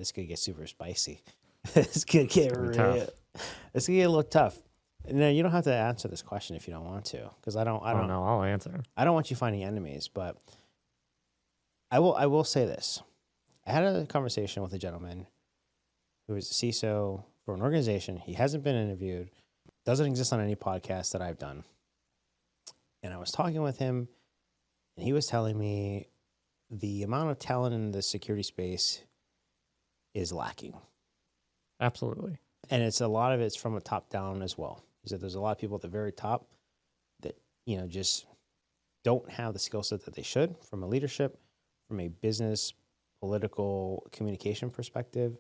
this could get super spicy. This could get real. This could get a little tough. No, you don't have to answer this question if you don't want to, because I don't know. I'll answer. I don't want you finding enemies, but I will say this. I had a conversation with a gentleman who is a CISO for an organization. He hasn't been interviewed, doesn't exist on any podcast that I've done. And I was talking with him, and he was telling me the amount of talent in the security space is lacking. Absolutely. And a lot of it's from a top down as well. He said there's a lot of people at the very top that, just don't have the skill set that they should from a leadership, from a business, political communication perspective,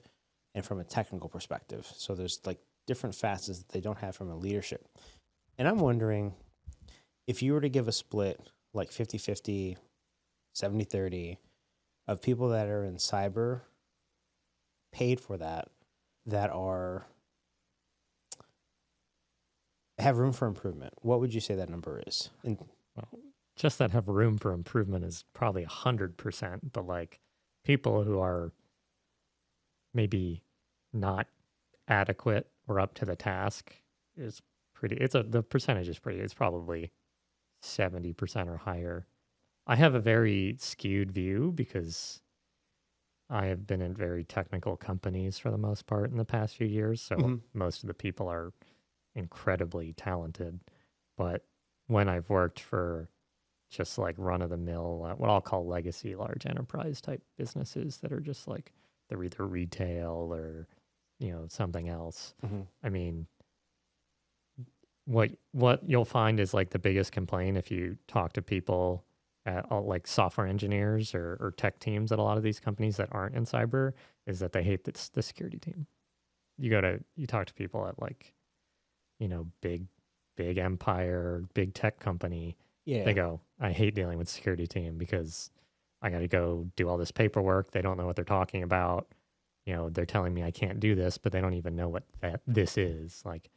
and from a technical perspective. So there's like different facets that they don't have from a leadership. And I'm wondering if you were to give a split like 50-50, 70-30 of people that are in cyber paid for that have room for improvement, what would you say that number is? Well, just that have room for improvement is probably 100%, but like people who are maybe not adequate or up to the task is pretty, the percentage is pretty, it's probably 70% or higher. I have a very skewed view because I have been in very technical companies for the most part in the past few years. So most of the people are incredibly talented. But when I've worked for just like run-of-the-mill, what I'll call legacy large enterprise type businesses that are just like, they're either retail or, something else. I mean, what you'll find is like the biggest complaint if you talk to people at like software engineers or tech teams at a lot of these companies that aren't in cyber is that they hate the security team. You talk to people at like, big empire, big tech company. Yeah. They go, I hate dealing with security team because I got to go do all this paperwork. They don't know what they're talking about. They're telling me I can't do this, but they don't even know what this is. Like,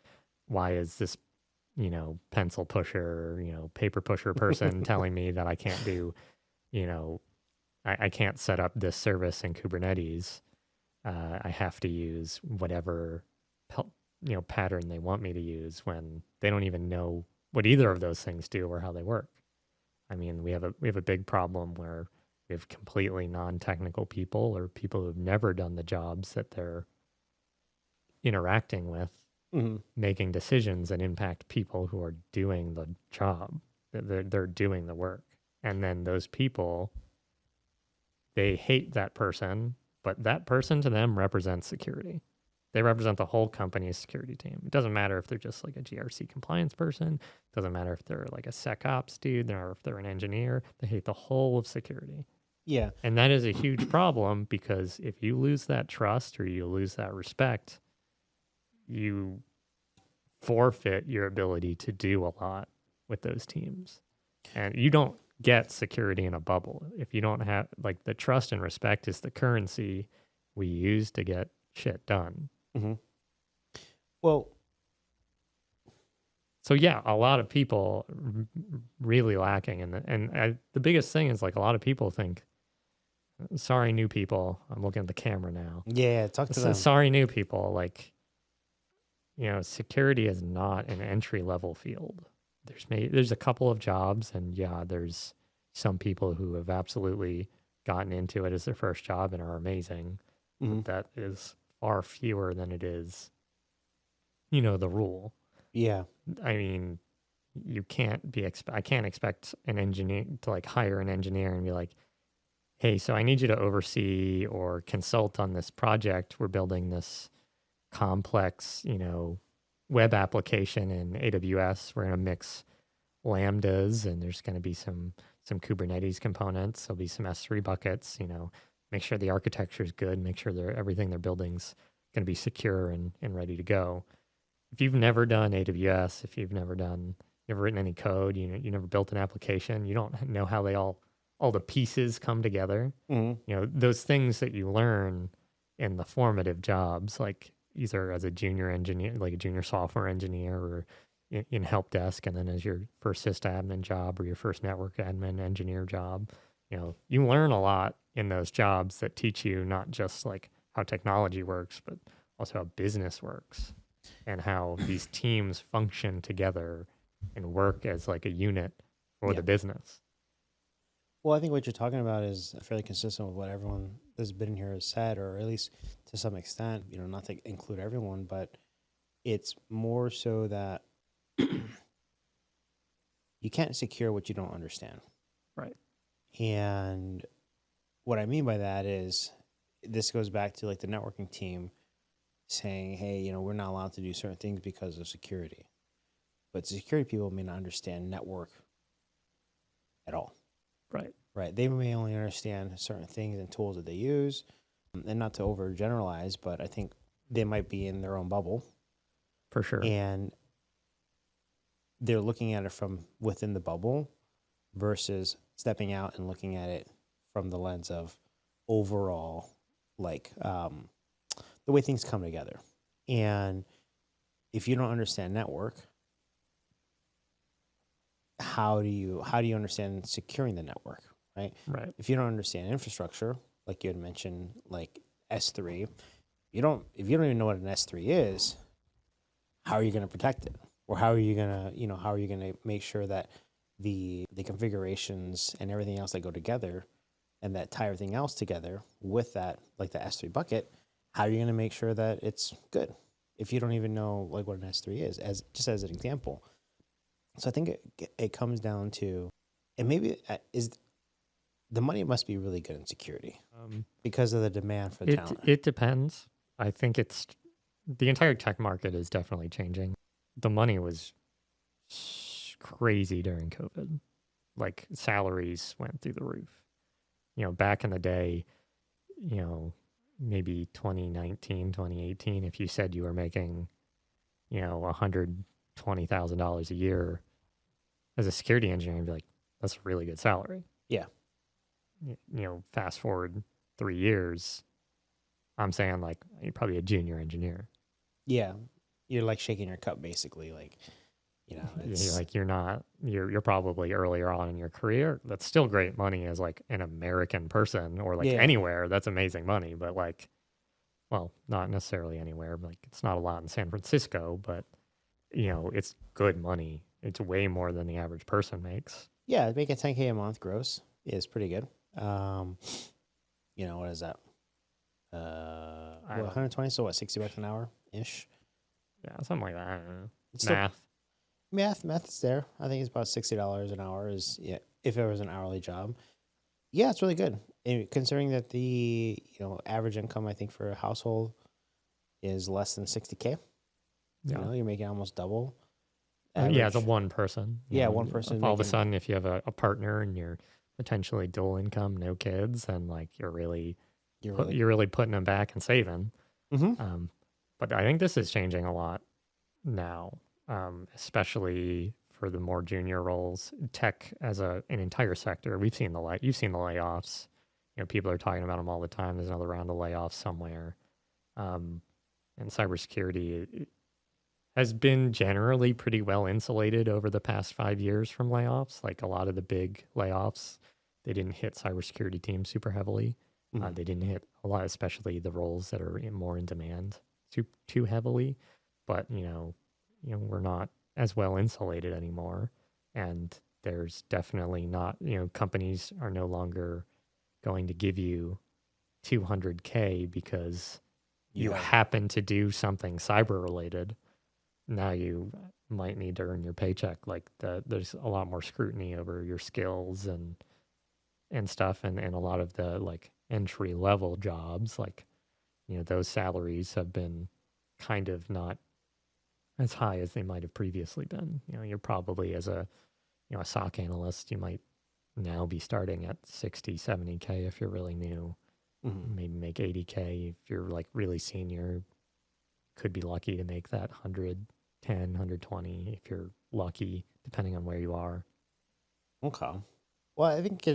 why is this, pencil pusher, paper pusher person telling me that I can't do, I can't set up this service in Kubernetes. I have to use whatever, pattern they want me to use when they don't even know what either of those things do or how they work. I mean, we have a big problem where we have completely non-technical people or people who've never done the jobs that they're interacting with, making decisions that impact people who are doing the job. They're doing the work. And then those people, they hate that person, but that person to them represents security. They represent the whole company's security team. It doesn't matter if they're just like a GRC compliance person. It doesn't matter if they're like a SecOps dude or if they're an engineer. They hate the whole of security. Yeah. And that is a huge problem because if you lose that trust or you lose that respect, you forfeit your ability to do a lot with those teams. And you don't get security in a bubble. If you don't have, like, the trust and respect is the currency we use to get shit done. Well, so yeah, a lot of people really lacking. And the biggest thing is, like, a lot of people think, sorry, new people. I'm looking at the camera now. Yeah, talk to them. Sorry, new people. Like, security is not an entry-level field. There's a couple of jobs, and yeah, there's some people who have absolutely gotten into it as their first job and are amazing. But that is far fewer than it is, the rule. Yeah. I mean, I can't expect an engineer to like hire an engineer and be like, hey, so I need you to oversee or consult on this project. We're building this complex, web application in AWS. We're going to mix Lambdas and there's going to be some Kubernetes components. There'll be some S3 buckets, make sure the architecture is good, make sure everything they're building's going to be secure and ready to go. If you've never done AWS, if you've never written any code, you never built an application, you don't know how all the pieces come together. Those things that you learn in the formative jobs, like either as a junior engineer, like a junior software engineer, or in helpdesk, and then as your first sysadmin job or your first network admin engineer job, you learn a lot in those jobs that teach you not just like how technology works, but also how business works and how these teams function together and work as like a unit for the business. Well, I think what you're talking about is fairly consistent with what everyone that's been here has said, or at least to some extent, not to include everyone, but it's more so that you can't secure what you don't understand. Right. And what I mean by that is this goes back to like the networking team saying, hey, we're not allowed to do certain things because of security. But security people may not understand network at all. Right. Right. They may only understand certain things and tools that they use. And not to overgeneralize, but I think they might be in their own bubble. For sure. And they're looking at it from within the bubble versus stepping out and looking at it from the lens of overall, like the way things come together. And if you don't understand network, how do you understand securing the network, right? Right. If you don't understand infrastructure, like you had mentioned, like S3, if you don't even know what an S3 is, how are you going to protect it? Or how are you going to make sure that the configurations and everything else that go together and that tie everything else together with that, like the S3 bucket, how are you going to make sure that it's good if you don't even know like what an S3 is, as an example? So I think it comes down to, and maybe is the money must be really good in security because of the demand for talent. It depends. I think the entire tech market is definitely changing. The money was crazy during COVID. Like salaries went through the roof. Back in the day, maybe 2019, 2018, if you said you were making, $120,000 a year as a security engineer, you'd be like, that's a really good salary. Yeah. Fast forward 3 years, I'm saying like you're probably a junior engineer. Yeah. You're like shaking your cup basically. Like, it's you're probably earlier on in your career. That's still great money as like an American person or like anywhere. That's amazing money. But like, well, not necessarily anywhere. Like it's not a lot in San Francisco, but it's good money. It's way more than the average person makes. Yeah, making $10K a month gross is pretty good. What is that? 120, so what, $60 an hour ish? Yeah, something like that. I don't know. It's math is there. I think it's about $60 an hour if it was an hourly job. Yeah, it's really good. And considering that the average income I think for a household is less than $60K. Yeah. You're making almost double. It's a one person. One person. If all of a sudden, if you have a partner and you're potentially dual income, no kids, then like you're really putting them back and saving. Mm-hmm. But I think this is changing a lot now, especially for the more junior roles. Tech as an entire sector, you've seen the layoffs. People are talking about them all the time. There's another round of layoffs somewhere. And cybersecurity has been generally pretty well insulated over the past 5 years from layoffs. Like a lot of the big layoffs, they didn't hit cybersecurity teams super heavily. Mm-hmm. They didn't hit a lot, especially the roles that are more in demand too heavily. But we're not as well insulated anymore, and there's definitely not. Companies are no longer going to give you $200K because you happen to do something cyber related. Now you might need to earn your paycheck. Like there's a lot more scrutiny over your skills and stuff, and a lot of the like entry level jobs, like those salaries have been kind of not as high as they might have previously been. You're probably as a a SOC analyst, you might now be starting at 60, 70K if you're really new. Mm-hmm. Maybe make 80K if you're like really senior. Could be lucky to make that 110, 120 if you're lucky, depending on where you are. Okay. Well, I think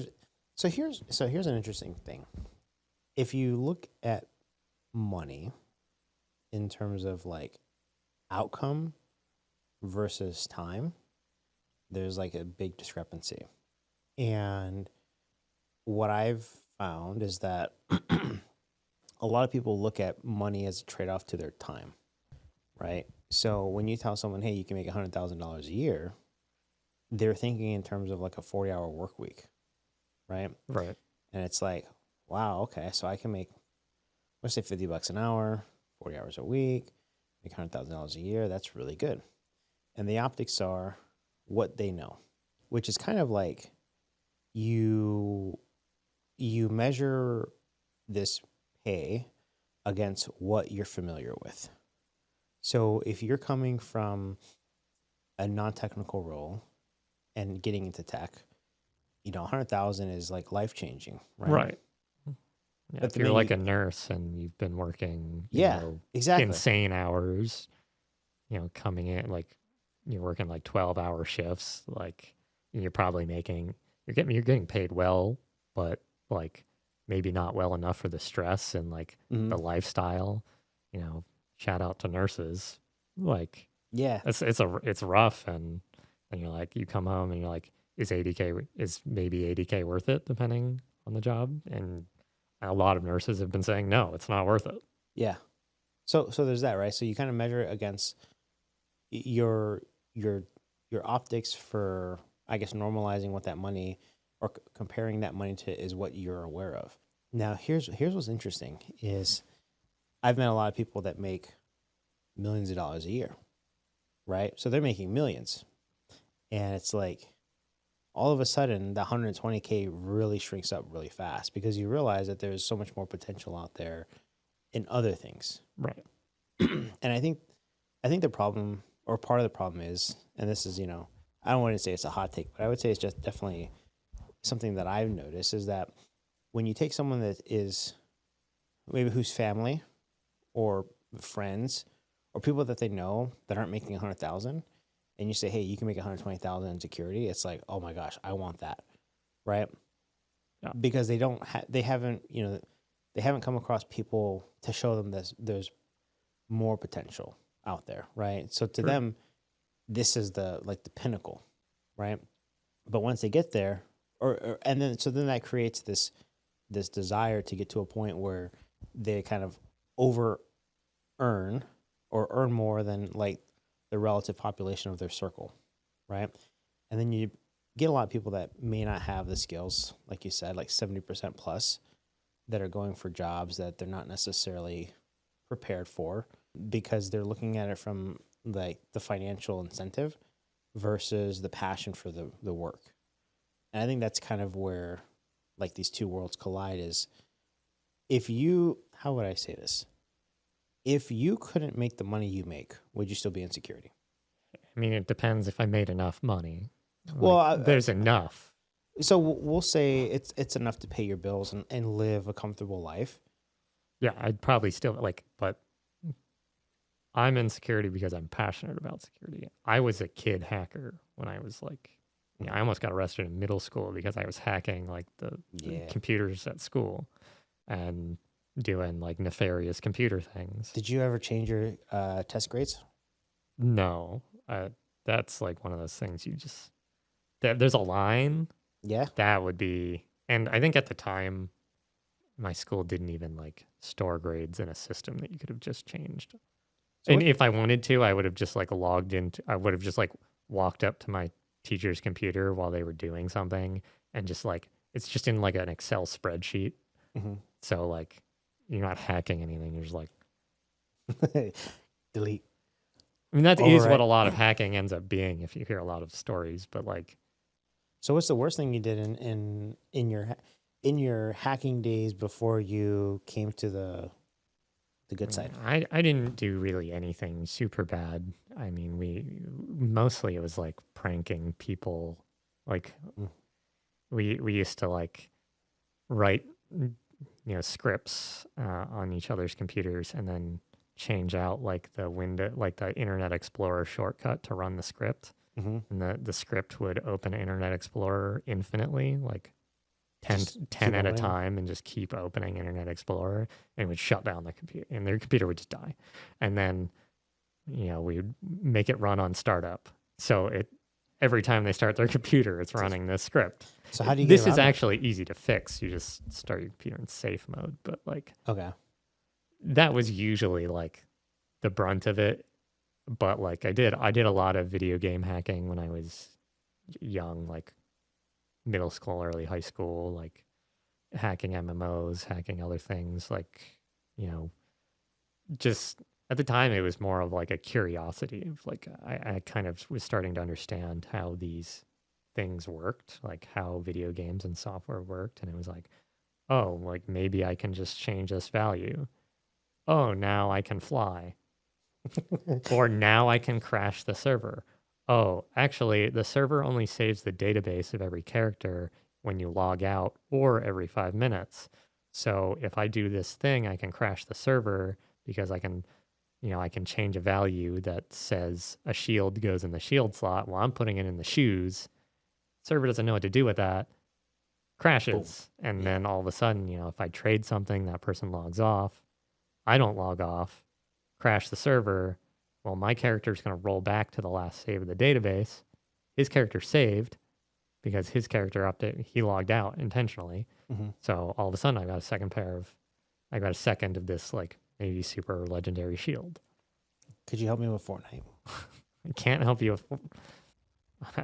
so. Here's an interesting thing. If you look at money in terms of like outcome versus time, there's like a big discrepancy. And what I've found is that a a lot of people look at money as a trade-off to their time, right? So when you tell someone, hey, you can make $100,000 a year, they're thinking in terms of like a 40-hour work week, right? Right. And it's like, wow, okay, so I can make, let's say $50 an hour, 40 hours a week, make $100,000 a year. That's really good. And the optics are what they know, which is kind of like you measure this pay against what you're familiar with. So if you're coming from a non-technical role and getting into tech, 100,000 is like life-changing, right? Right. Yeah, But if the you're minute like a nurse and you've been working, exactly. insane hours, coming in, like you're working like 12-hour shifts, like you're probably you're getting paid well, but like maybe not well enough for the stress and like the lifestyle. Shout out to nurses. Like, yeah, it's rough, and you're like, you come home and you're like, is maybe 80K worth it depending on the job? And a lot of nurses have been saying no, it's not worth it. Yeah. So there's that, right? So you kind of measure it against your optics for, I guess, normalizing what that money or comparing that money to is what you're aware of. Now, here's what's interesting is I've met a lot of people that make millions of dollars a year, right? So they're making millions. And it's like all of a sudden the 120K really shrinks up really fast because you realize that there's so much more potential out there in other things. Right. And I think the problem, or part of the problem is, and this is, I don't want to say it's a hot take, but I would say it's just definitely something that I've noticed is that when you take someone that is maybe whose family or friends or people that they know that aren't making 100,000, and you say, hey, you can make 120,000 in security, it's like, oh my gosh, I want that, right? Yeah. Because they haven't come across people to show them there's more potential out there, right? So to them, this is the pinnacle, right? But once they get there, and then that creates this desire to get to a point where they kind of over earn or earn more than like the relative population of their circle, right? And then you get a lot of people that may not have the skills, like you said, like 70% plus, that are going for jobs that they're not necessarily prepared for because they're looking at it from like the financial incentive versus the passion for the work. And I think that's kind of where like these two worlds collide is how would I say this? If you couldn't make the money you make, would you still be in security? I mean, it depends if I made enough money. Well, there's enough. So we'll say it's enough to pay your bills and live a comfortable life. Yeah, I'd probably still but I'm in security because I'm passionate about security. I was a kid hacker when I was I almost got arrested in middle school because I was hacking the computers at school and doing nefarious computer things. Did you ever change your test grades? No, that's one of those things there's a line. Yeah. That would be, and I think at the time, my school didn't even store grades in a system that you could have just changed. So if I wanted to, I would have just logged into, I would have just walked up to my teacher's computer while they were doing something and just it's just in an Excel spreadsheet. Mm-hmm. So you're not hacking anything. You're just delete. I mean, that is what a lot of hacking ends up being if you hear a lot of stories, but So what's the worst thing you did in your hacking days before you came to the good side? I didn't do really anything super bad. I mean, mostly it was pranking people. We used to write scripts on each other's computers and then change out the window, the Internet Explorer shortcut to run the script. Mm-hmm. And the script would open Internet Explorer infinitely, 10 at a time, and just keep opening Internet Explorer, and it would shut down the computer, and their computer would just die. And then, we'd make it run on startup. So every time they start their computer, it's running this script. So how do you This is actually easy to fix. You just start your computer in safe mode, but okay. that was usually like the brunt of it. But like I did a lot of video game hacking when I was young, like middle school, early high school, like hacking MMOs, hacking other things, like, you know, just at the time it was more of like a curiosity of like I kind of was starting to understand how these things worked, like how video games and software worked. And it was like, oh, like maybe I can just change this value. Oh, now I can fly. Or now I can crash the server. Oh, actually, the server only saves the database of every character when you log out or every 5 minutes. So if I do this thing, I can crash the server because I can, I can change a value that says a shield goes in the shield slot while I'm putting it in the shoes. Server doesn't know what to do with that, crashes. Boom. And Yeah. then all of a sudden, if I trade something, that person logs off. I don't log off, crash the server. Well, my character is going to roll back to the last save of the database. His character saved because his character he logged out intentionally. Mm-hmm. So all of a sudden I got a second of this like maybe super legendary shield. Could you help me with Fortnite? I can't help you with,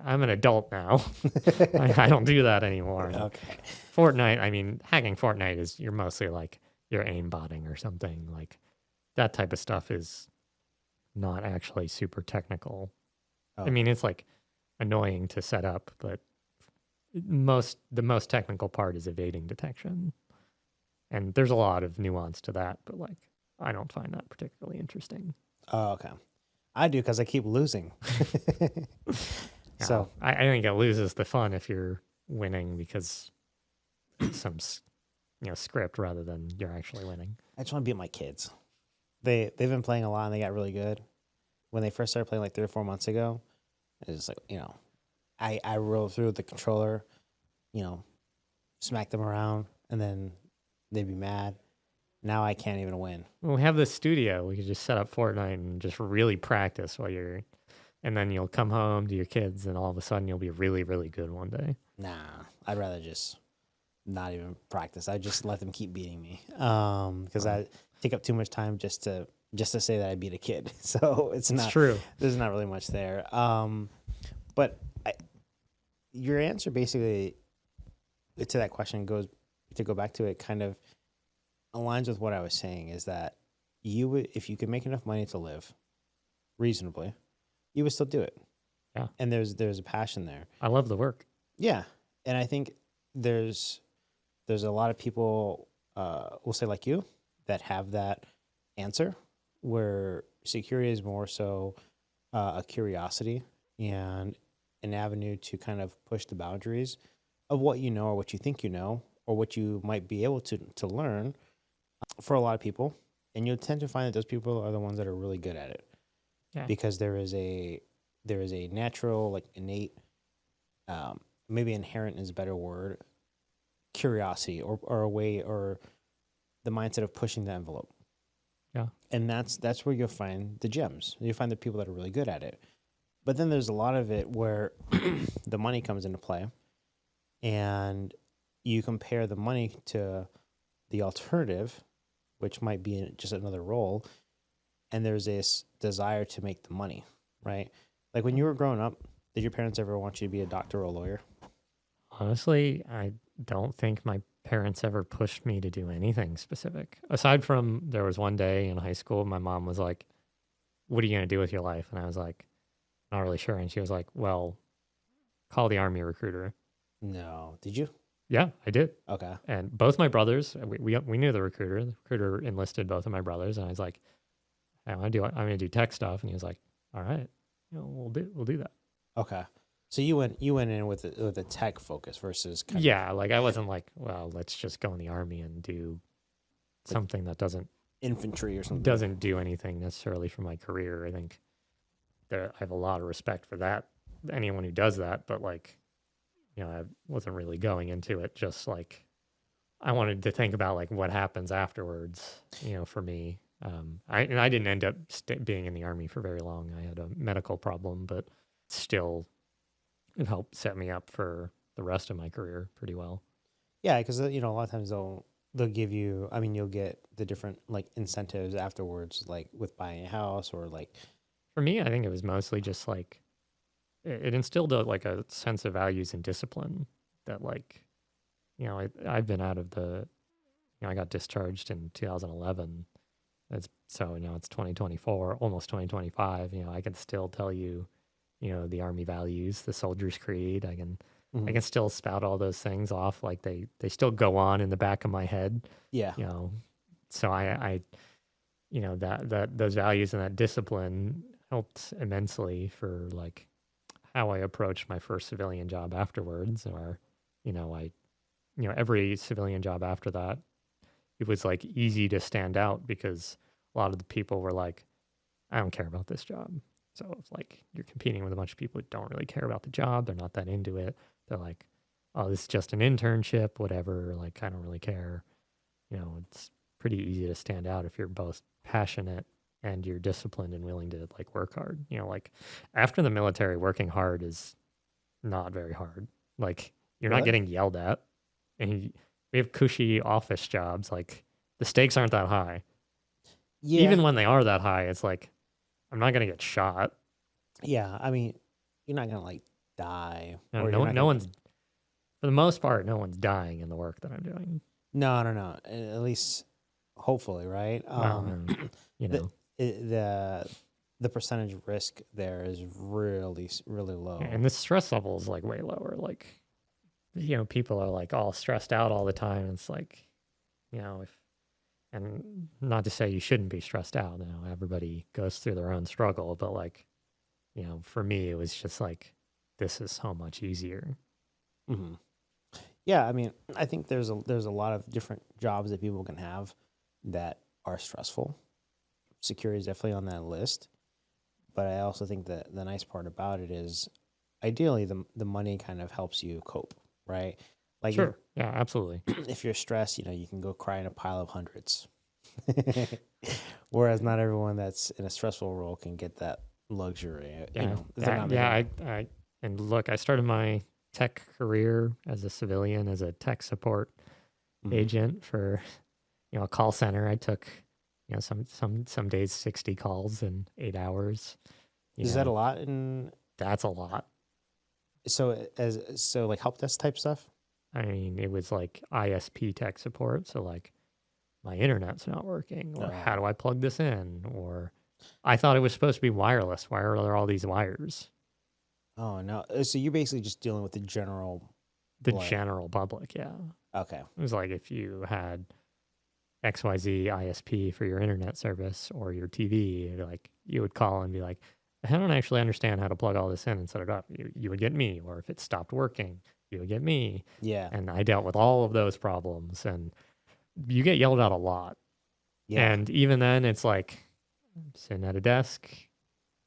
I'm an adult now. I don't do that anymore. Okay. Fortnite, I mean, hacking Fortnite is you're mostly like you're aimbotting or something. Like that type of stuff is not actually super technical. Oh. I mean, it's like annoying to set up, but the most technical part is evading detection. And there's a lot of nuance to that, but like I don't find that particularly interesting. Oh, okay. I do because I keep losing. So I think it loses the fun if you're winning because some script rather than you're actually winning. I just want to beat my kids. They've been playing a lot and they got really good. When they first started playing like 3 or 4 months ago, it was like, I rolled through the controller, smack them around, and then they'd be mad. Now I can't even win. Well, we have this studio. We could just set up Fortnite and just really practice and then you'll come home to your kids and all of a sudden you'll be really, really good one day. Nah, I'd rather just not even practice. I just let them keep beating me because I take up too much time just to say that I beat a kid. So it's true. There's not really much there. But your answer basically to that question to go back to it kind of aligns with what I was saying is that if you could make enough money to live reasonably, you would still do it. Yeah. And there's a passion there. I love the work. Yeah. And I think there's a lot of people, we'll say like you, that have that answer where security is more so a curiosity and an avenue to kind of push the boundaries of what you know or what you think you know or what you might be able to learn for a lot of people. And you'll tend to find that those people are the ones that are really good at it. Yeah. Because there is a natural, like innate, maybe inherent is a better word, curiosity or a way or the mindset of pushing the envelope. Yeah. And that's where you'll find the gems. You'll find the people that are really good at it. But then there's a lot of it where the money comes into play and you compare the money to the alternative, which might be just another role. And there's this desire to make the money, right? Like when you were growing up, did your parents ever want you to be a doctor or a lawyer? Honestly, I don't think my parents ever pushed me to do anything specific. Aside from there was one day in high school, my mom was like, "What are you going to do with your life?" And I was like, "Not really sure." And she was like, "Well, call the Army recruiter." No. Did you? Yeah, I did. Okay. And both my brothers, we knew the recruiter. The recruiter enlisted both of my brothers, and I was like, I'm gonna do tech stuff, and he was like, "All right, we'll do that." Okay. So you went in with a tech focus versus like I wasn't like, well, let's just go in the Army and do something that doesn't infantry or something. Doesn't do anything necessarily for my career. I think I have a lot of respect for that. Anyone who does that, but like, I wasn't really going into it. Just like, I wanted to think about like what happens afterwards. For me, I didn't end up being in the Army for very long. I had a medical problem, but still, it helped set me up for the rest of my career pretty well. Yeah, because a lot of times they'll they'll give you, I mean, you'll get the different like incentives afterwards, like with buying a house or like, For me, I think it was mostly just like it instilled like a sense of values and discipline that like, I've been out of I got discharged in 2011. So it's 2024, almost 2025. I can still tell you, the Army values, the Soldier's Creed. I can still spout all those things off. Like they still go on in the back of my head. yeah, So I that those values and that discipline helped immensely for like how I approached my first civilian job afterwards. Or, every civilian job after that, it was like easy to stand out because a lot of the people were like, I don't care about this job. So it's like you're competing with a bunch of people who don't really care about the job. They're not that into it. They're like, oh, this is just an internship, whatever. Like, I don't really care. It's pretty easy to stand out if you're both passionate and you're disciplined and willing to like work hard. Like after the military, working hard is not very hard. Like you're not Really? getting yelled at, and we have cushy office jobs. Like the stakes aren't that high. yeah, Even when they are that high, it's like I'm not gonna get shot. yeah. I mean, you're not gonna like die, No, or no, you're not no gonna. one's for the most part, no one's dying in the work that I'm doing. No. At least, hopefully, right? Well, and, The the percentage risk there is really low. and the stress level is like way lower. Like, people are like all stressed out all the time. And it's like, and not to say you shouldn't be stressed out. Everybody goes through their own struggle, but like, for me, it was just like, this is so much easier. hmm Yeah, I mean, I think there's a lot of different jobs that people can have that are stressful. Security is definitely on that list, but I also think that the nice part about it is, ideally, the money kind of helps you cope, right? Like, Sure. Yeah, absolutely. if you're stressed, you can go cry in a pile of hundreds. Whereas not everyone that's in a stressful role can get that luxury. Yeah. They're not And look, I started my tech career as a civilian, as a tech support agent for, a call center. I took, some days 60 calls in 8 hours. Is that a lot? In That's a lot. so like help desk type stuff? I mean, it was like ISP tech support. So like my internet's not working, or how do I plug this in? Or I thought it was supposed to be wireless. Why are there all these wires? Oh no! So you're basically just dealing with the general. General public, yeah. Okay. It was like if you had XYZ ISP for your internet service or your TV, like you would call and be like, I don't actually understand how to plug all this in and set it up. You would get me. Or if it stopped working, you would get me. Yeah. And I dealt with all of those problems, and you get yelled at a lot. Yeah. And even then, it's like I'm sitting at a desk,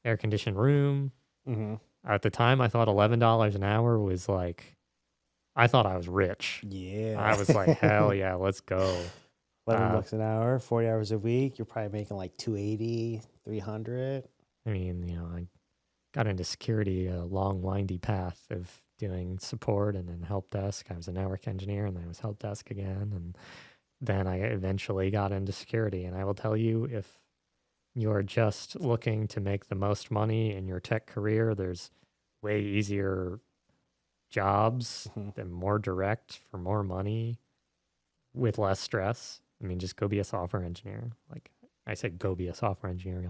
air conditioned room. Mm-hmm. At the time, I thought $11 an hour was like, I thought I was rich. Yeah. I was like, hell yeah, let's go. $11 an hour, 40 hours a week. You're probably making like 280, 300. I mean, I got into security, a long, windy path of doing support and then help desk. I was a network engineer, and then I was help desk again. And then I eventually got into security. And I will tell you, if you're just looking to make the most money in your tech career, there's way easier jobs that more direct for more money with less stress. I mean, just go be a software engineer. Like I said, go be a software engineer.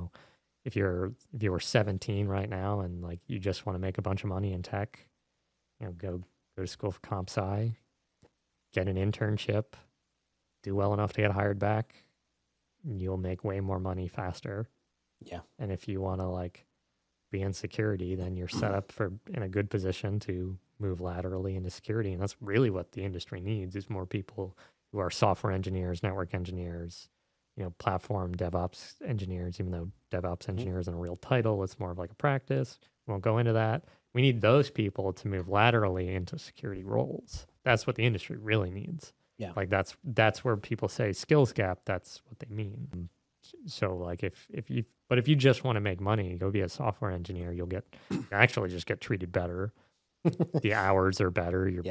If you were 17 right now and like you just want to make a bunch of money in tech, go to school for comp sci, get an internship, do well enough to get hired back, you'll make way more money faster. Yeah. And if you want to like be in security, then you're set up in a good position to move laterally into security. And that's really what the industry needs, is more people who are software engineers, network engineers, platform DevOps engineers, even though DevOps engineer isn't a real title, it's more of like a practice. We won't go into that. We need those people to move laterally into security roles. That's what the industry really needs. Yeah. Like that's where people say skills gap, that's what they mean. So like if you just want to make money, go be a software engineer, you'll actually just get treated better. The hours are better. You're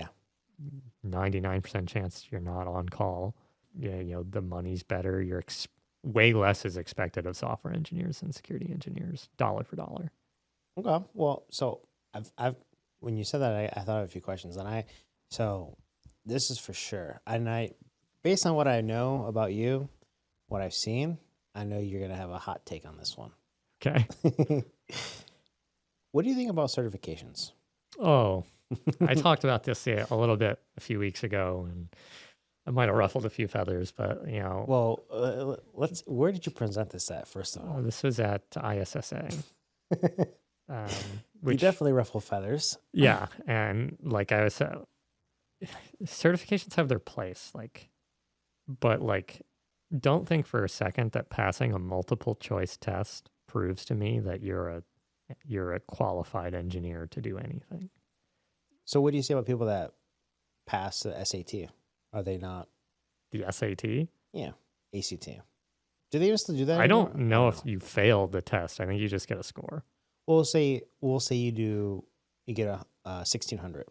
99% chance you're not on call. the money's better. Way less is expected of software engineers than security engineers, dollar for dollar. Okay. Well, so I've when you said that, I thought of a few questions, so this is for sure. And based on what I know about you, what I've seen, I know you're gonna have a hot take on this one. Okay. What do you think about certifications? Oh, I talked about this a little bit a few weeks ago, and I might have ruffled a few feathers, but Well, where did you present this at, first of all? this was at ISSA. You Which definitely ruffle feathers. yeah, and like I was, certifications have their place, but don't think for a second that passing a multiple choice test proves to me that you're a qualified engineer to do anything. So what do you say about people that pass the SAT? Are they not? The SAT? Yeah, ACT. Do they even still do that I anymore? don't know if you failed the test. I think you just get a score. We'll say you get a 1600.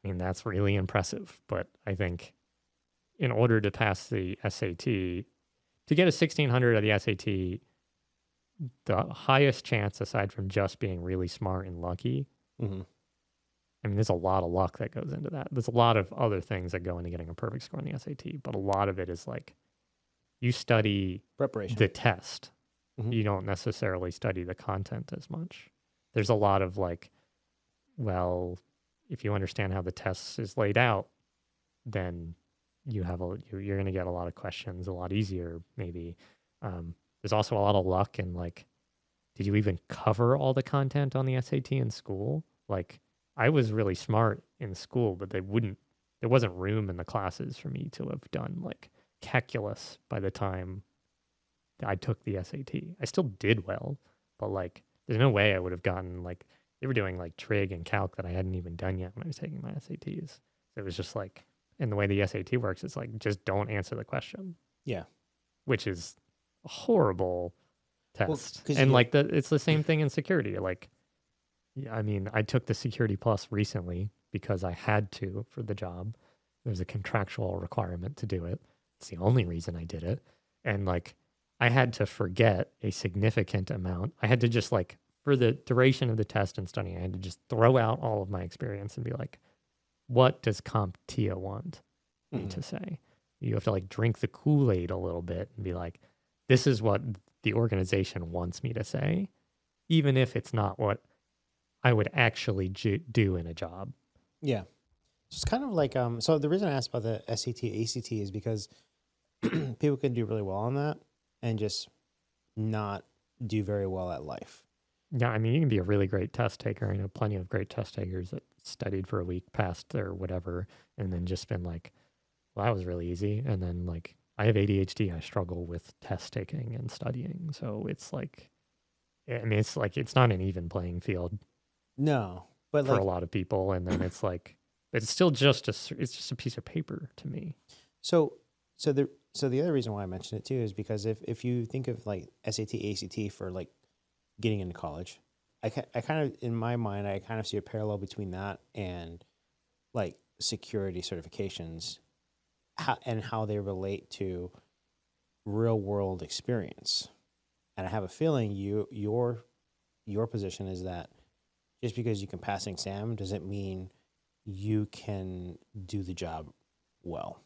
I mean, that's really impressive, but I think in order to pass the SAT, to get a 1600 at the SAT, the highest chance, aside from just being really smart and lucky, Mm-hmm. I mean, there's a lot of luck that goes into that. There's a lot of other things that go into getting a perfect score on the SAT, but a lot of it is you study Preparation. the test. Mhm. You don't necessarily study the content as much. There's a lot of well, if you understand how the test is laid out, then you're going to get a lot of questions a lot easier, maybe. There's also a lot of luck in did you even cover all the content on the SAT in school? I was really smart in school, but there wasn't room in the classes for me to have done calculus by the time I took the SAT. I still did well, but there's no way I would have gotten they were doing trig and calc that I hadn't even done yet when I was taking my SATs. So it was just and the way the SAT works, it's just don't answer the question. Yeah. Which is a horrible test. 'cause And you it's the same thing in security. I mean, I took the Security Plus recently because I had to for the job. There's a contractual requirement to do it. It's the only reason I did it. And I had to forget a significant amount. I had to just for the duration of the test and studying, I had to just throw out all of my experience and be what does CompTIA want me to say? You have to drink the Kool-Aid a little bit and be this is what the organization wants me to say, even if it's not what I would actually do in a job. Yeah. It's kind of so the reason I asked about the SAT, ACT is because people can do really well on that and just not do very well at life. Yeah, I mean, you can be a really great test taker. I know plenty of great test takers that studied for a week, passed or whatever, and then just been well, that was really easy. And then I have ADHD. I struggle with test taking and studying. So it's I mean, it's not an even playing field. No, but for a lot of people. And then it's it's still just it's just a piece of paper to me. So the other reason why I mentioned it too is because if you think of SAT, ACT for getting into college, I kind of, in my mind, I kind of see a parallel between that and security certifications, how they relate to real world experience. And I have a feeling your position is that just because you can pass an exam doesn't mean you can do the job well.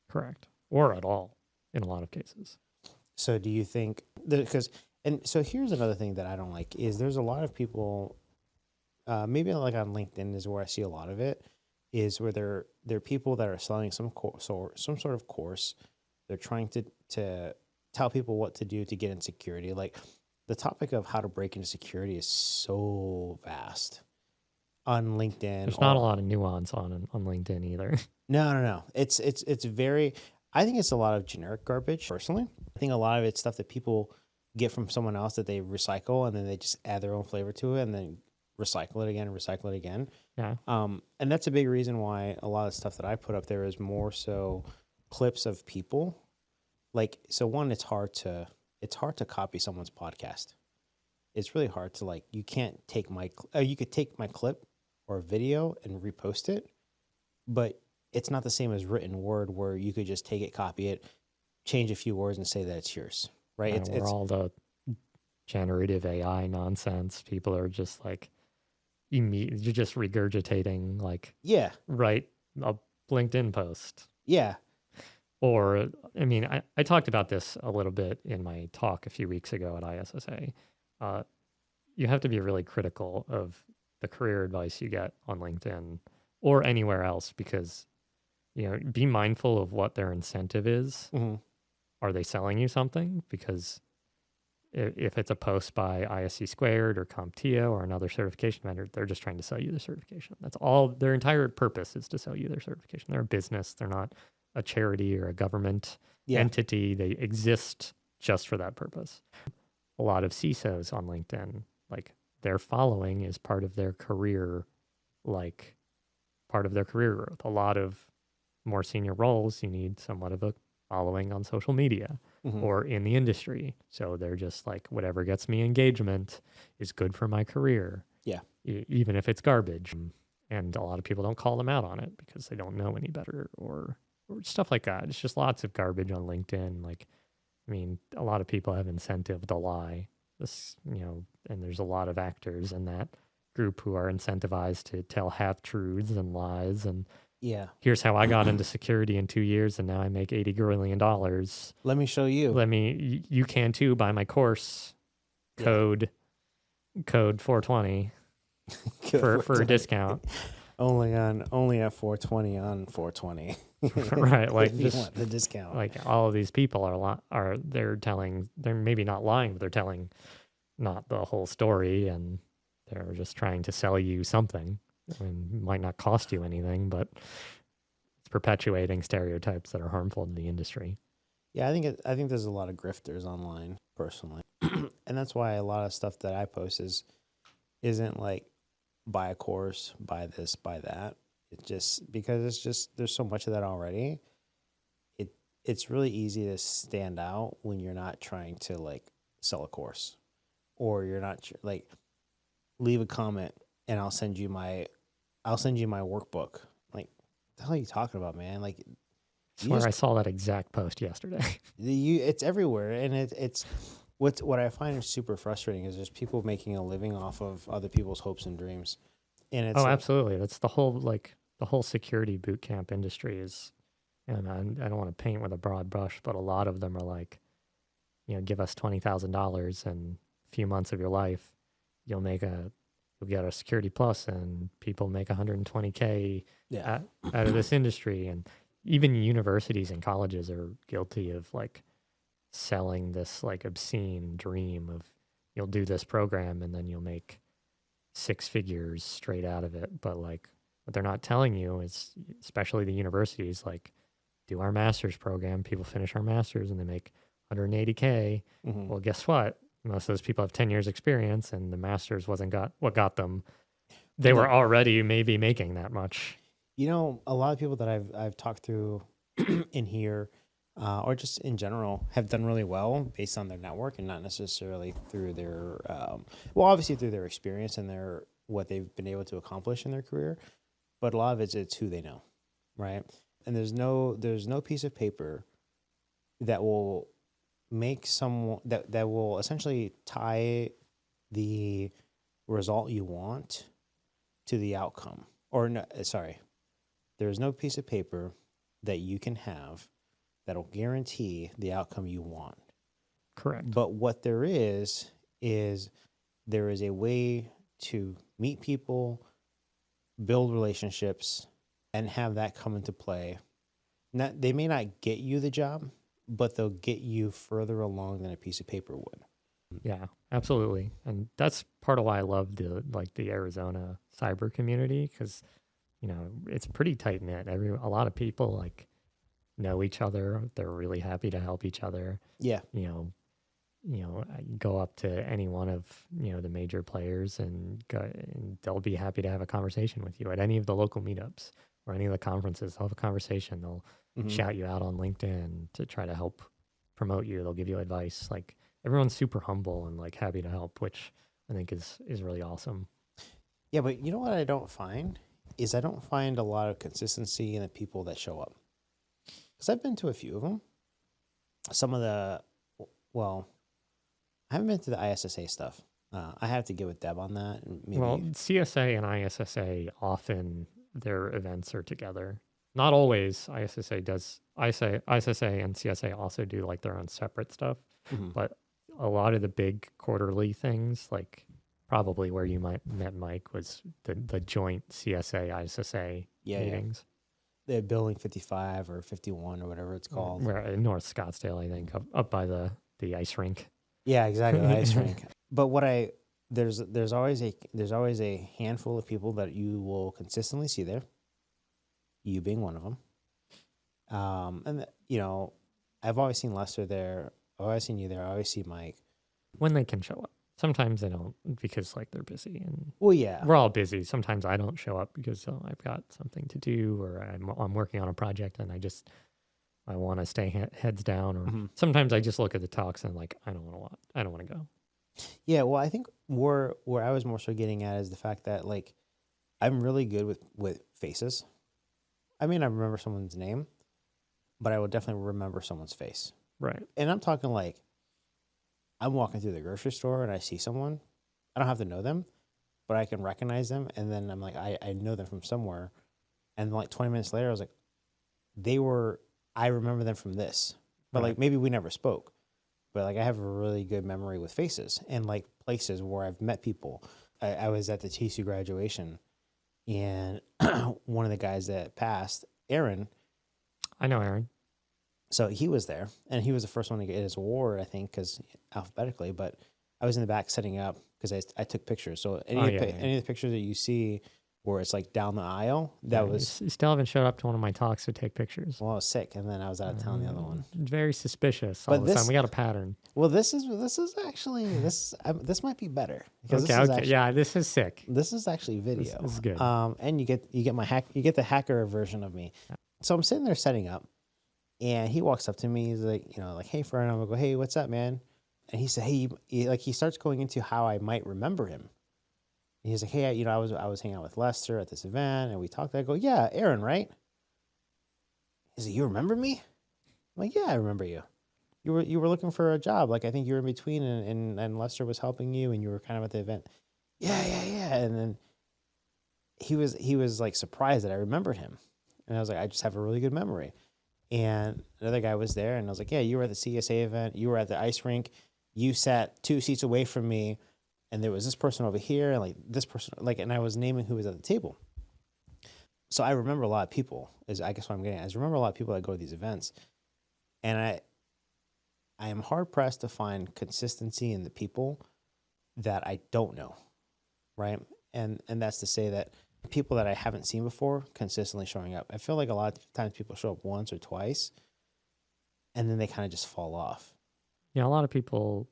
Correct. Or at all in a lot of cases. So do you think so here's another thing that I don't like is there's a lot of people, maybe on LinkedIn is where I see a lot of it, is where there are people that are selling some sort of course. They're trying to tell people what to do to get in security. The topic of how to break into security is so vast on LinkedIn. There's not a lot of nuance on LinkedIn either. No. It's very, I think it's a lot of generic garbage personally. I think a lot of it's stuff that people get from someone else that they recycle and then they just add their own flavor to it and then recycle it again. Yeah. And that's a big reason why a lot of stuff that I put up there is more so clips of people. So one, it's hard to copy someone's podcast. It's really hard to you can't take you could take my clip or video and repost it, but it's not the same as written word where you could just take it, copy it, change a few words and say that it's yours, right? And It's all the generative AI nonsense. People are just like, you're just regurgitating, like, yeah, write a LinkedIn post. yeah, Or, I mean, I talked about this a little bit in my talk a few weeks ago at ISSA. You have to be really critical of the career advice you get on LinkedIn or anywhere else because, be mindful of what their incentive is. mm-hmm. Are they selling you something? Because if it's a post by ISC Squared or CompTIA or another certification vendor, they're just trying to sell you the certification. That's all. Their entire purpose is to sell you their certification. They're a business. They're not a charity or a government entity. They exist just for that purpose. A lot of CISOs on LinkedIn, like their following is part of their career, like part of their career growth. A lot of more senior roles, you need somewhat of a following on social media or in the industry. So they're just like, whatever gets me engagement is good for my career. Yeah. Even if it's garbage. And a lot of people don't call them out on it because they don't know any better or stuff like that. It's just lots of garbage on LinkedIn. Like, I mean, a lot of people have incentive to lie. This, and there's a lot of actors in that group who are incentivized to tell half-truths and lies and here's how I got into security in 2 years and now I make $80 billion. Let me show you. You can too, buy my course, code 420 for a discount. Only at 420 on 420. Right, like if you want the discount. Like all of these people they're maybe not lying, but they're telling not the whole story and they're just trying to sell you something. I mean, it might not cost you anything, but it's perpetuating stereotypes that are harmful to the industry. Yeah, I think there's a lot of grifters online, personally. And that's why a lot of stuff that I post isn't like buy a course, buy this, buy that. It's just because there's so much of that already. It's really easy to stand out when you're not trying to like sell a course, or you're not like leave a comment and I'll send you my workbook. Like, what the hell are you talking about, man? Like, I saw that exact post yesterday. It's everywhere, and it's what I find super frustrating is there's people making a living off of other people's hopes and dreams, and it's absolutely. That's the whole security boot camp industry is, and I don't want to paint with a broad brush, but a lot of them are like, give us $20,000 and a few months of your life, you'll get a security plus, and people make $120K out of this industry, and even universities and colleges are guilty of like selling this like obscene dream of you'll do this program and then you'll make 6 figures straight out of it. But like what they're not telling you is, especially the universities, like do our master's program, people finish our master's and they make 180K. Well, guess what? Most of those people have 10 years experience and the master's what got them. They were already maybe making that much. A lot of people that I've talked to in here, or just in general, have done really well based on their network and not necessarily through their, obviously through their experience and what they've been able to accomplish in their career, but a lot of it's who they know, right? And there's no piece of paper that will make someone that will essentially tie the result you want to the outcome. Or no, sorry. There's no piece of paper that you can have that'll guarantee the outcome you want. Correct. But what there is there is a way to meet people, build relationships, and have that come into play. They may not get you the job, but they'll get you further along than a piece of paper would. Yeah, absolutely. And that's part of why I love the Arizona cyber community, because it's pretty tight knit. A lot of people like know each other. They're really happy to help each other. Yeah. Go up to any one of the major players and they'll be happy to have a conversation with you at any of the local meetups or any of the conferences. They'll have a conversation. They'll shout you out on LinkedIn to try to help promote you. They'll give you advice. Like, everyone's super humble and like happy to help, which I think is really awesome. Yeah, but you know what I don't find is I don't find a lot of consistency in the people that show up. Because I've been to a few of them. Some of the, well, I haven't been to the ISSA stuff. I have to get with Deb on that. And maybe, Well, CSA and ISSA, often their events are together. Not always. ISSA and CSA also do like their own separate stuff. Mhm. But a lot of the big quarterly things, like probably where you met Mike, was the joint CSA ISSA meetings. The building 55 or 51 or whatever it's called. Where in North Scottsdale, I think, up by the ice rink. Yeah, exactly. The ice rink. But there's always a handful of people that you will consistently see there. You being one of them. I've always seen Lester there. I've always seen you there. I always see Mike. When they can show up. Sometimes they don't because like they're busy, and well, yeah, we're all busy. Sometimes I don't show up because I've got something to do, or I'm working on a project and I want to stay heads down, or sometimes I just look at the talks and like I don't want to go. Yeah, well, I think where I was more so getting at is the fact that like I'm really good with faces. I mean, I remember someone's name, but I will definitely remember someone's face. Right. And I'm talking like I'm walking through the grocery store and I see someone. I don't have to know them, but I can recognize them. And then I'm like, I know them from somewhere. And like 20 minutes later, I was like, I remember them from this. But like maybe we never spoke. But like I have a really good memory with faces and like places where I've met people. I was at the TCU graduation, and one of the guys that passed, Aaron. I know Aaron. So he was there, and he was the first one to get his award, I think, because alphabetically. But I was in the back setting up because I took pictures. So any of the pictures that you see where it's like down the aisle, you still haven't showed up to one of my talks to take pictures. Well, I was sick, and then I was out of town the other one. Very suspicious all the time. We got a pattern. Well, this might be better. Yeah, this is sick. This is actually video. This is good. And you get the hacker version of me. So I'm sitting there setting up. And he walks up to me. He's like, hey, friend. I'm gonna go, hey, what's up, man? And he said, hey, he starts going into how I might remember him. And he's like, hey, I was hanging out with Lester at this event, and we talked. I go, yeah, Aaron, right? He's like, you remember me? I'm like, yeah, I remember you. You were looking for a job. Like I think you were in between, and Lester was helping you, and you were kind of at the event. Yeah. And then he was like surprised that I remembered him, and I was like, I just have a really good memory. And another guy was there, and I was like, yeah, you were at the CSA event. You were at the ice rink. You sat 2 seats away from me, and there was this person over here, and like this person, like, and I was naming who was at the table. So I remember a lot of people, is I guess what I'm getting at. I remember a lot of people that go to these events, and I am hard-pressed to find consistency in the people that I don't know, right? And that's to say that people that I haven't seen before consistently showing up. I feel like a lot of times people show up once or twice and then they kind of just fall off. Yeah, a lot of people,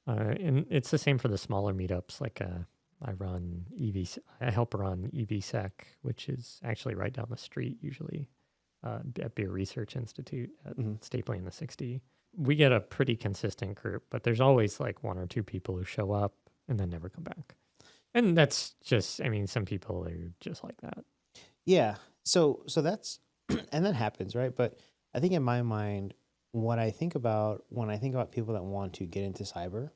and it's the same for the smaller meetups. Like I help run EVSec, which is actually right down the street usually at Beer Research Institute at Stapling in the 60. We get a pretty consistent group, but there's always like 1 or 2 people who show up and then never come back. And that's just, some people are just like that. Yeah. So that's, and that happens, right? But I think in my mind, what I think about when I think about people that want to get into cyber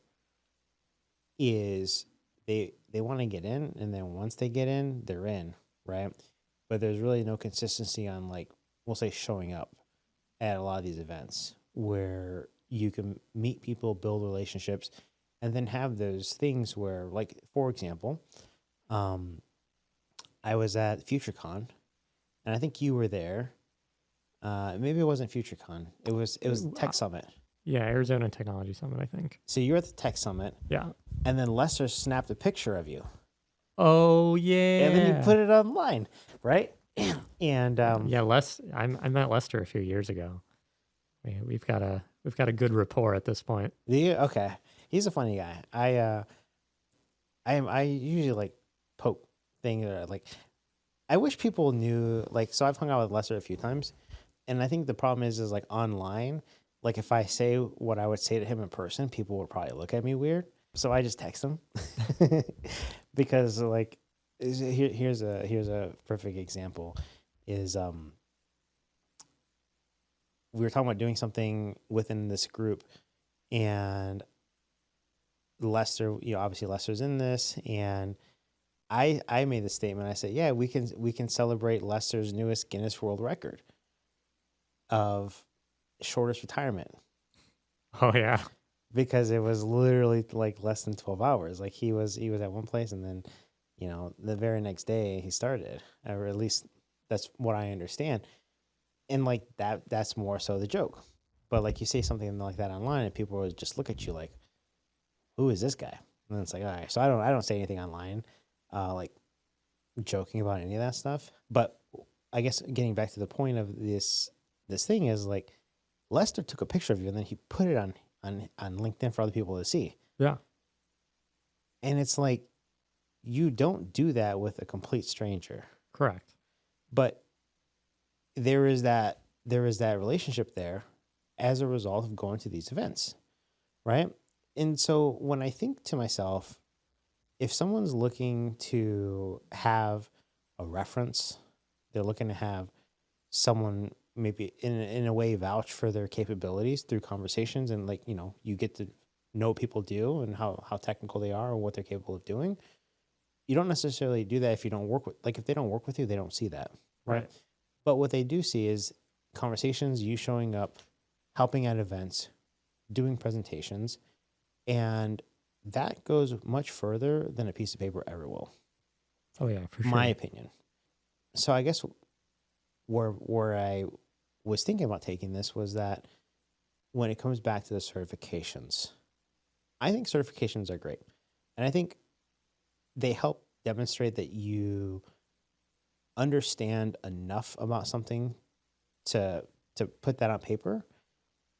is they want to get in, and then once they get in, they're in, right? But there's really no consistency on, like, we'll say showing up at a lot of these events where you can meet people, build relationships, and then have those things where, like, for example, I was at FutureCon, and I think you were there. Maybe it wasn't FutureCon. It was Tech Summit. Yeah, Arizona Technology Summit, I think. So you're at the Tech Summit. Yeah. And then Lester snapped a picture of you. Oh, yeah. And then you put it online, right? And yeah, I met Lester a few years ago. We've got a good rapport at this point. Do you? Okay. He's a funny guy. I usually like poke things that are like, I wish people knew, like, so I've hung out with Lester a few times, and I think the problem is like online, like if I say what I would say to him in person, people would probably look at me weird. So I just text him because, like, Here's a perfect example. Is we were talking about doing something within this group, and Lester, obviously Lester's in this, and I made the statement. I said, yeah, we can celebrate Lester's newest Guinness World Record of shortest retirement, Oh yeah. because it was literally like less than 12 hours. Like he was at one place, and then the very next day he started, or at least that's what I understand. And like that's more so the joke. But like you say something like that online, and people would just look at you like, who is this guy? And it's like, all right. So I don't say anything online, like joking about any of that stuff. But I guess getting back to the point of this thing is like, Lester took a picture of you and then he put it on LinkedIn for other people to see. Yeah. And it's like, you don't do that with a complete stranger. Correct. But there is that relationship there as a result of going to these events, right? And so when I think to myself, if someone's looking to have a reference, they're looking to have someone maybe in a way vouch for their capabilities through conversations, and like, you get to know what people do and how technical they are or what they're capable of doing. You don't necessarily do that if you don't work with, like, if they don't work with you, they don't see that. Right. But what they do see is conversations, you showing up, helping at events, doing presentations, and that goes much further than a piece of paper ever will. Oh yeah, for sure. My opinion. So I guess where I was thinking about taking this was that when it comes back to the certifications, I think certifications are great. And I think they help demonstrate that you understand enough about something to put that on paper.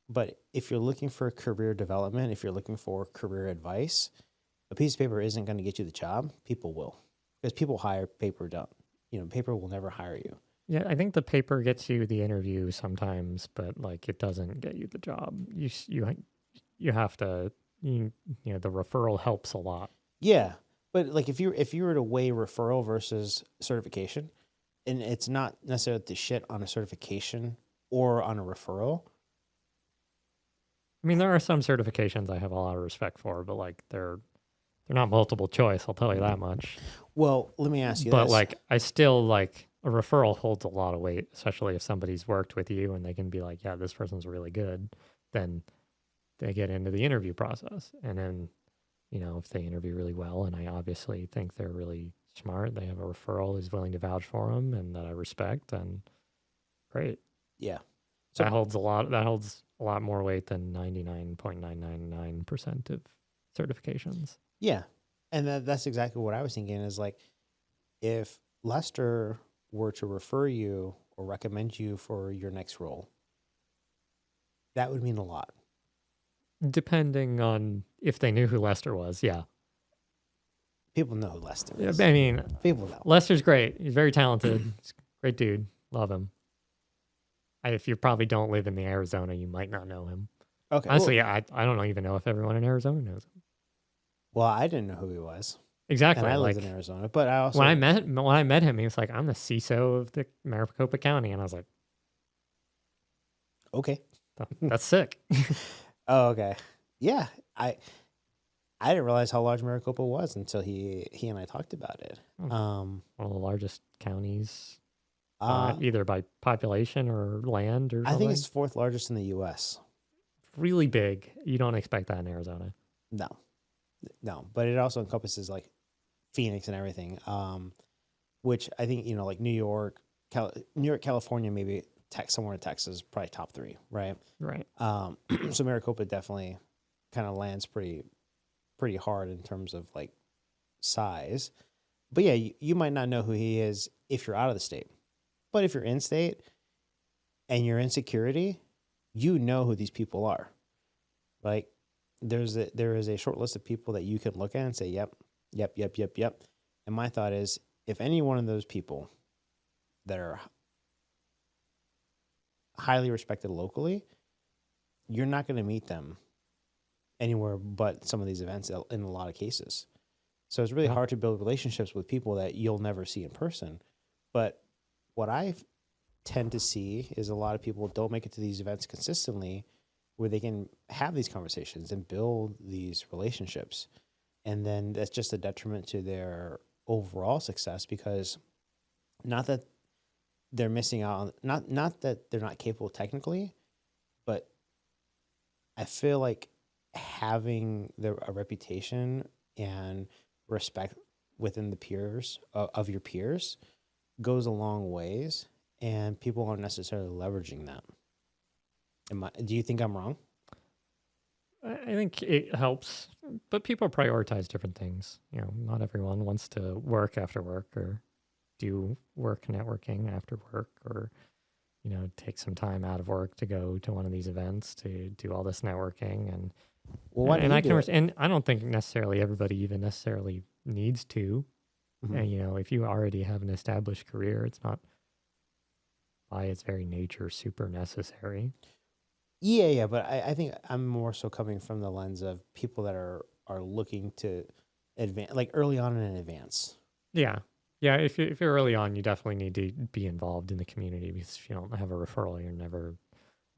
But if you're looking for career development, if you're looking for career advice, a piece of paper isn't going to get you the job. People will, because people hire paper done. Paper will never hire you. Yeah, I think the paper gets you the interview sometimes, but like it doesn't get you the job. You have to, the referral helps a lot. Yeah, but like if you were to weigh referral versus certification, and it's not necessarily the shit on a certification or on a referral. I mean, there are some certifications I have a lot of respect for, but like they're not multiple choice. I'll tell you that much. Well, let me ask you But this. like, I still like a referral holds a lot of weight, especially if somebody's worked with you and they can be like, yeah, this person's really good. Then they get into the interview process, and then if they interview really well, and I obviously think they're really smart, they have a referral who's willing to vouch for them and that I respect, and great. Yeah. So that holds a lot more weight than 99.999% of certifications. Yeah. And that's exactly what I was thinking, is like, if Lester were to refer you or recommend you for your next role, that would mean a lot. Depending on if they knew who Lester was, yeah. People know who Lester is. I mean, people know. Lester's great. He's very talented. He's a great dude. Love him. If you probably don't live in the Arizona, you might not know him. Okay. Honestly, I don't even know if everyone in Arizona knows him. Well, I didn't know who he was. Exactly. And I lived in Arizona, but I also when I met him, he was like, "I'm the CISO of the Maricopa County," and I was like, "Okay, that's sick." Oh, okay. Yeah, I didn't realize how large Maricopa was until he and I talked about it. One of the largest counties, either by population or land or something. I think it's fourth largest in the U.S. Really big. You don't expect that in Arizona. No, but it also encompasses like Phoenix and everything, which I think, like New York, California, maybe somewhere in Texas, probably top 3, right? Right. So Maricopa definitely kind of lands pretty hard in terms of like size. But yeah, you might not know who he is if you're out of the state. But if you're in state and you're in security, you know who these people are. Like there is a short list of people that you can look at and say, yep. And my thought is, if any one of those people that are highly respected locally, you're not going to meet them anywhere but some of these events in a lot of cases. So it's really Yeah. hard to build relationships with people that you'll never see in person. But what I tend to see is a lot of people don't make it to these events consistently where they can have these conversations and build these relationships. And then that's just a detriment to their overall success, because not that they're missing out on, not that they're not capable technically, but I feel like having a reputation and respect within the peers of your peers goes a long ways, and people aren't necessarily leveraging that. Do you think I'm wrong? I think it helps, but people prioritize different things. You know, not everyone wants to work after work or do work networking after work, or, you know, take some time out of work to go to one of these events to do all this networking. And Well, why do and you I do can it? and I don't think necessarily everybody even necessarily needs to. Mhm. And, you know, if you already have an established career, it's not by its very nature super necessary. Yeah, but I think I'm more so coming from the lens of people that are looking to advance, like early on in advance. Yeah. Yeah, if you're early on, you definitely need to be involved in the community, because if you don't have a referral, you're never,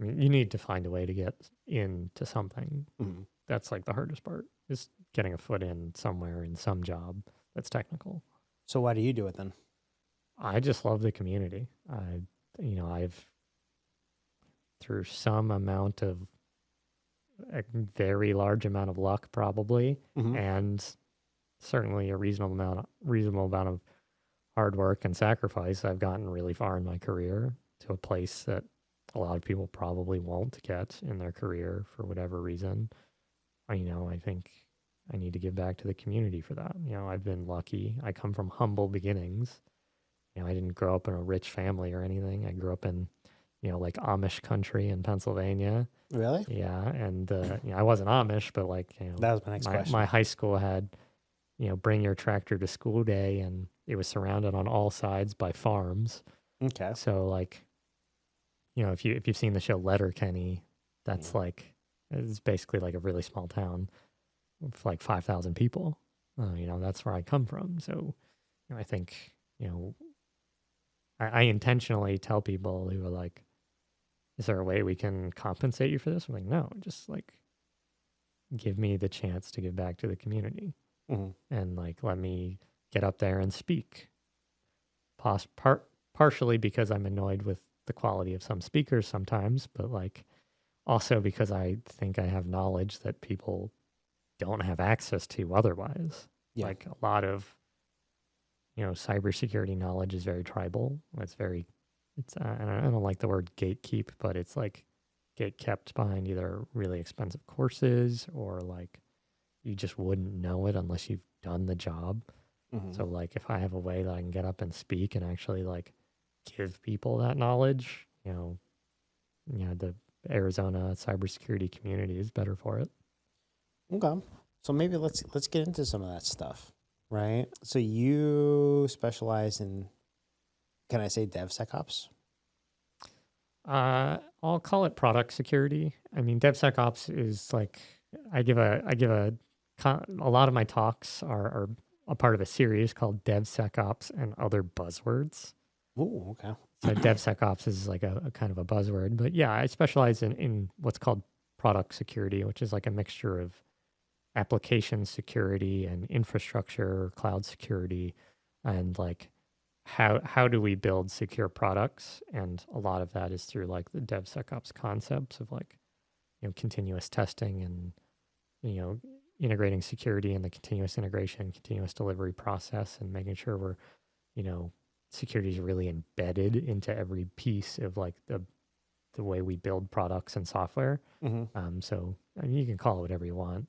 I mean, you need to find a way to get into something. Mhm. That's like the hardest part, is getting a foot in somewhere in some job that's technical. So why do you do it then? I just love the community. You know, I've, through some amount of, a very large amount of luck probably, Mhm. and certainly a reasonable amount of hard work and sacrifice, I've gotten really far in my career to a place that a lot of people probably won't get in their career for whatever reason. You know, I think I need to give back to the community for that. You know, I've been lucky. I come from humble beginnings. You know, I didn't grow up in a rich family or anything. I grew up in, you know, like Amish country in Pennsylvania. Really? Yeah, and you know, I wasn't Amish, but like, you know, That was my next question. my high school had, you know, bring your tractor to school day, and it was surrounded on all sides by farms. Okay. So like, you know, if you've seen the show Letterkenny, that's Yeah. like, it's basically like a really small town with like 5,000 people. You know, that's where I come from. So, you know, I think, you know, I intentionally tell people who are like, is there a way we can compensate you for this? I'm like, no, just like give me the chance to give back to the community, Mhm. and like let me get up there and speak. Partially because I'm annoyed with the quality of some speakers sometimes, but like also because I think I have knowledge that people don't have access to otherwise. Yeah. Like a lot of, you know, cybersecurity knowledge is very tribal. And I don't like the word gatekeep, but it's like get kept behind either really expensive courses, or like you just wouldn't know it unless you've done the job. Mhm. So like if I have a way that I can get up and speak and actually like give people that knowledge, you know, the Arizona cybersecurity community is better for it. Okay. So maybe let's get into some of that stuff, right? So you specialize in, can I say DevSecOps? I'll call it product security. I mean, DevSecOps is like, a lot of my talks are a part of a series called DevSecOps and Other Buzzwords. Ooh, okay. So DevSecOps is like a kind of a buzzword, but yeah, I specialize in what's called product security, which is like a mixture of application security and infrastructure, cloud security, and like how do we build secure products? And a lot of that is through like the DevSecOps concepts of like, you know, continuous testing and, you know, integrating security in the continuous integration, continuous delivery process, and making sure we're, you know, security is really embedded into every piece of like the way we build products and software. Mm-hmm. So I mean, you can call it whatever you want.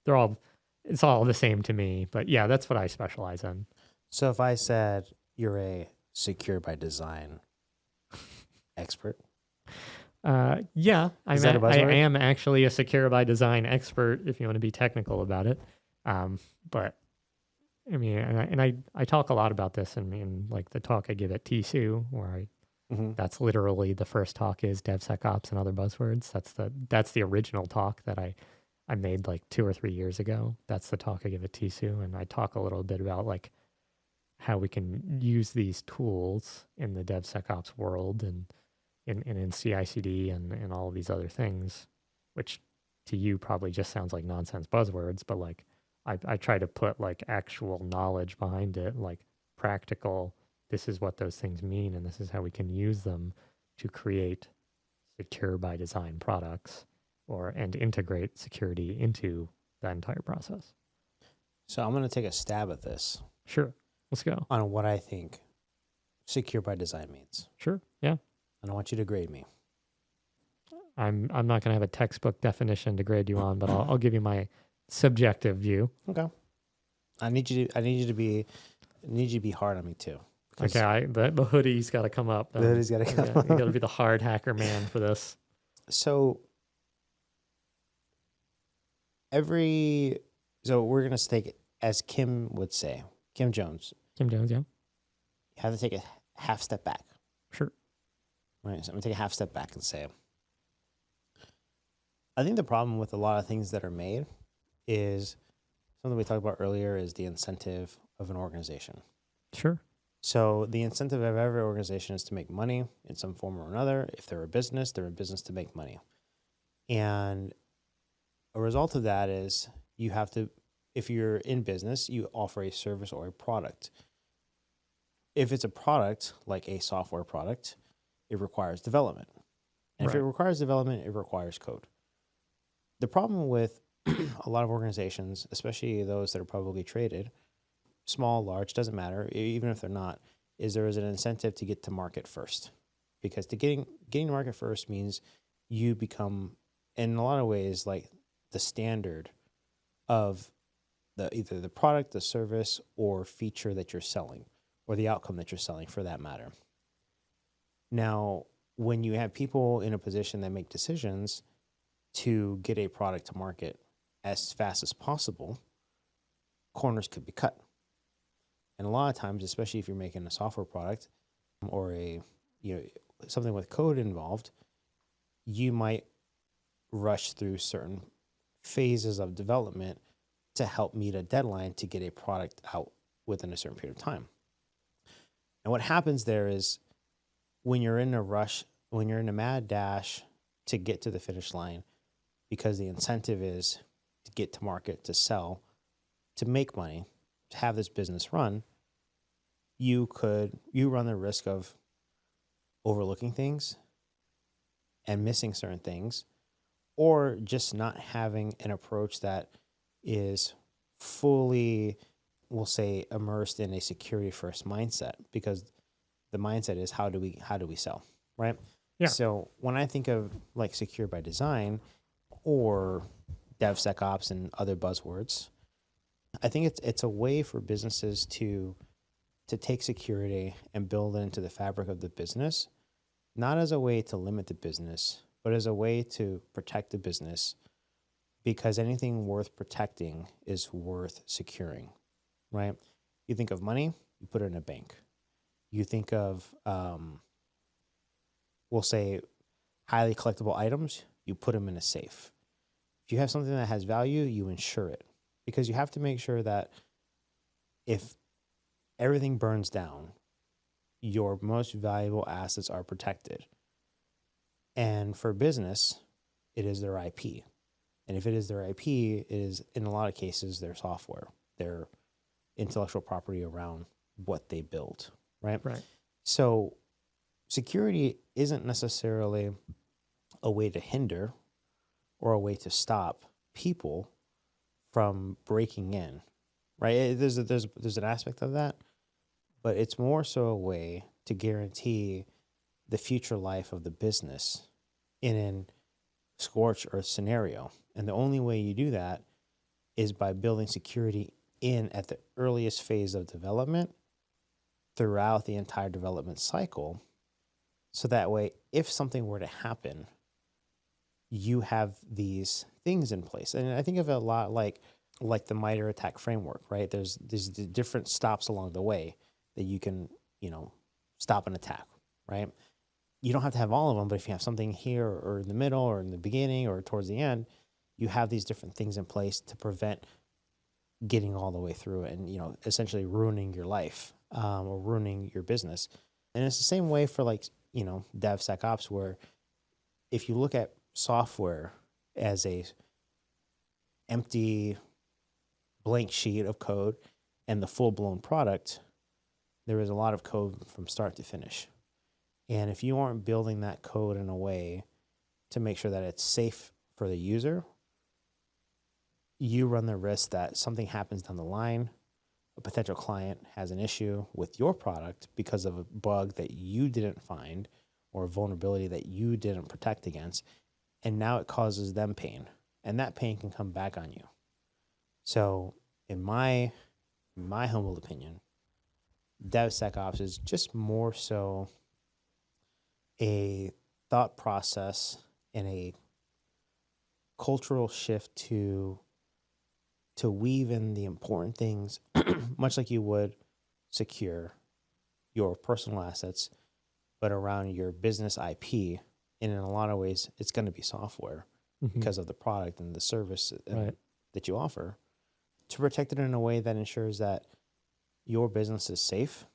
They're all, it's all the same to me. But yeah, that's what I specialize in. So if I said you're a secure by design expert, Yeah, Is that a I buzzword? am actually a secure by design expert if you want to be technical about it. But I mean, I talk a lot about this in like the talk I give at TSU, where mm-hmm. that's literally the first talk is DevSecOps and other buzzwords. That's the original talk that I I made like 2 or 3 years ago. That's the talk I give at TSU. And I talk a little bit about like how we can use these tools in the DevSecOps world and in CI/CD and all of these other things, which to you probably just sounds like nonsense buzzwords, but like I try to put like actual knowledge behind it, like practical, this is what those things mean, and this is how we can use them to create secure by design products and integrate security into that entire process. So I'm going to take a stab at this Sure. Let's go. on what I think secure by design means. Sure. Yeah. And I want you to grade me. I'm not going to have a textbook definition to grade you on, but I'll give you my subjective view. Okay. I need you to be hard on me too. Okay, the hoodie's got to come up. The hoodie's got to come up. You got to be the hard hacker man for this. So we're gonna take it as Kim would say, Kim Jones. Kim Jones, yeah. You have to take a half step back. Sure. Right. So I'm gonna take a half step back and say, I think the problem with a lot of things that are made is something we talked about earlier is the incentive of an organization. Sure. So the incentive of every organization is to make money in some form or another. If they're a business to make money. And a result of that is you have to, if you're in business, you offer a service or a product. If it's a product, like a software product, it requires development. And if it requires development, it requires code. The problem with a lot of organizations, especially those that are publicly traded, small, large, doesn't matter, even if they're not, is there is an incentive to get to market first. Because getting to market first means you become, in a lot of ways, like the standard of either the product, the service, or feature that you're selling, or the outcome that you're selling for that matter. Now, when you have people in a position that make decisions to get a product to market as fast as possible, corners could be cut. And a lot of times, especially if you're making a software product or something with code involved, you might rush through certain phases of development to help meet a deadline to get a product out within a certain period of time. And what happens there is when you're in a rush, when you're in a mad dash to get to the finish line, because the incentive is to get to market, to sell, to make money, to have this business run, you run the risk of overlooking things and missing certain things, or just not having an approach that is fully, we'll say, immersed in a security first mindset, because the mindset is how do we sell, right? Yeah. So when I think of like secure by design or DevSecOps and other buzzwords, I think it's a way for businesses to take security and build it into the fabric of the business, not as a way to limit the business, but as a way to protect the business, because anything worth protecting is worth securing, right? You think of money, you put it in a bank. You think of, we'll say, highly collectible items, you put them in a safe. If you have something that has value, you insure it, because you have to make sure that if everything burns down, your most valuable assets are protected. And for business, it is their IP. And if it is their IP, it is, in a lot of cases, their software, their intellectual property around what they build, right? Right. So security isn't necessarily a way to hinder or a way to stop people from breaking in, right? There's an aspect of that, but it's more so a way to guarantee the future life of the business in an scorched earth scenario. And the only way you do that is by building security in at the earliest phase of development throughout the entire development cycle. So that way, if something were to happen, you have these things in place. And I think of it a lot like the MITRE ATT&CK framework, right? There's the different stops along the way that you can, stop an attack, right? You don't have to have all of them, but if you have something here or in the middle or in the beginning or towards the end, you have these different things in place to prevent getting all the way through it and, essentially ruining your life or ruining your business. And it's the same way for like, DevSecOps, where if you look at software as a empty blank sheet of code and the full-blown product, there is a lot of code from start to finish. And if you aren't building that code in a way to make sure that it's safe for the user, you run the risk that something happens down the line, a potential client has an issue with your product because of a bug that you didn't find or a vulnerability that you didn't protect against, and now it causes them pain, and that pain can come back on you. So in my humble opinion, DevSecOps is just more so a thought process and a cultural shift to weave in the important things, much like you would secure your personal assets, but around your business IP. And in a lot of ways, it's going to be software because of the product and the service that you offer, to protect it in a way that ensures that your business is safe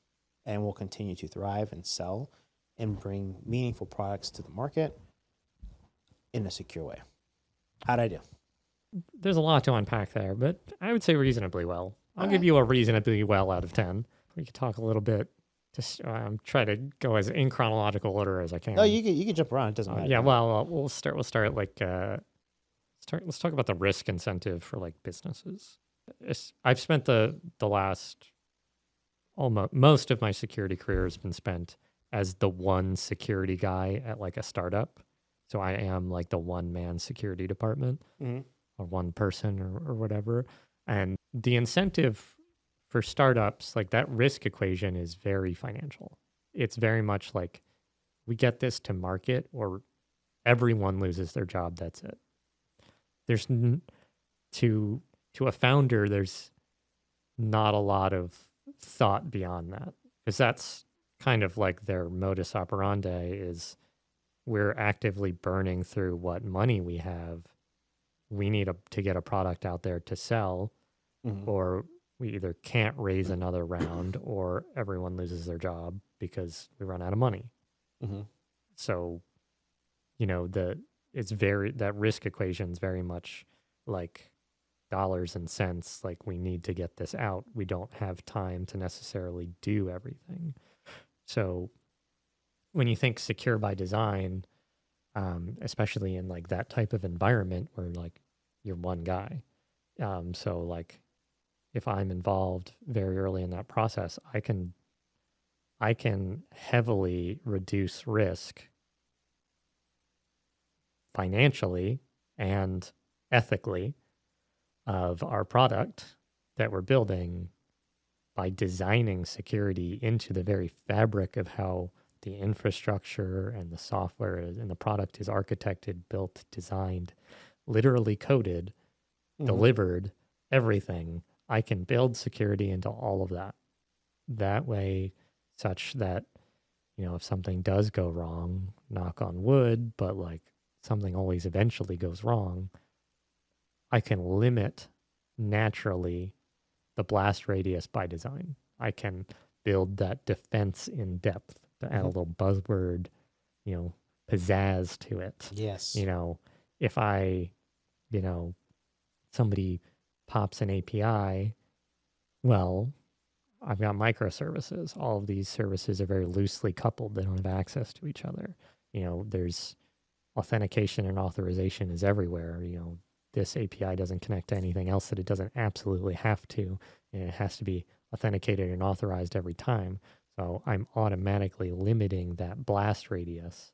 and will continue to thrive and sell and bring meaningful products to the market in a secure way. How'd I do? There's a lot to unpack there, but I would say reasonably well. I'll give you a reasonably well out of 10. We could talk a little bit, just try to go as in chronological order as I can. No, you can jump around. It doesn't matter. Yeah, well, we'll start like, let's talk about the risk incentive for like businesses. I've spent the last, most of my security career has been spent as the one security guy at like a startup. So I am like the one-man security department. Or one person or whatever. And the incentive for startups, like that risk equation is very financial. It's very much like we get this to market or everyone loses their job. That's it. There's to a founder, there's not a lot of thought beyond that, because that's kind of like their modus operandi is we're actively burning through what money we have. We need to get a product out there to sell, or we either can't raise another round or everyone loses their job because we run out of money. So, that risk equation is very much like dollars and cents. Like, we need to get this out. We don't have time to necessarily do everything. So when you think secure by design, especially in like that type of environment where like you're one guy. So like if I'm involved very early in that process, I can heavily reduce risk financially and ethically of our product that we're building by designing security into the very fabric of how the infrastructure and the software and the product is architected, built, designed, literally coded, delivered, everything. I can build security into all of that. That way, such that, if something does go wrong, knock on wood, but like something always eventually goes wrong, I can limit naturally the blast radius by design. I can build that defense in depth to add a little buzzword, pizzazz to it. Yes. If somebody pops an API, well, I've got microservices. All of these services are very loosely coupled. They don't have access to each other. There's authentication and authorization is everywhere. This API doesn't connect to anything else that it doesn't absolutely have to, and it has to be authenticated and authorized every time. So I'm automatically limiting that blast radius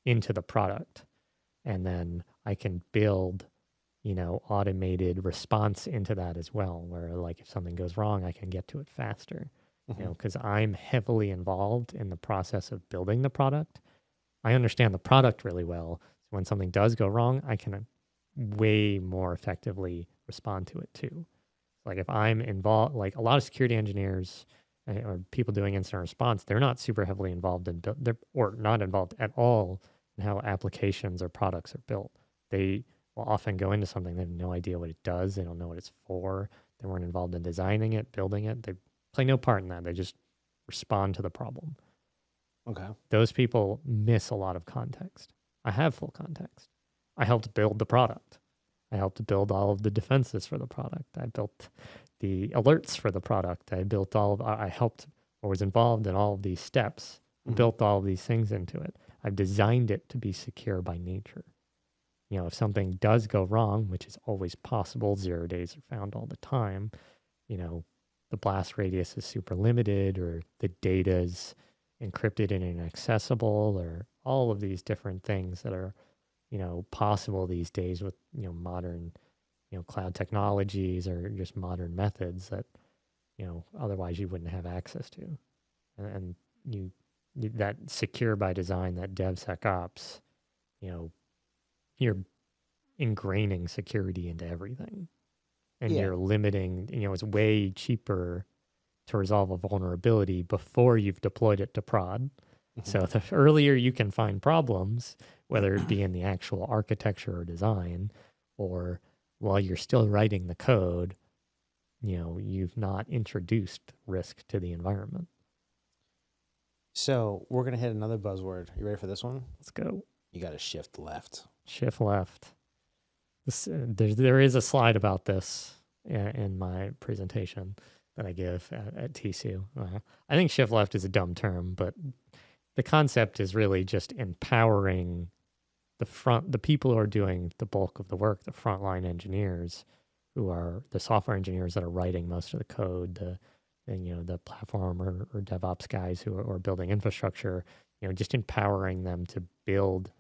into the product. And then I can build, automated response into that as well, where like if something goes wrong, I can get to it faster, because I'm heavily involved in the process of building the product. I understand the product really well. So when something does go wrong, I can way more effectively respond to it too. Like if I'm involved, like a lot of security engineers or people doing incident response, they're not super heavily involved or not involved at all in how applications or products are built. They will often go into something, they have no idea what it does. They don't know what it's for. They weren't involved in designing it, building it. They play no part in that. They just respond to the problem. Okay. Those people miss a lot of context. I have full context. I helped build the product. I helped build all of the defenses for the product. I built the alerts for the product. I helped or was involved in all of these steps, built all of these things into it. I've designed it to be secure by nature. If something does go wrong, which is always possible, 0 days are found all the time, the blast radius is super limited, or the data is encrypted and inaccessible, or all of these different things that are, possible these days with, modern, cloud technologies or just modern methods that, otherwise you wouldn't have access to. And you that secure by design, that DevSecOps, you're ingraining security into everything. And you're limiting, it's way cheaper to resolve a vulnerability before you've deployed it to prod. So the earlier you can find problems, whether it be in the actual architecture or design, or while you're still writing the code, you've not introduced risk to the environment. So we're going to hit another buzzword. You ready for this one? Let's go. You got to shift left. Shift left. There is a slide about this in my presentation that I give at TSU. I think shift left is a dumb term, but the concept is really just empowering the people who are doing the bulk of the work, the frontline engineers, who are the software engineers that are writing most of the code, the platform or DevOps guys who are building infrastructure, just empowering them to build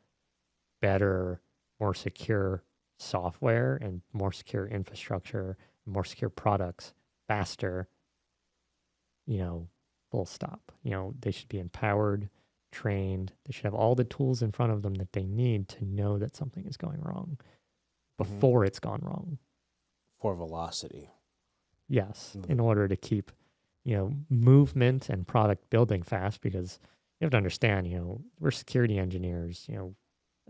better, more secure software and more secure infrastructure, more secure products faster, full stop. They should be empowered, trained. They should have all the tools in front of them that they need to know that something is going wrong before it's gone wrong. For velocity. Yes, in order to keep, movement and product building fast, because you have to understand, we're security engineers,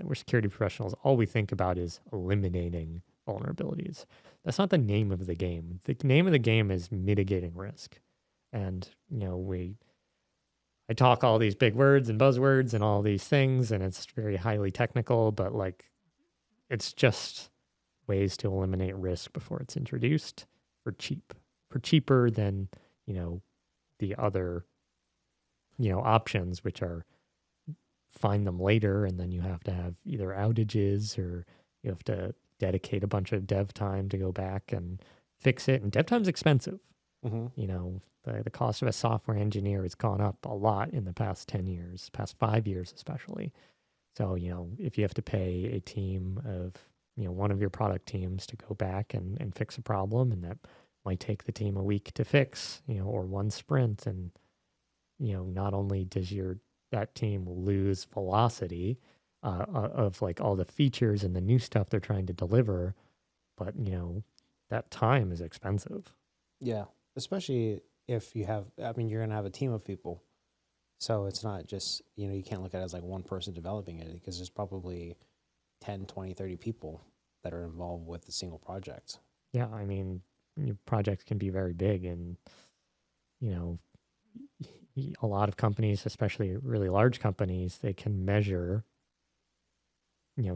we're security professionals. All we think about is eliminating vulnerabilities. That's not the name of the game. The name of the game is mitigating risk. And, I talk all these big words and buzzwords and all these things, and it's very highly technical, but it's just ways to eliminate risk before it's introduced for cheaper than, the other, options, which are find them later, and then you have to have either outages or you have to dedicate a bunch of dev time to go back and fix it. And dev time's expensive. The cost of a software engineer has gone up a lot in the past 10 years, past 5 years especially. So, if you have to pay a team of, one of your product teams to go back and fix a problem, and that might take the team a week to fix, or one sprint. And, not only does that team lose velocity of all the features and the new stuff they're trying to deliver, but, that time is expensive. Yeah, especially if you have, you're going to have a team of people. So it's not just, you can't look at it as one person developing it, because there's probably 10, 20, 30 people that are involved with a single project. Yeah, projects can be very big, and, a lot of companies, especially really large companies, they can measure,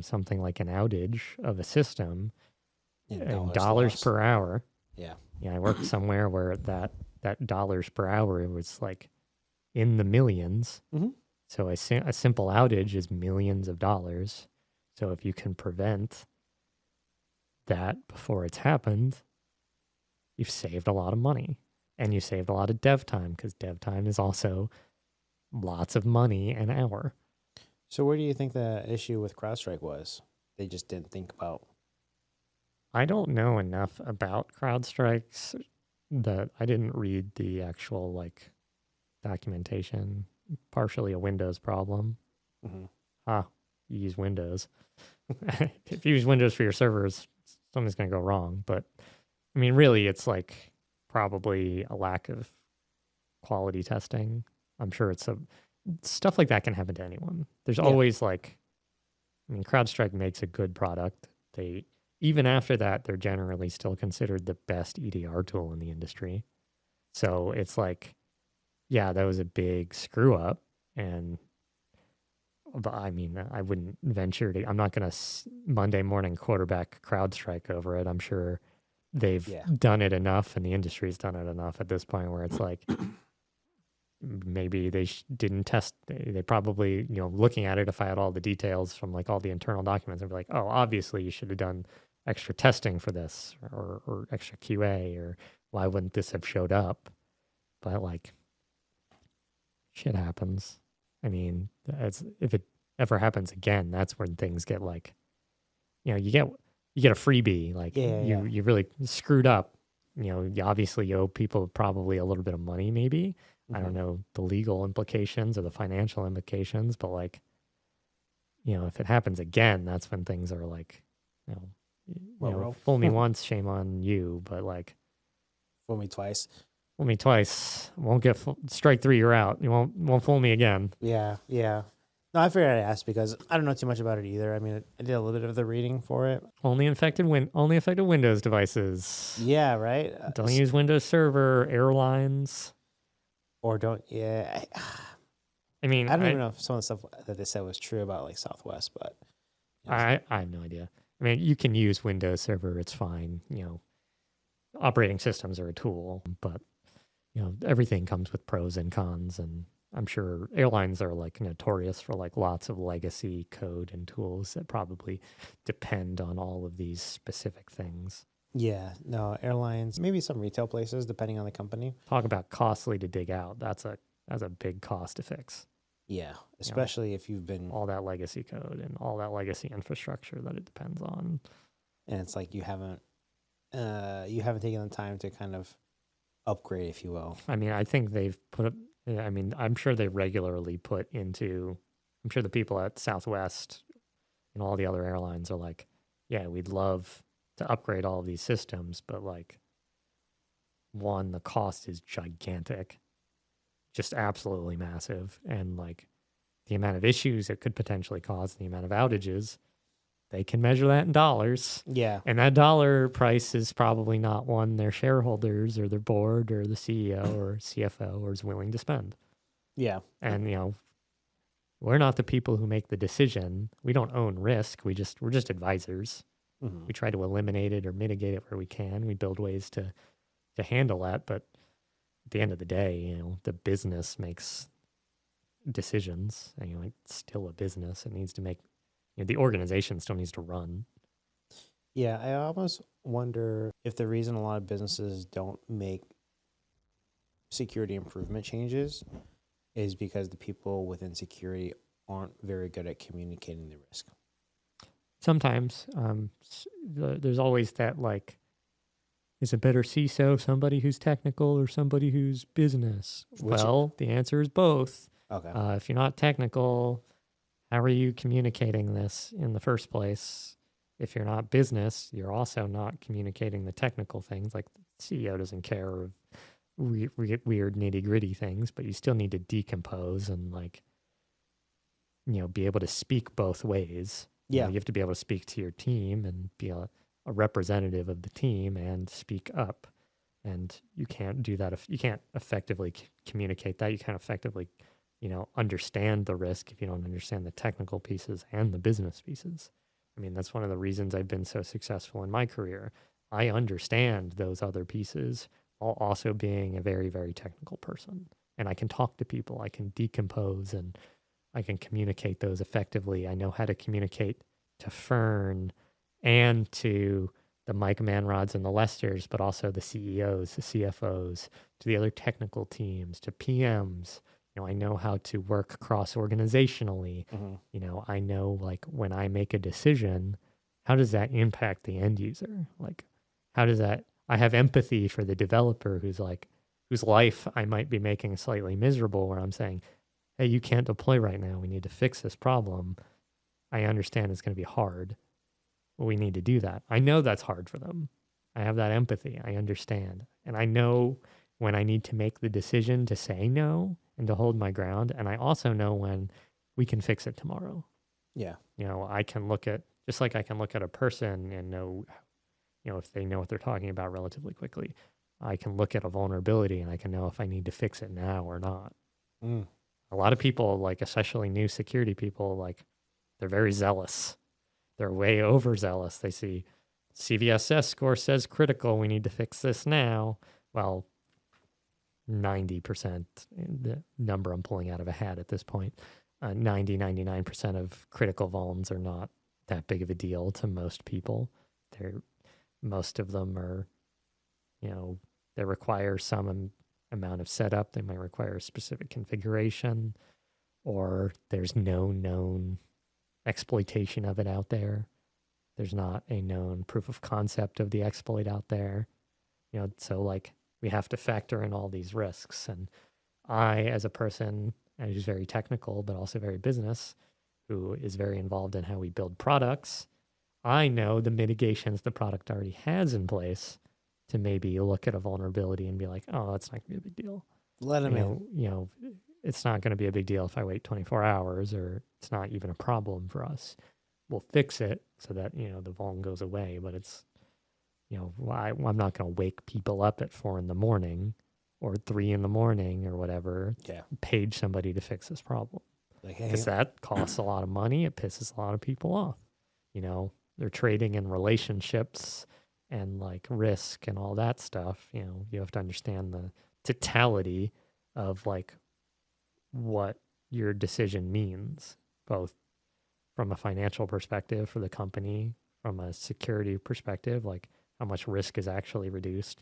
something like an outage of a system in dollars per hour. Yeah. I worked somewhere where that dollars per hour was in the millions. So a simple outage is millions of dollars. So if you can prevent that before it's happened, you've saved a lot of money, and you saved a lot of dev time, because dev time is also lots of money an hour. So where do you think the issue with CrowdStrike was? They just didn't think about. I don't know enough about CrowdStrikes that I didn't read the actual documentation. Partially a Windows problem. You use Windows. If you use Windows for your servers, something's going to go wrong. But really, it's probably a lack of quality testing. I'm sure stuff like that can happen to anyone. There's always CrowdStrike makes a good product, they, even after that, they're generally still considered the best EDR tool in the industry. So it's like, yeah, that was a big screw up. But I mean, I wouldn't venture to, I'm not going to Monday morning quarterback CrowdStrike over it. I'm sure they've done it enough and the industry's done it enough at this point where it's like, maybe they didn't test. They probably, looking at it, if I had all the details from like all the internal documents, I'd be like, oh, obviously you should have done extra testing for this or extra QA, or why wouldn't this have showed up? But like, shit happens. I mean, if it ever happens again, that's when things get like, you get a freebie. Like you really screwed up. You obviously owe people probably a little bit of money, maybe. I don't know the legal implications or the financial implications, but like, if it happens again, that's when things are like, fool me once, shame on you. But like, fool me twice. Fool me twice. Won't get strike 3. You're out. You won't fool me again. Yeah. No, I figured I'd ask because I don't know too much about it either. I mean, I did a little bit of the reading for it. Only affected Windows devices. Yeah, right. Don't use Windows Server, airlines. Or don't, I mean, I don't even know if some of the stuff that they said was true about like Southwest, but. I have no idea. I mean, you can use Windows Server. It's fine. Operating systems are a tool, but, everything comes with pros and cons. And I'm sure airlines are like notorious for like lots of legacy code and tools that probably depend on all of these specific things. Yeah, no, airlines, maybe some retail places, depending on the company. Talk about costly to dig out. That's a big cost to fix. Yeah, especially if you've been... all that legacy code and all that legacy infrastructure that it depends on. And it's like you haven't taken the time to kind of upgrade, if you will. I mean, I think they've I'm sure they regularly I'm sure the people at Southwest and all the other airlines are like, yeah, we'd love to upgrade all of these systems, but like, one, the cost is gigantic, just absolutely massive. And like the amount of issues it could potentially cause, the amount of outages, they can measure that in dollars. Yeah. And that dollar price is probably not one their shareholders or their board or the CEO or CFO is willing to spend. Yeah. And, we're not the people who make the decision. We don't own risk. We're just advisors. Mm-hmm. We try to eliminate it or mitigate it where we can. We build ways to handle that. But at the end of the day, the business makes decisions. It's still a business. It needs to make, the organization still needs to run. Yeah, I almost wonder if the reason a lot of businesses don't make security improvement changes is because the people within security aren't very good at communicating the risk. Sometimes there's always that, like, is a better CISO somebody who's technical or somebody who's business? The answer is both. Okay. If you're not technical, how are you communicating this in the first place? If you're not business, you're also not communicating the technical things. Like, the CEO doesn't care of weird nitty-gritty things, but you still need to decompose and, like, be able to speak both ways. Yeah. You have to be able to speak to your team and be a representative of the team and speak up. And you can't do that if you can't effectively communicate that. You can't effectively, understand the risk if you don't understand the technical pieces and the business pieces. I mean, that's one of the reasons I've been so successful in my career. I understand those other pieces while also being a very, very technical person. And I can talk to people, I can decompose, and I can communicate those effectively. I know how to communicate to Fern and to the Mike Manrods and the Lesters, but also the CEOs, the CFOs, to the other technical teams, to PMs. I know how to work cross-organizationally. Mm-hmm. I know, like, when I make a decision, how does that impact the end user? Like, how does that, I have empathy for the developer whose life I might be making slightly miserable, where I'm saying, hey, you can't deploy right now. We need to fix this problem. I understand it's going to be hard, but we need to do that. I know that's hard for them. I have that empathy. I understand. And I know when I need to make the decision to say no and to hold my ground. And I also know when we can fix it tomorrow. Yeah. I can look at Just like I can look at a person and know, if they know what they're talking about relatively quickly. I can look at a vulnerability and I can know if I need to fix it now or not. Mm. A lot of people, like especially new security people, like they're very zealous. They're way overzealous. They see CVSS score says critical. We need to fix this now. Well, 90%, the number I'm pulling out of a hat at this point, 99% of critical vulns are not that big of a deal to most people. Most of them are, they require some amount of setup. They might require a specific configuration, or there's no known exploitation of it out there. There's not a known proof of concept of the exploit out there. So like we have to factor in all these risks. And I, as a person who's very technical, but also very business, who is very involved in how we build products, I know the mitigations the product already has in place to maybe look at a vulnerability and be like, oh, that's not going to be a big deal. Let them in. It's not going to be a big deal if I wait 24 hours, or it's not even a problem for us. We'll fix it so that, the vuln goes away, but it's, I'm not going to wake people up at 4 a.m. or 3 a.m. or whatever, page somebody to fix this problem. Because that costs a lot of money. It pisses a lot of people off. They're trading in relationships and like risk and all that stuff. You have to understand the totality of like what your decision means, both from a financial perspective for the company, from a security perspective, like how much risk is actually reduced,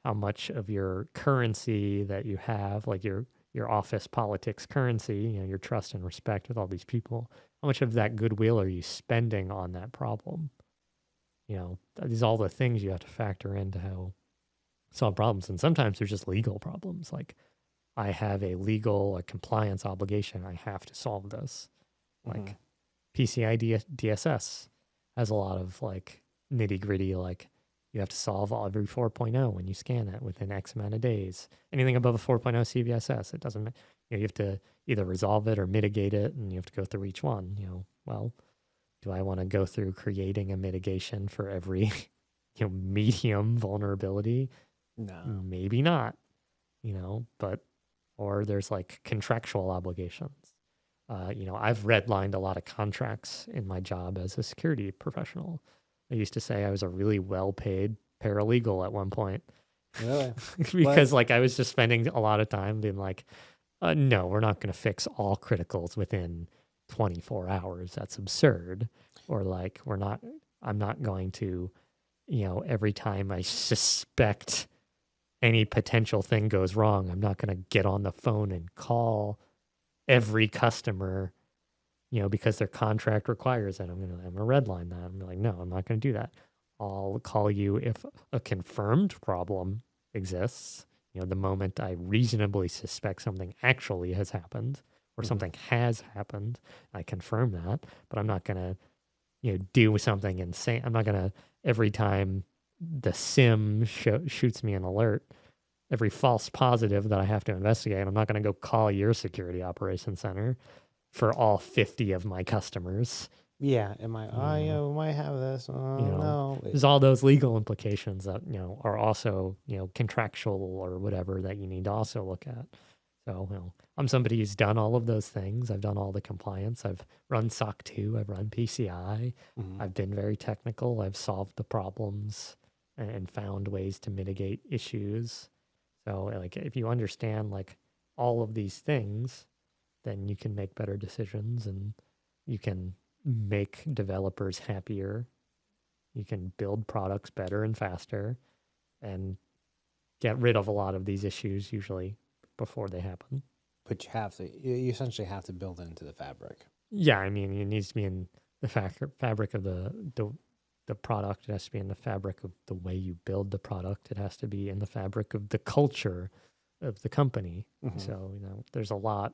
how much of your currency that you have, like your office politics currency, your trust and respect with all these people, how much of that goodwill are you spending on that problem? These are all the things you have to factor into how solve problems. And sometimes there's just legal problems. Like I have a compliance obligation. I have to solve this. Like PCI DSS has a lot of like nitty gritty, like you have to solve every 4.0 when you scan it within X amount of days. Anything above a 4.0 CVSS, it doesn't, you have to either resolve it or mitigate it, and you have to go through each one. Well, do I want to go through creating a mitigation for every medium vulnerability? No, maybe not. Or there's like contractual obligations. I've redlined a lot of contracts in my job as a security professional. I used to say I was a really well-paid paralegal at one point. Really? Because like I was just spending a lot of time being like, no, we're not going to fix all criticals within 24 hours. That's absurd. Or like I'm not going to, every time I suspect any potential thing goes wrong, I'm not going to get on the phone and call every customer, because their contract requires it. I'm going to redline that. I'm like, no, I'm not going to do that. I'll call you if a confirmed problem exists. The moment I reasonably suspect something actually has happened or something has happened, I confirm that. But I'm not going to, do something insane. I'm not going to, every time the SIM shoots me an alert, every false positive that I have to investigate, I'm not going to go call your security operations center for all 50 of my customers. Yeah. Might have this. No. There's all those legal implications that, are also, contractual or whatever that you need to also look at. So, I'm somebody who's done all of those things. I've done all the compliance. I've run SOC 2. I've run PCI. I've been very technical. I've solved the problems and found ways to mitigate issues. So like if you understand like all of these things, then you can make better decisions and you can make developers happier. You can build products better and faster and get rid of a lot of these issues usually before they happen. But you essentially have to build it into the fabric. Yeah, I mean, it needs to be in the fabric of the product. It has to be in the fabric of the way you build the product. It has to be in the fabric of the culture of the company. So, there's a lot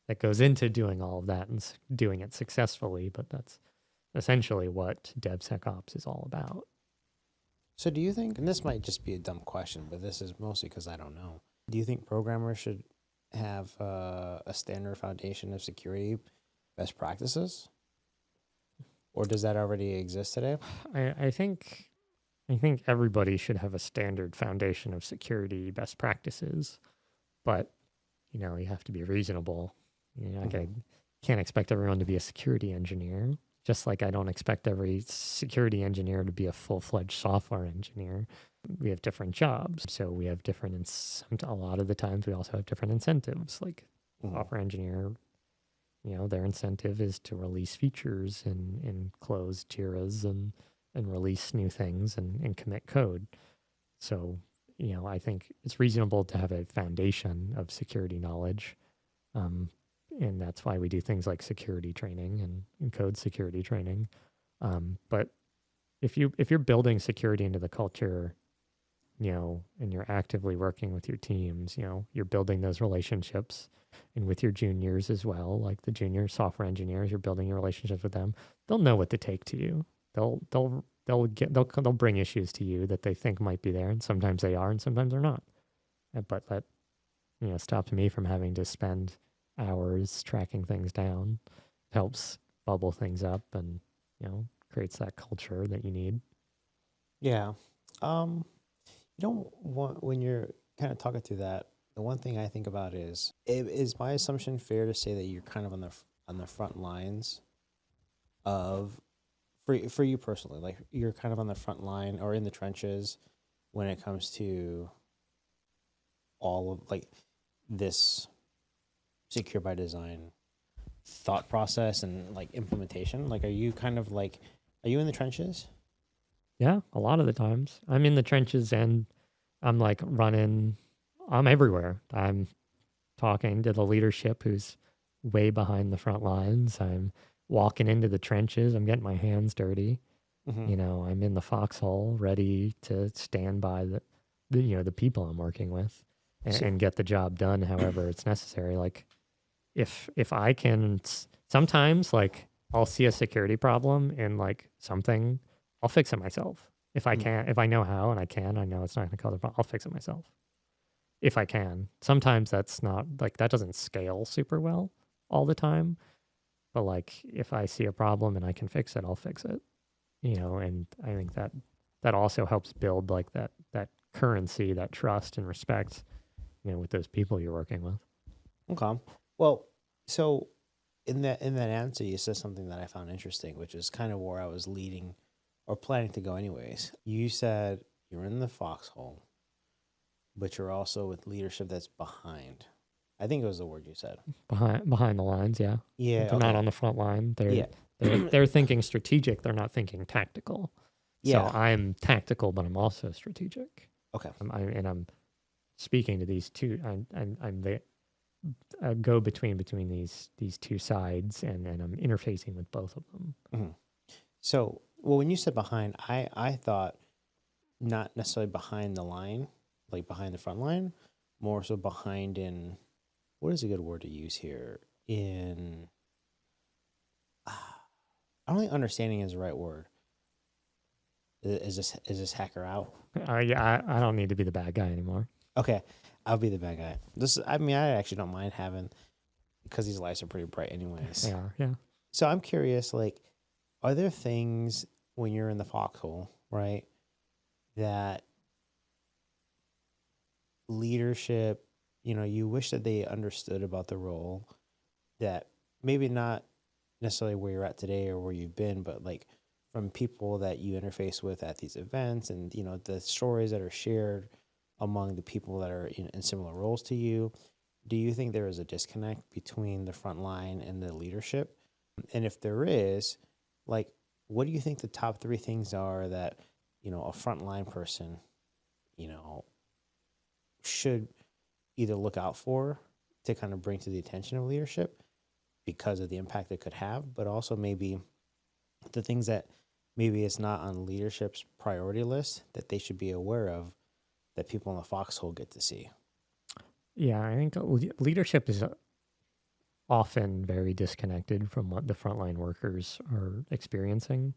that goes into doing all of that and doing it successfully, but that's essentially what DevSecOps is all about. So do you think, and this might just be a dumb question, but this is mostly because I don't know, do you think programmers should have a standard foundation of security best practices? or does that already exist today? I think everybody should have a standard foundation of security best practices, but you have to be reasonable. I can't expect everyone to be a security engineer, just like I don't expect every security engineer to be a full-fledged software engineer. We have different jobs, so we have different, a lot of the times we also have different incentives. Like software engineer, their incentive is to release features and close Jiras and release new things and commit code. So, I think it's reasonable to have a foundation of security knowledge. And that's why we do things like security training and code security training. But if you're building security into the culture, and you're actively working with your teams, you're building those relationships, and with your juniors as well, like the junior software engineers, you're building your relationships with them. They'll know what to take to you. They'll bring issues to you that they think might be there, and sometimes they are, and sometimes they're not. But that stops me from having to spend hours tracking things down. It helps bubble things up, and creates that culture that you need. Yeah. When you're kind of talking through that, the one thing I think about is my assumption fair to say that you're kind of on the front lines of, for you personally, like you're kind of on the front line or in the trenches when it comes to all of like this secure by design thought process and like implementation? Like, are you in the trenches? Yeah, a lot of the times I'm in the trenches, and I'm like I'm everywhere. I'm talking to the leadership who's way behind the front lines. I'm walking into the trenches. I'm getting my hands dirty. I'm in the foxhole ready to stand by the people I'm working with and get the job done however it's necessary. Like if I can, sometimes like I'll see a security problem in like something, I'll fix it myself. If I can, if I know how and I know it's not going to cause a problem, I'll fix it myself. If I can. Sometimes that's not, like, that doesn't scale super well all the time. But like, if I see a problem and I can fix it, I'll fix it. And I think that also helps build like that currency, that trust and respect, with those people you're working with. Okay. Well, so in that answer, you said something that I found interesting, which is kind of where I was leading or planning to go anyways. You said you're in the foxhole, but you're also with leadership that's behind. I think it was the word you said. Behind the lines, yeah. Yeah. They're not on the front line. They're thinking strategic. They're not thinking tactical. Yeah. So I'm tactical, but I'm also strategic. Okay. I'm speaking to these two. I'm the go between these two sides, and I'm interfacing with both of them. Mm-hmm. So, well, when you said behind, I thought not necessarily behind the line, like behind the front line, more so behind in, what is a good word to use here? In, I don't think understanding is the right word. Is this hacker out? Yeah, I don't need to be the bad guy anymore. Okay, I'll be the bad guy. I actually don't mind having, because these lights are pretty bright anyways. They are, yeah. So I'm curious, like, are there things when you're in the foxhole, right, that leadership, you wish that they understood about the role, that maybe not necessarily where you're at today or where you've been, but like from people that you interface with at these events and, the stories that are shared among the people that are in similar roles to you? Do you think there is a disconnect between the front line and the leadership? And if there is, like, what do you think the top 3 things are that, a frontline person, should either look out for to kind of bring to the attention of leadership because of the impact it could have, but also maybe the things that maybe it's not on leadership's priority list that they should be aware of that people in the foxhole get to see? Yeah, I think leadership is often very disconnected from what the frontline workers are experiencing.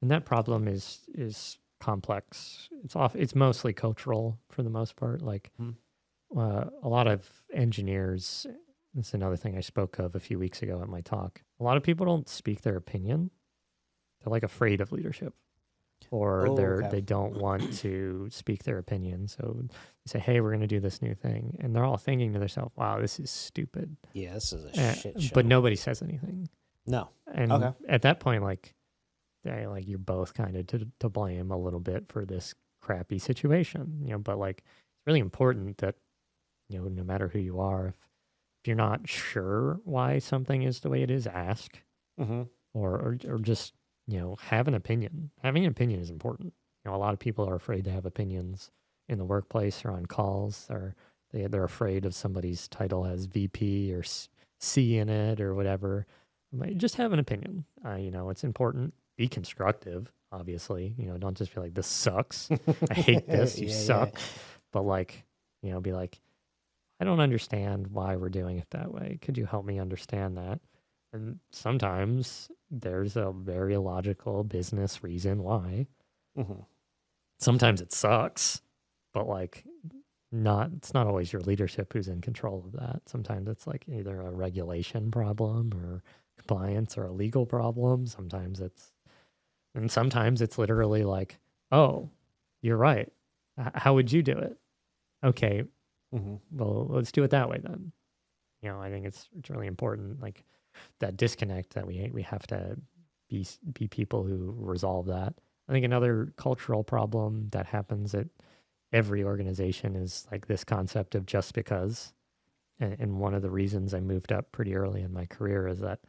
And that problem is complex. It's mostly cultural for the most part. Like a lot of engineers, that's another thing I spoke of a few weeks ago at my talk. A lot of people don't speak their opinion. like afraid of leadership, or they don't want to speak their opinion. So they say, hey, we're going to do this new thing. And they're all thinking to themselves, wow, this is stupid. Yeah, this is a shit show. But nobody says anything. No. And at that point, like you're both kind of to blame a little bit for this crappy situation, but like it's really important that, no matter who you are, if you're not sure why something is the way it is, ask, or just, have an opinion. Having an opinion is important. A lot of people are afraid to have opinions in the workplace or on calls, or they're afraid of somebody's title has VP or C in it or whatever. Just have an opinion. It's important. Be constructive, obviously. Don't just be like, this sucks. I hate this. You suck. Yeah. But like, be like, I don't understand why we're doing it that way. Could you help me understand that? And sometimes there's a very logical business reason why. Sometimes it sucks, but like it's not always your leadership who's in control of that. Sometimes it's like either a regulation problem or compliance or a legal problem. Sometimes it's literally like, oh, you're right. How would you do it? Okay, well, let's do it that way then. I think it's really important, like that disconnect that we have to be people who resolve that. I think another cultural problem that happens at every organization is like this concept of just because. And one of the reasons I moved up pretty early in my career is that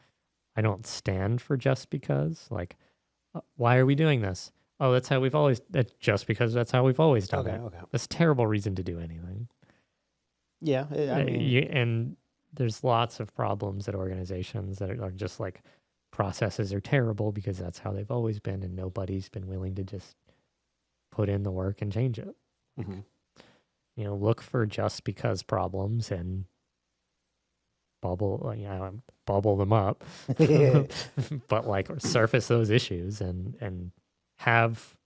I don't stand for just because. Like, why are we doing this? Oh, that's just because that's how we've always done it. Okay. That's a terrible reason to do anything. Yeah. I mean, and there's lots of problems at organizations that are just like processes are terrible because that's how they've always been, and nobody's been willing to just put in the work and change it. Look for just because problems and bubble them up, but like surface those issues and have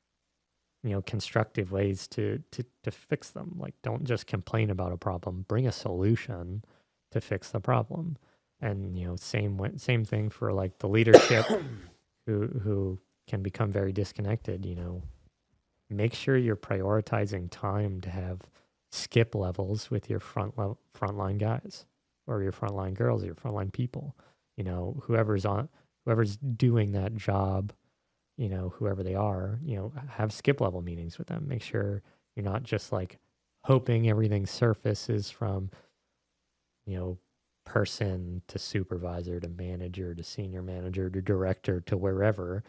constructive ways to fix them. Like, don't just complain about a problem, bring a solution to fix the problem. And same thing for like the leadership who can become very disconnected. Make sure you're prioritizing time to have skip levels with your frontline guys or your frontline girls or your frontline people. Whoever's doing that job, whoever they are, have skip level meetings with them. Make sure you're not just like hoping everything surfaces from, person to supervisor to manager to senior manager to director to wherever.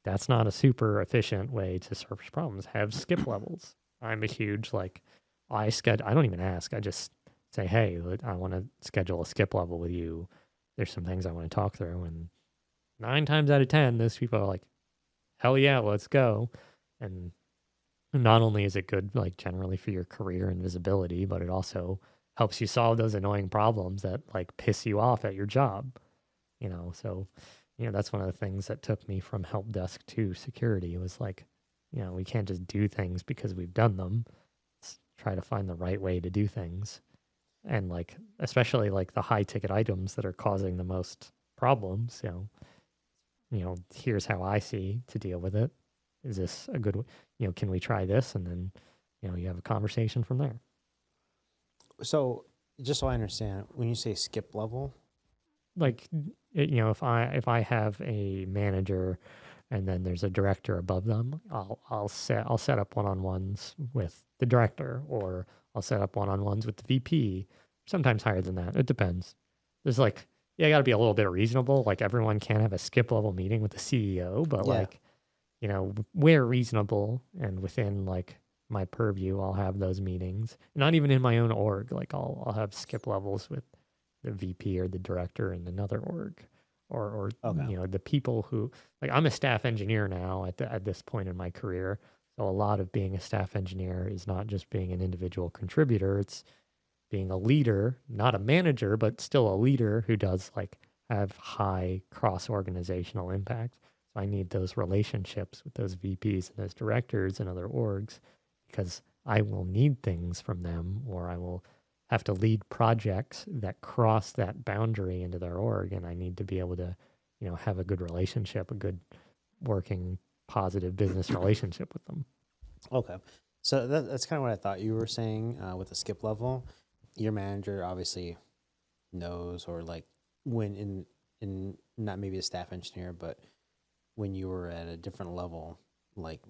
That's not a super efficient way to surface problems. Have skip levels. I'm a huge I don't even ask. I just say, hey, I want to schedule a skip level with you. There's some things I want to talk through. And 9 times out of 10, those people are like, hell yeah, let's go. And not only is it good, like generally for your career and visibility, but it also helps you solve those annoying problems that like piss you off at your job. So, that's one of the things that took me from help desk to security was like, we can't just do things because we've done them. Let's try to find the right way to do things. And like, especially like the high ticket items that are causing the most problems, here's how I see to deal with it. Is this a good, can we try this? And then, you have a conversation from there. So just so I understand, when you say skip level, like, if I have a manager and then there's a director above them, I'll set up one-on-ones with the director, or I'll set up one-on-ones with the VP, sometimes higher than that. It depends. There's like, I got to be a little bit reasonable. Like, everyone can't have a skip level meeting with the CEO, but like, where reasonable and within like my purview, I'll have those meetings. Not even in my own org. Like, I'll have skip levels with the VP or the director in another org, or the people who, like, I'm a staff engineer now at this point in my career. So a lot of being a staff engineer is not just being an individual contributor. It's being a leader, not a manager, but still a leader who does like have high cross-organizational impact. So I need those relationships with those VPs and those directors and other orgs, because I will need things from them, or I will have to lead projects that cross that boundary into their org. And I need to be able to, have a good relationship, a good working positive business relationship with them. Okay. So that's kind of what I thought you were saying with the skip level. Your manager obviously knows, or like when in not maybe a staff engineer, but when you were at a different level, like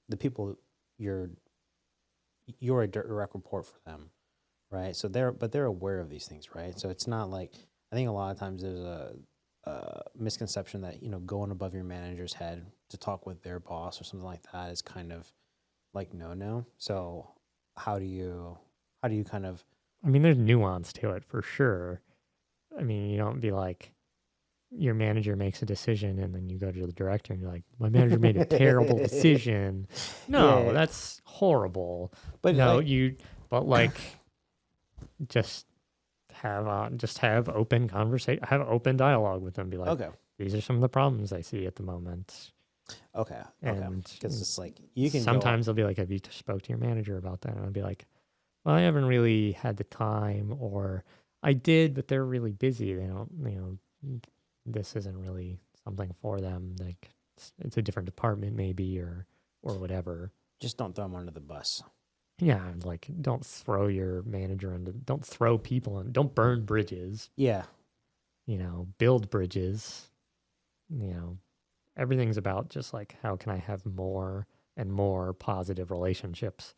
the people you're a direct report for them, right? So they're aware of these things, right? So it's not like, I think a lot of times there's a misconception that, you know, going above your manager's head to talk with their boss or something like that is kind of like no. So how do you kind of I mean, there's nuance to it for sure. I mean, you don't be like, your manager makes a decision and then you go to the director and you're like, my manager made a terrible decision. No, Yeah. that's horrible. But No, like, but like, just have open conversation, have open dialogue with them. Be like, okay, these are some of the problems I see at the moment. okay, And because it's like you can sometimes they'll be like, have you spoke to your manager about that? And I'll be like, well, I haven't really had the time, or I did, but they're really busy. They don't, this isn't really something for them. Like it's a different department maybe, or whatever. just don't throw them under the bus. Yeah, and like don't throw your manager into, don't throw people in, don't burn bridges. Yeah, Build bridges. Everything's about just like, how can I have more and more positive relationships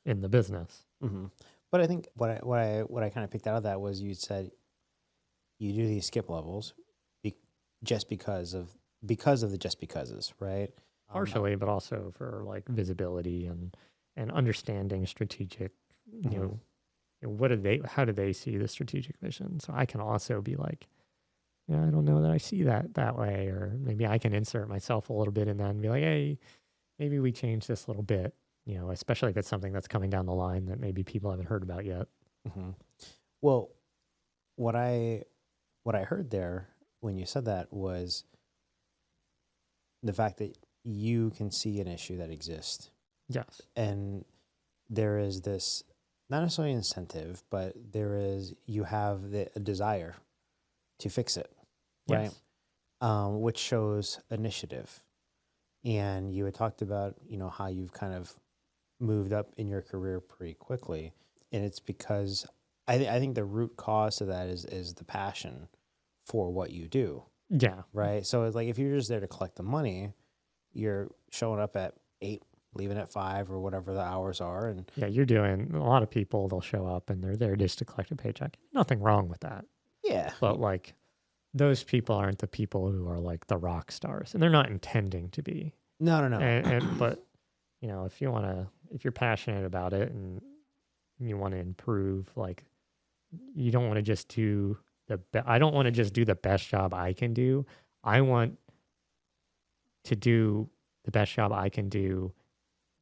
in the business? mm-hmm. But I think what I kind of picked out of that was you said you do these skip levels just because of the just becauses, right? Partially, but also for like visibility and understanding strategic, how do they see the strategic vision? So I can also be like, yeah, I don't know that I see that way, or maybe I can insert myself a little bit in that and be like, hey, maybe we change this a little bit, especially if it's something that's coming down the line that maybe people haven't heard about yet. Mm-hmm. Well, what I heard there when you said that was the fact that you can see an issue that exists. Yes. And there is this, not necessarily incentive, but you have a desire to fix it, right? Yes. Which shows initiative. And you had talked about, how you've kind of moved up in your career pretty quickly. And it's because I think the root cause to that is the passion for what you do. Yeah. Right. So it's like, if you're just there to collect the money, you're showing up at 8, leaving at 5, or whatever the hours are. And yeah, you're doing, a lot of people, they'll show up and they're there just to collect a paycheck. Nothing wrong with that. yeah, But like, those people aren't the people who are like the rock stars, and they're not intending to be. no. But if you're passionate about it and you want to improve, like, you don't want to just do I don't want to just do the best job I can do. I want to do the best job I can do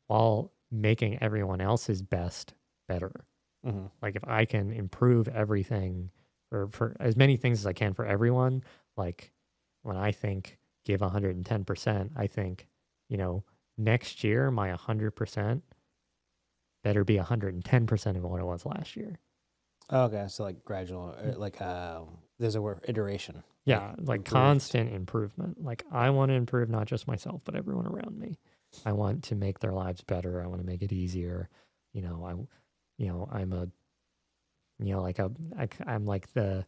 while making everyone else's best better. Mm-hmm. Like, if I can improve everything for as many things as I can for everyone, like when I think give 110%, I think, next year my 100% better be 110% of what it was last year. Okay, so like gradual, like there's a word, iteration. Yeah, like constant improvement. Like, I want to improve not just myself, but everyone around me. I want to make their lives better. I want to make it easier. I'm like the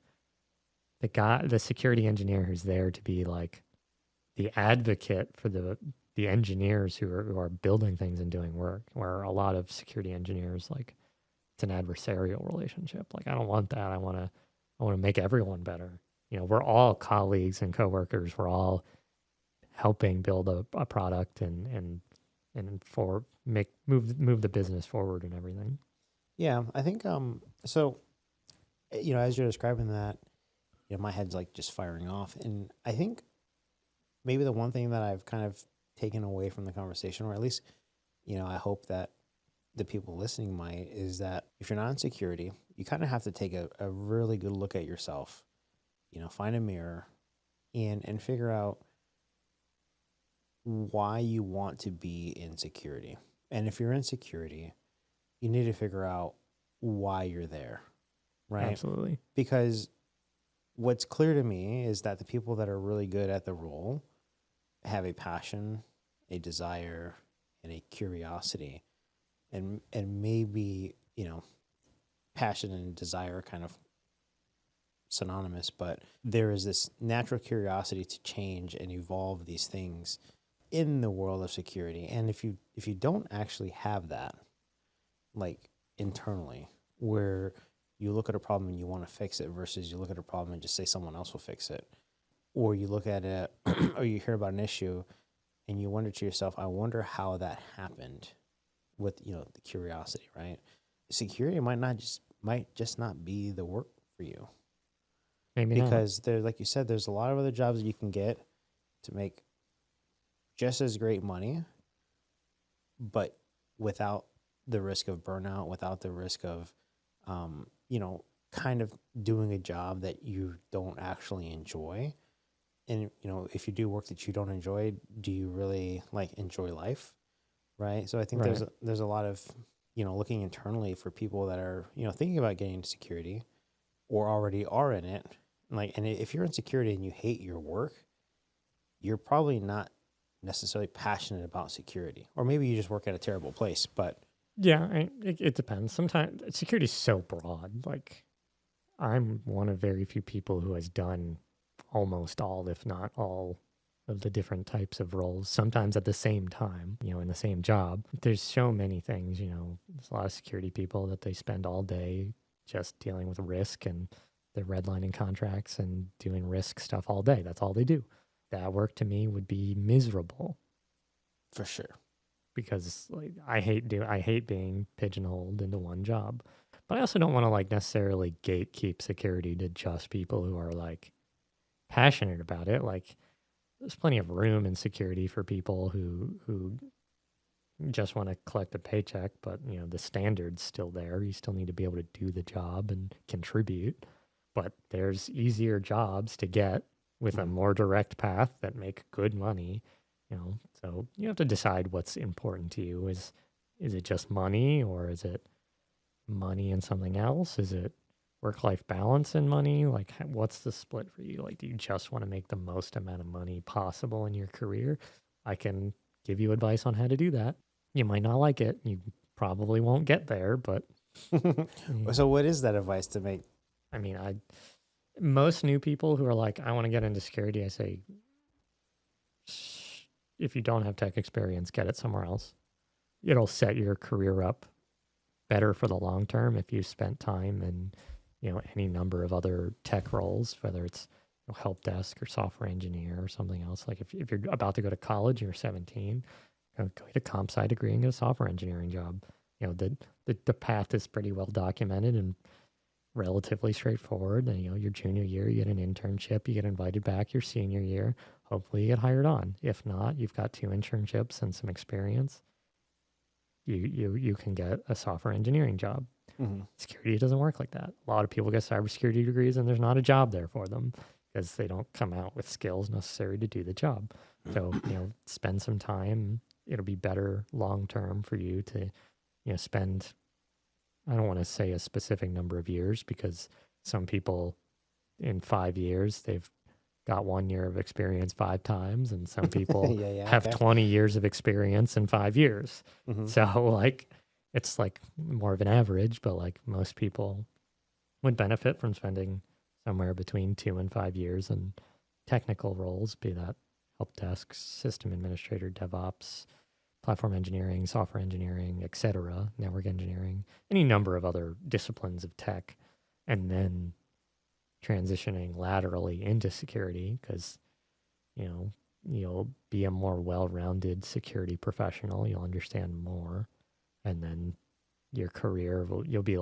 guy, the security engineer who's there to be like the advocate for the engineers who are building things and doing work, where a lot of security engineers, like, it's an adversarial relationship. Like, I don't want that. I want to make everyone better. We're all colleagues and coworkers. We're all helping build a product and move the business forward and everything. Yeah, I think so. As you're describing that, my head's like just firing off, and I think maybe the one thing that I've kind of taken away from the conversation, or at least, I hope that the people listening might, is that if you're not in security, you kind of have to take a really good look at yourself, find a mirror and figure out why you want to be in security. And if you're in security, you need to figure out why you're there, right? Absolutely. Because what's clear to me is that the people that are really good at the role have a passion, a desire, and a curiosity, and maybe, you know, passion and desire kind of synonymous, but there is this natural curiosity to change and evolve these things in the world of security. And if you don't actually have that, like internally, where you look at a problem and you want to fix it versus you look at a problem and just say someone else will fix it, or you look at it or you hear about an issue and you wonder to yourself, I wonder how that happened, with, you know, the curiosity, right? Security might just not be the work for you. Maybe not. Because there, like you said, there's a lot of other jobs that you can get to make just as great money, but without the risk of burnout, without the risk of, you know, kind of doing a job that you don't actually enjoy. And, you know, if you do work that you don't enjoy, do you really like enjoy life? Right. So I think Right. there's a lot of, you know, looking internally for people that are, you know, thinking about getting into security or already are in it. Like, and if you're in security and you hate your work, you're probably not necessarily passionate about security, or maybe you just work at a terrible place. But Yeah, it depends. Sometimes security is so broad. Like, I'm one of very few people who has done almost all, if not all, of the different types of roles, sometimes at the same time, you know, in the same job. There's so many things, you know, there's a lot of security people that they spend all day just dealing with risk and they're redlining contracts and doing risk stuff all day. That's all they do. That work to me would be miserable for sure. because like I hate being pigeonholed into one job. But I also don't want to like necessarily gatekeep security to just people who are like passionate about it. Like there's plenty of room in security for people who just want to collect a paycheck, but you know, the standard's still there. You still need to be able to do the job and contribute. But there's easier jobs to get with a more direct path that make good money, you know. So you have to decide what's important to you. Is it just money, or is it money and something else? Is it work-life balance and money? Like, what's the split for you? Like, do you just want to make the most amount of money possible in your career? I can give you advice on how to do that. You might not like it. You probably won't get there, but So what is that advice to make? I mean, most new people who are like, I want to get into security, I say, if you don't have tech experience, get it somewhere else. It'll set your career up better for the long term if you spent time in, you know, any number of other tech roles, whether it's, you know, help desk or software engineer or something else. Like if you're about to go to college, you're 17, go get a comp sci degree and get a software engineering job. You know, the path is pretty well documented and relatively straightforward. And, you know, your junior year, you get an internship, you get invited back your senior year. Hopefully you get hired on. If not, you've got 2 internships and some experience. You can get a software engineering job. Mm-hmm. Security doesn't work like that. A lot of people get cybersecurity degrees and there's not a job there for them because they don't come out with skills necessary to do the job. So, you know, spend some time. It'll be better long term for you to, you know, spend, I don't want to say a specific number of years because some people in 5 years, they've got 1 year of experience 5 times, and some people have 20 years of experience in 5 years. Mm-hmm. So like, it's like more of an average, but like most people would benefit from spending somewhere between 2 and 5 years in technical roles, be that help desk, system administrator, DevOps, platform engineering, software engineering, etc., network engineering, any number of other disciplines of tech, and then transitioning laterally into security because, you know, you'll be a more well-rounded security professional. You'll understand more. And then your career, you'll be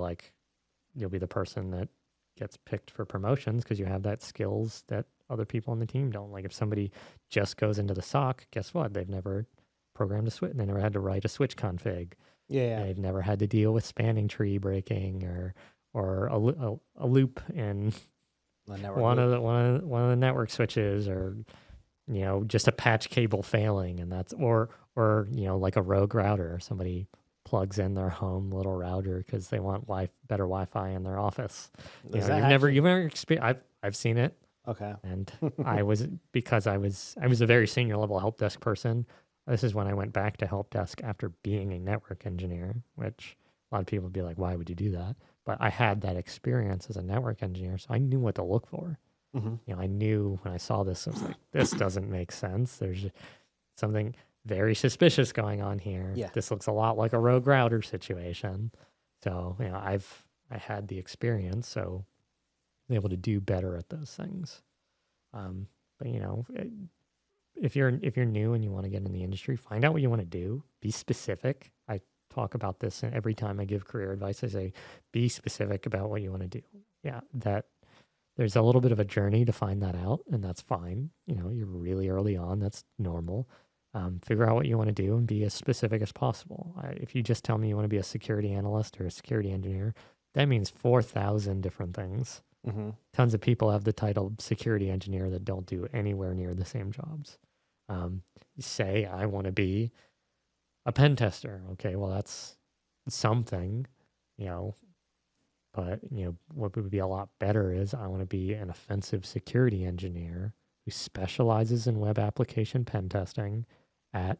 the person that gets picked for promotions because you have that skills that other people on the team don't. Like if somebody just goes into the SOC, guess what? They've never programmed a switch. They never had to write a switch config. Yeah. They've never had to deal with spanning tree breaking or a loop in one of the network switches, or, you know, just a patch cable failing, and that's or you know, like a rogue router. Somebody plugs in their home little router because they want better Wi-Fi in their office. You know, you've never experienced. I've seen it. Okay. And because I was a very senior level help desk person. This is when I went back to help desk after being a network engineer, which a lot of people would be like, why would you do that? But I had that experience as a network engineer, so I knew what to look for. Mm-hmm. I knew when I saw this, I was like, this doesn't make sense. There's something very suspicious going on here. Yeah. This looks a lot like a rogue router situation. So, I had the experience, so I'm able to do better at those things. But if you're new and you want to get in the industry, find out what you want to do. Be specific. I talk about this every time I give career advice. I say, be specific about what you want to do. Yeah, that there's a little bit of a journey to find that out, and that's fine. You're really early on. That's normal. Figure out what you want to do and be as specific as possible. If you just tell me you want to be a security analyst or a security engineer, that means 4,000 different things. Mm-hmm. Tons of people have the title security engineer that don't do anywhere near the same jobs. You say, I want to be a pen tester. Okay, well, that's something, but, what would be a lot better is I want to be an offensive security engineer who specializes in web application pen testing at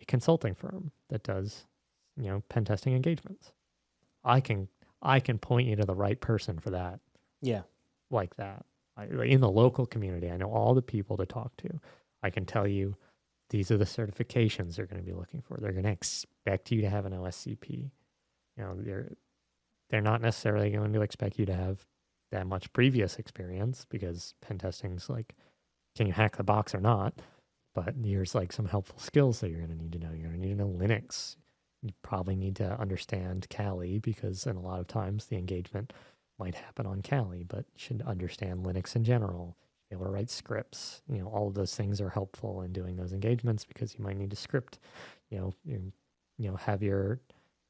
a consulting firm that does, pen testing engagements. I can point you to the right person for that. Yeah. Like that. In the local community, I know all the people to talk to. I can tell you these are the certifications they're going to be looking for. They're going to expect you to have an OSCP. They're not necessarily going to expect you to have that much previous experience, because pen testing's like, can you hack the box or not? But here's like some helpful skills that you're going to need to know. You're going to need to know Linux. You probably need to understand Kali, because in a lot of times the engagement might happen on Kali, but you should understand Linux in general. Be able to write scripts. All of those things are helpful in doing those engagements, because you might need to script. Have your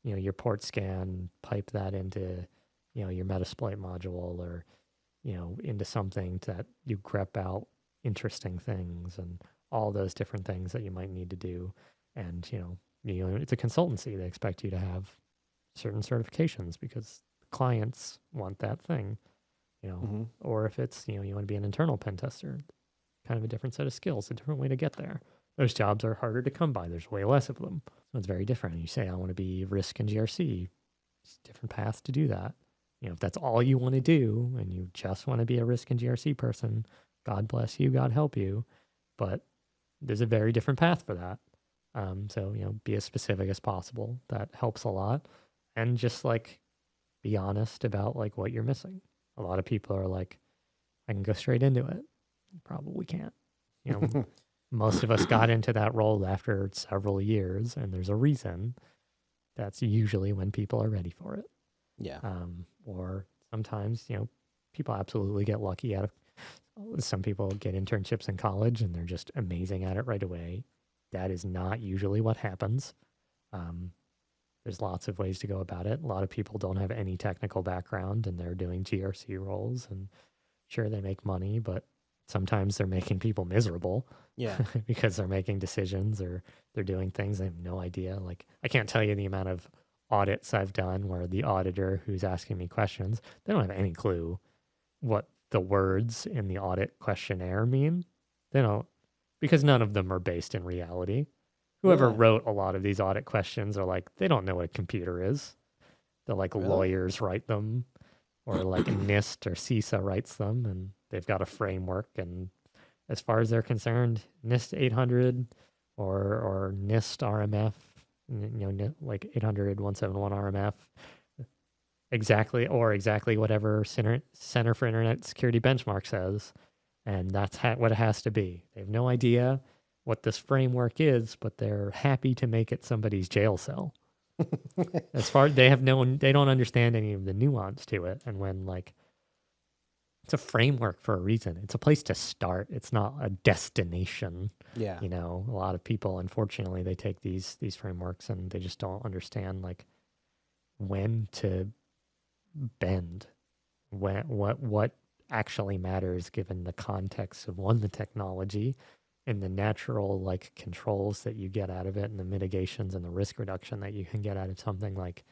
your port scan, pipe that into your Metasploit module, or into something that you grep out interesting things and all those different things that you might need to do. And it's a consultancy. They expect you to have certain certifications because clients want that thing. Mm-hmm. Or if it's, you want to be an internal pen tester, kind of a different set of skills, a different way to get there. Those jobs are harder to come by. There's way less of them. So it's very different. You say, I want to be risk and GRC. It's a different path to do that. If that's all you want to do and you just want to be a risk and GRC person, God bless you, God help you. But there's a very different path for that. So, be as specific as possible. That helps a lot. And just be honest about what you're missing. A lot of people are like, I can go straight into it. You probably can't. Most of us got into that role after several years, and there's a reason. That's usually when people are ready for it. Yeah. Or sometimes, people absolutely get lucky out of. Some people get internships in college and they're just amazing at it right away. That is not usually what happens. There's lots of ways to go about it. A lot of people don't have any technical background and they're doing GRC roles, and sure, they make money, but sometimes they're making people miserable. Yeah. Because they're making decisions or they're doing things they have no idea. I can't tell you the amount of audits I've done where the auditor who's asking me questions, they don't have any clue what the words in the audit questionnaire mean. They don't, because none of them are based in reality. Whoever wrote a lot of these audit questions are they don't know what a computer is. They're lawyers write them, or NIST or CISA writes them, and they've got a framework. And as far as they're concerned, NIST 800 or NIST RMF, 800 171 RMF, exactly whatever Center for Internet Security benchmark says, and that's what it has to be. They have no idea what this framework is, but they're happy to make it somebody's jail cell. As far they don't understand any of the nuance to it, and when it's a framework for a reason. It's a place to start. It's not a destination. Yeah. A lot of people, unfortunately, they take these frameworks and they just don't understand when to bend, what actually matters given the context of the technology and the natural controls that you get out of it, and the mitigations and the risk reduction that you can get out of something like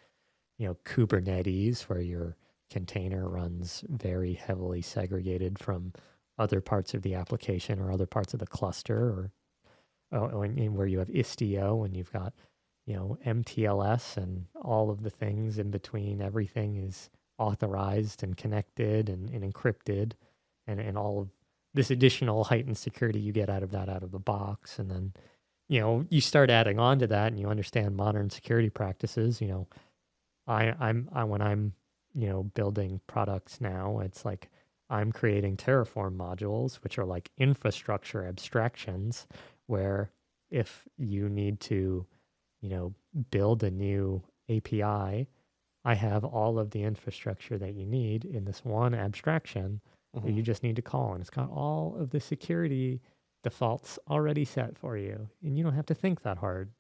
Kubernetes, where your container runs very heavily segregated from other parts of the application or other parts of the cluster, or where you have Istio and you've got, MTLS and all of the things in between. Everything is authorized and connected and encrypted, and all of this additional heightened security you get out of the box. And then, you start adding on to that and you understand modern security practices. When I'm, building products now, it's like I'm creating Terraform modules, which are like infrastructure abstractions, where if you need to, build a new API, I have all of the infrastructure that you need in this one abstraction that you just need to call. And it's got all of the security defaults already set for you. And you don't have to think that hard.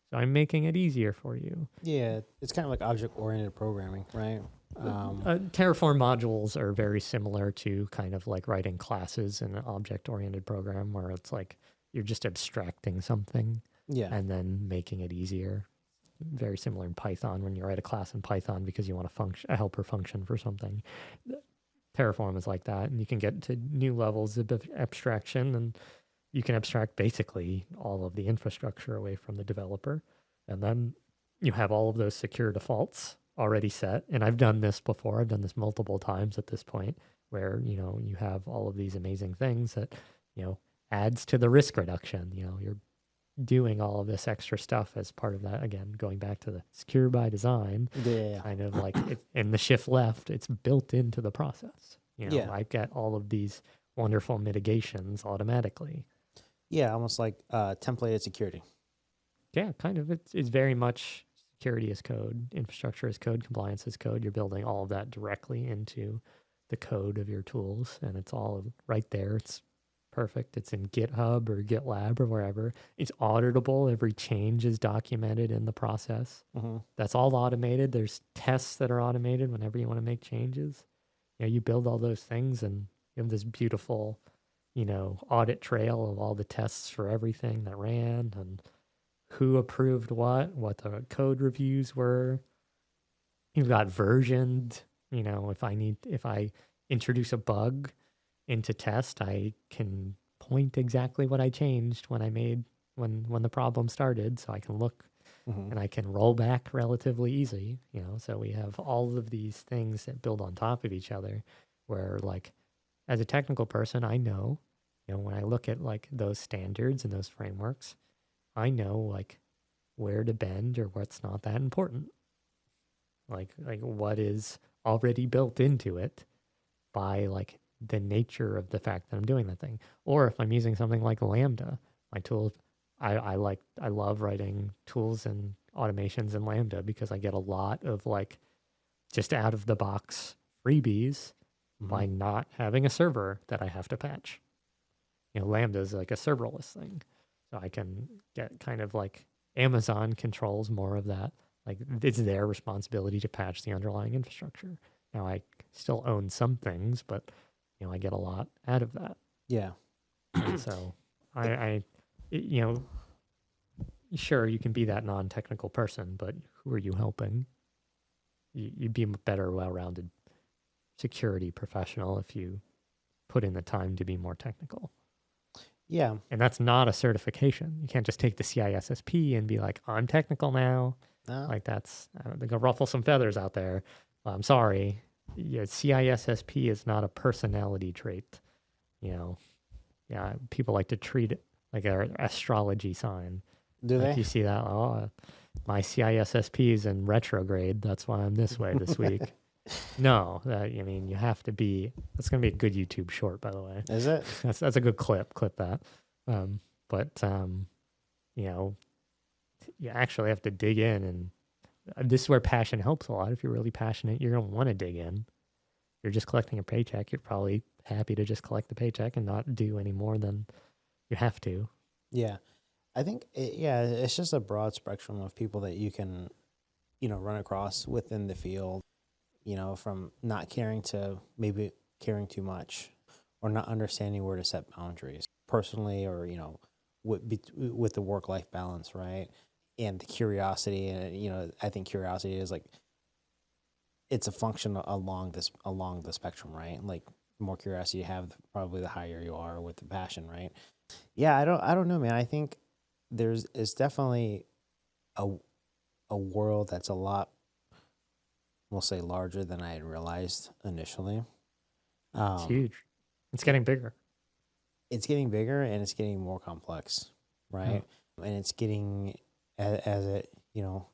So I'm making it easier for you. Yeah, it's kind of like object-oriented programming, right? Terraform modules are very similar to kind of like writing classes in an object-oriented program, where it's like you're just abstracting something and then making it easier. Very similar in Python when you write a class in Python because you want a helper function for something. Terraform is like that, and you can get to new levels of abstraction, and you can abstract basically all of the infrastructure away from the developer. And then you have all of those secure defaults already set. And I've done this before. I've done this multiple times at this point, where, you have all of these amazing things that, adds to the risk reduction. You're doing all of this extra stuff as part of that. Again, going back to the secure by design, kind of like in the shift left, it's built into the process. I get all of these wonderful mitigations automatically. Yeah, almost like templated security. Yeah, kind of. It's very much security as code, infrastructure as code, compliance as code. You're building all of that directly into the code of your tools, and it's all right there. It's perfect. It's in GitHub or GitLab or wherever. It's auditable. Every change is documented in the process. That's all automated. There's tests that are automated whenever you want to make changes. You build all those things, and you have this beautiful, audit trail of all the tests for everything that ran and who approved what the code reviews were. You've got versioned, if I introduce a bug into test, I can point exactly what I changed when the problem started, so I can look and I can roll back relatively easy. So we have all of these things that build on top of each other, where like as a technical person, I know, when I look at like those standards and those frameworks, I know like where to bend or what's not that important. Like what is already built into it by like the nature of the fact that I'm doing that thing. Or if I'm using something like Lambda, my tool, I love writing tools and automations in Lambda because I get a lot of like just out of the box freebies by not having a server that I have to patch. Lambda is like a serverless thing. So I can get kind of like Amazon controls more of that. Like it's their responsibility to patch the underlying infrastructure. Now I still own some things, but I get a lot out of that. Yeah. And so sure, you can be that non-technical person, but who are you helping? You'd be a better, well-rounded security professional if you put in the time to be more technical. Yeah. And that's not a certification. You can't just take the CISSP and be like, I'm technical now. No. Like that's, I don't think I'll ruffle some feathers out there. Well, I'm sorry. CISSP is not a personality trait. Yeah, people like to treat it like an astrology sign. Do like they? You see that? Oh, my CISSP is in retrograde. That's why I'm this way this week. No, you have to be. That's going to be a good YouTube short, by the way. Is it? That's a good clip. Clip that. You actually have to dig in, and this is where passion helps a lot. If you're really passionate, you're going to want to dig in. If you're just collecting a paycheck, you're probably happy to just collect the paycheck and not do any more than you have to. Yeah. I think, it's just a broad spectrum of people that you can, run across within the field, from not caring to maybe caring too much or not understanding where to set boundaries personally or, with the work-life balance, right? And the curiosity. And, I think curiosity is like, it's a function along the spectrum, right? Like the more curiosity you have, probably the higher you are with the passion, right? Yeah, I don't know, man. I think it's definitely a world that's a lot, we'll say, larger than I had realized initially. It's huge. It's getting bigger. It's getting bigger and it's getting more complex, right? And it's getting as it, you know,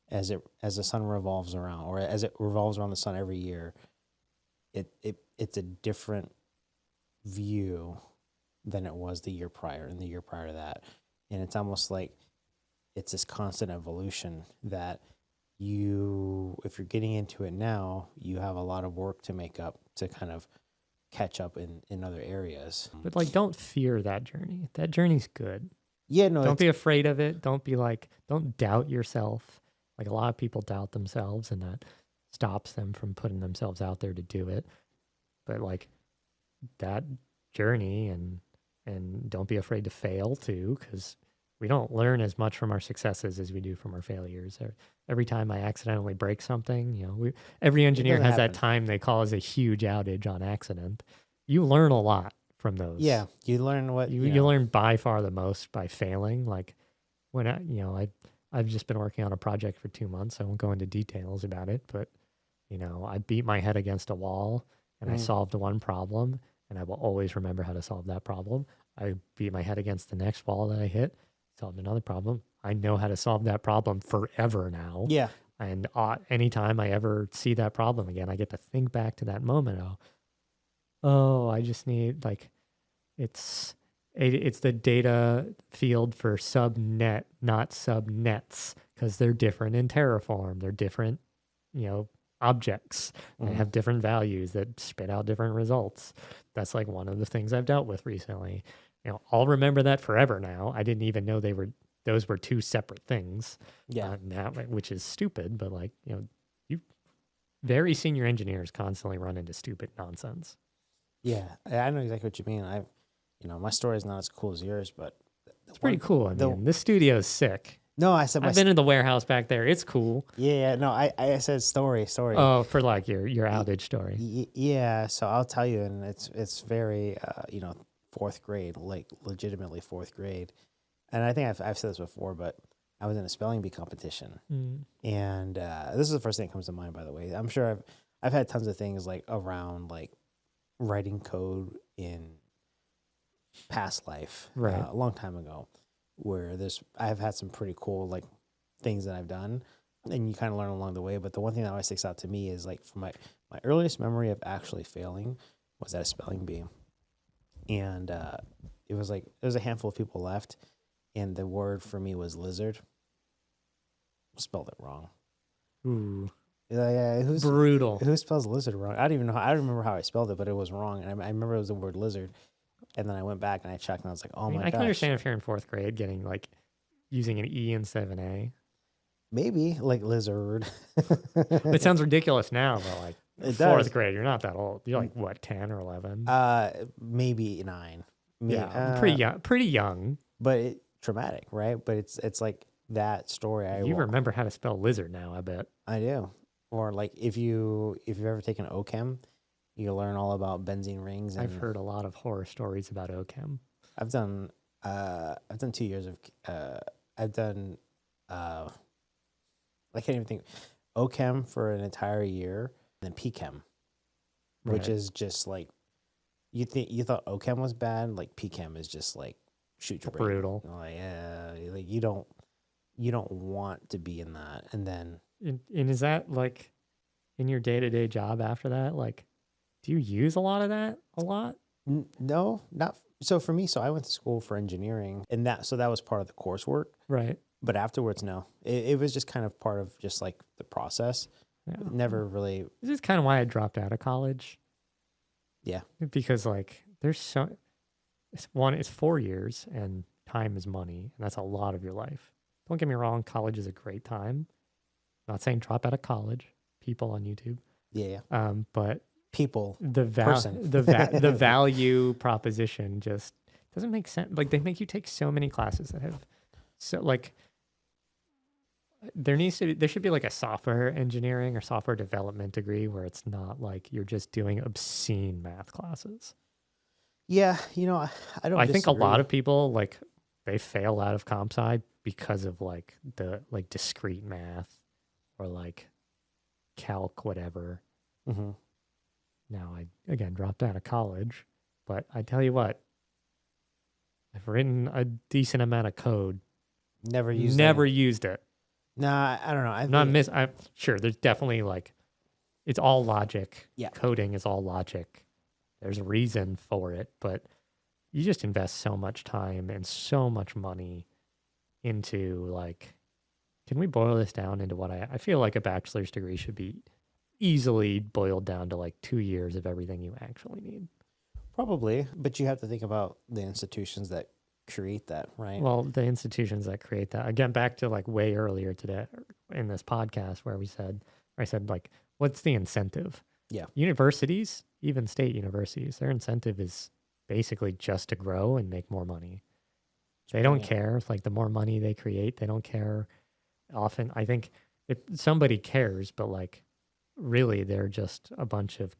as the sun revolves around, or as it revolves around the sun every year, it's a different view than it was the year prior and the year prior to that. And it's almost like it's this constant evolution that if you're getting into it now, you have a lot of work to make up to kind of catch up in other areas. But like, don't fear that journey. That journey's good. Yeah, no. Don't be afraid of it. Don't doubt yourself. Like, a lot of people doubt themselves, and that stops them from putting themselves out there to do it. But like, that journey, and don't be afraid to fail too, because we don't learn as much from our successes as we do from our failures. Every time I accidentally break something, you know, every engineer has that time they cause a huge outage on accident. You learn a lot from those. Yeah, you learn what you learn by far the most by failing. Like, when I've just been working on a project for 2 months. I won't go into details about it, but you know, I beat my head against a wall and I solved one problem, and I will always remember how to solve that problem. I beat my head against the next wall that I hit, solved another problem. I know how to solve that problem forever now. Yeah. And anytime I ever see that problem again, I get to think back to that moment. Oh, I just need, like, it's the data field for subnet, not subnets, because they're different in Terraform. They're different, you know, objects. They have different values that spit out different results. That's like one of the things I've dealt with recently. You know, I'll remember that forever now. I didn't even know those were two separate things. Yeah. Which is stupid, but like, you know, very senior engineers constantly run into stupid nonsense. Yeah, I know exactly what you mean. My story is not as cool as yours, but it's pretty cool. I mean, this studio is sick. No, I said I've been in the warehouse back there. It's cool. Yeah, no, I said story. Oh, for like your outage story. Yeah, so I'll tell you, and it's very fourth grade, like legitimately fourth grade, and I think I've said this before, but I was in a spelling bee competition, and this is the first thing that comes to mind. By the way, I'm sure I've had tons of things like around like writing code in past life, right, a long time ago, where I've had some pretty cool like things that I've done, and you kind of learn along the way. But the one thing that always sticks out to me is like, from my earliest memory of actually failing was at a spelling bee, and it was a handful of people left, and the word for me was lizard. Spelled it wrong. Ooh. Who's brutal. Who spells lizard wrong? I don't even know. I don't remember how I spelled it, but it was wrong. And I remember it was the word lizard. And then I went back and I checked, and I was like, my gosh. I can understand if you're in fourth grade getting like using an E instead of an A. Maybe like lizard. It sounds ridiculous now, but like fourth grade, you're not that old. You're like, what, 10 or 11? Maybe 9. Yeah, pretty young. But traumatic, right? But it's like that story. You remember how to spell lizard now, I bet. I do. Or like if you've ever taken OChem, you learn all about benzene rings. And I've heard a lot of horror stories about OChem. I've done 2 years of I can't even think, OChem for an entire year, and then PChem, which is just like, you thought OChem was bad, like PChem is just like shoot your brain. Brutal. Like you don't want to be in that. And then and is that like in your day-to-day job after that? Like, do you use a lot of that a lot? No, not so for me. So I went to school for engineering, and that was part of the coursework. Right. But afterwards, no, it was just kind of part of just like the process. Yeah. Never really. This is kind of why I dropped out of college. Yeah. Because like it's 4 years and time is money, and that's a lot of your life. Don't get me wrong, college is a great time. I'm not saying drop out of college, people on YouTube. Yeah. But people, the value proposition just doesn't make sense. Like, they make you take so many classes that have, so like, there should be like a software engineering or software development degree where it's not like you're just doing obscene math classes. Yeah, I don't I think a lot disagree. of people like they fail out of comp sci because of like the like discrete math or like calc whatever. Mhm. Now I again dropped out of college, but I tell you what, I've written a decent amount of code, Never used never any. used it. Nah, I don't know. I I'm not think I'm sure there's definitely like it's all logic. yeah. Coding is all logic. There's a reason for it, but you just invest so much time and so much money into like, can we boil this down into what I feel like a bachelor's degree should be easily boiled down to like 2 years of everything you actually need. Probably, but you have to think about the institutions that create that, right? Well, the institutions that create that, again, back to like way earlier today in this podcast where I said, like, what's the incentive? Yeah. Universities, even state universities, their incentive is basically just to grow and make more money. They don't Yeah. care. Like, the more money they create, they don't care. Often, I think if somebody cares, but like, really, they're just a bunch of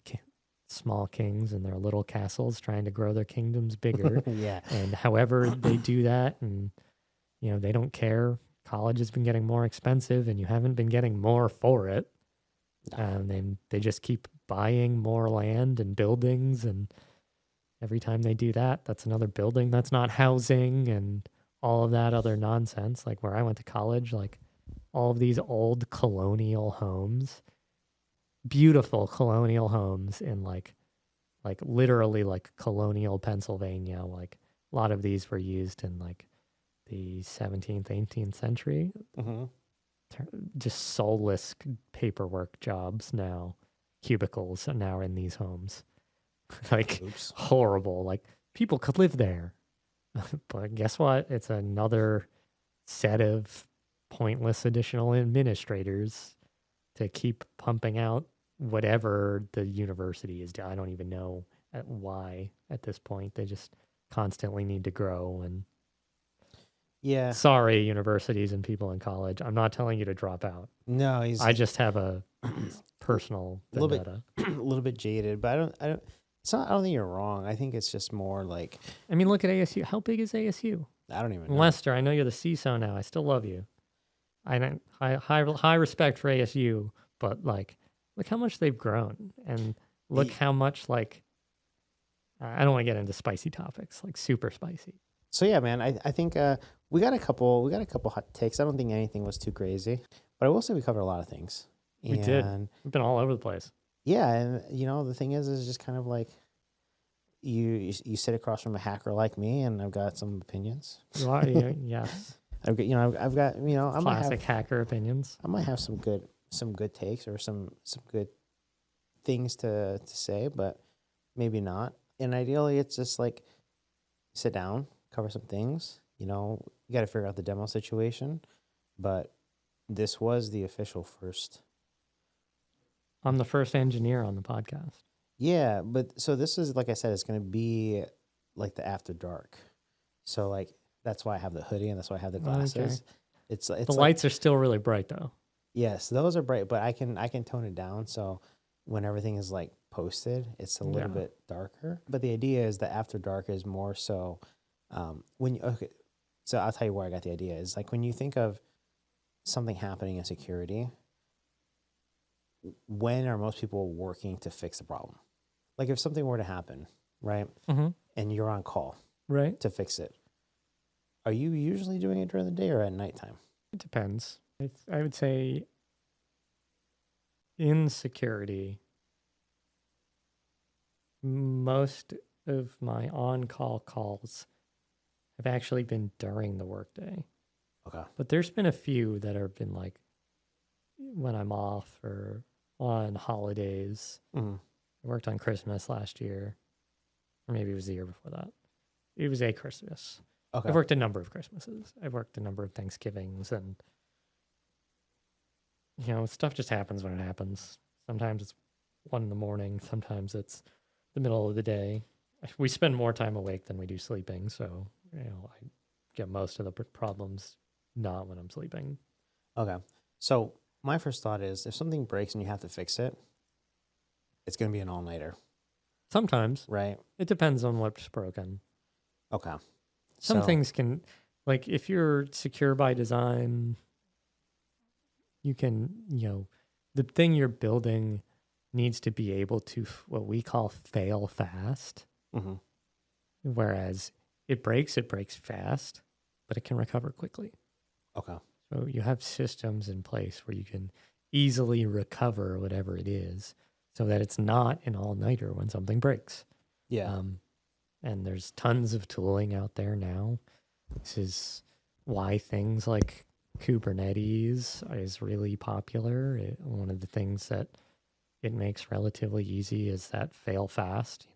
small kings in their little castles trying to grow their kingdoms bigger. Yeah. And however they do that, and they don't care. College has been getting more expensive, and you haven't been getting more for it. And they just keep buying more land and buildings, and every time they do that, that's another building that's not housing, and all of that other nonsense. Like where I went to college, like all of these old colonial homes, beautiful colonial homes in like literally like colonial Pennsylvania. Like a lot of these were used in like the 17th, 18th century. Mm-hmm. Just soulless paperwork jobs now, cubicles are now in these homes. Like Oops. horrible. Like people could live there. But guess what? It's another set of pointless additional administrators to keep pumping out whatever the university is. I don't even know why at this point. They just constantly need to grow. And Yeah. sorry, universities and people in college, I'm not telling you to drop out. No, I just have a personal little bit- vendetta. a little bit jaded, but I don't. It's not. I don't think you're wrong. I think it's just more like I mean, look at ASU. How big is ASU? I don't even know. Lester, I know you're the CISO now. I still love you. I don't high respect for ASU, but like, look how much they've grown, and look how much like I don't want to get into spicy topics, like super spicy. So yeah, man, I think we got a couple hot takes. I don't think anything was too crazy, but I will say we covered a lot of things. We did. We've been all over the place. Yeah, and the thing is just kind of like you sit across from a hacker like me, and I've got some opinions. Yes. I've got I might Classic have hacker opinions. I might have some good takes or some good things to say, but maybe not. And ideally, it's just like sit down, cover some things. You got to figure out the demo situation, but this was the official first. I'm the first engineer on the podcast. Yeah, but so this is, like I said, it's going to be like the after dark. So like that's why I have the hoodie and that's why I have the glasses. Okay. It's The like, lights are still really bright though. yes, those are bright, but I can tone it down. So when everything is like posted, it's a little bit darker. But the idea is the after dark is more so so I'll tell you where I got the idea is like when you think of something happening in security, when are most people working to fix the problem? Like if something were to happen, right? Mm-hmm. And you're on call Right. to fix it. Are you usually doing it during the day or at nighttime? It depends. I would say in security, most of my on-call calls have actually been during the workday. Okay. But there's been a few that have been like when I'm off or on holidays. Mm-hmm. I worked on Christmas last year, or maybe it was the year before that. It was a Christmas. Okay. I've worked a number of Christmases. I've worked a number of Thanksgivings, and stuff just happens when it happens. Sometimes it's 1 a.m. Sometimes it's the middle of the day. We spend more time awake than we do sleeping, so I get most of the problems not when I'm sleeping. Okay. So my first thought is if something breaks and you have to fix it, it's going to be an all-nighter, Sometimes right? it depends on what's broken. Okay. Some So, things can, like if you're secure by design, you can, the thing you're building needs to be able to what we call fail fast. mhm. Whereas it breaks fast, but it can recover quickly. Okay. So you have systems in place where you can easily recover whatever it is so that it's not an all-nighter when something breaks. Yeah. And there's tons of tooling out there now. This is why things like Kubernetes is really popular. One of the things that it makes relatively easy is that fail fast.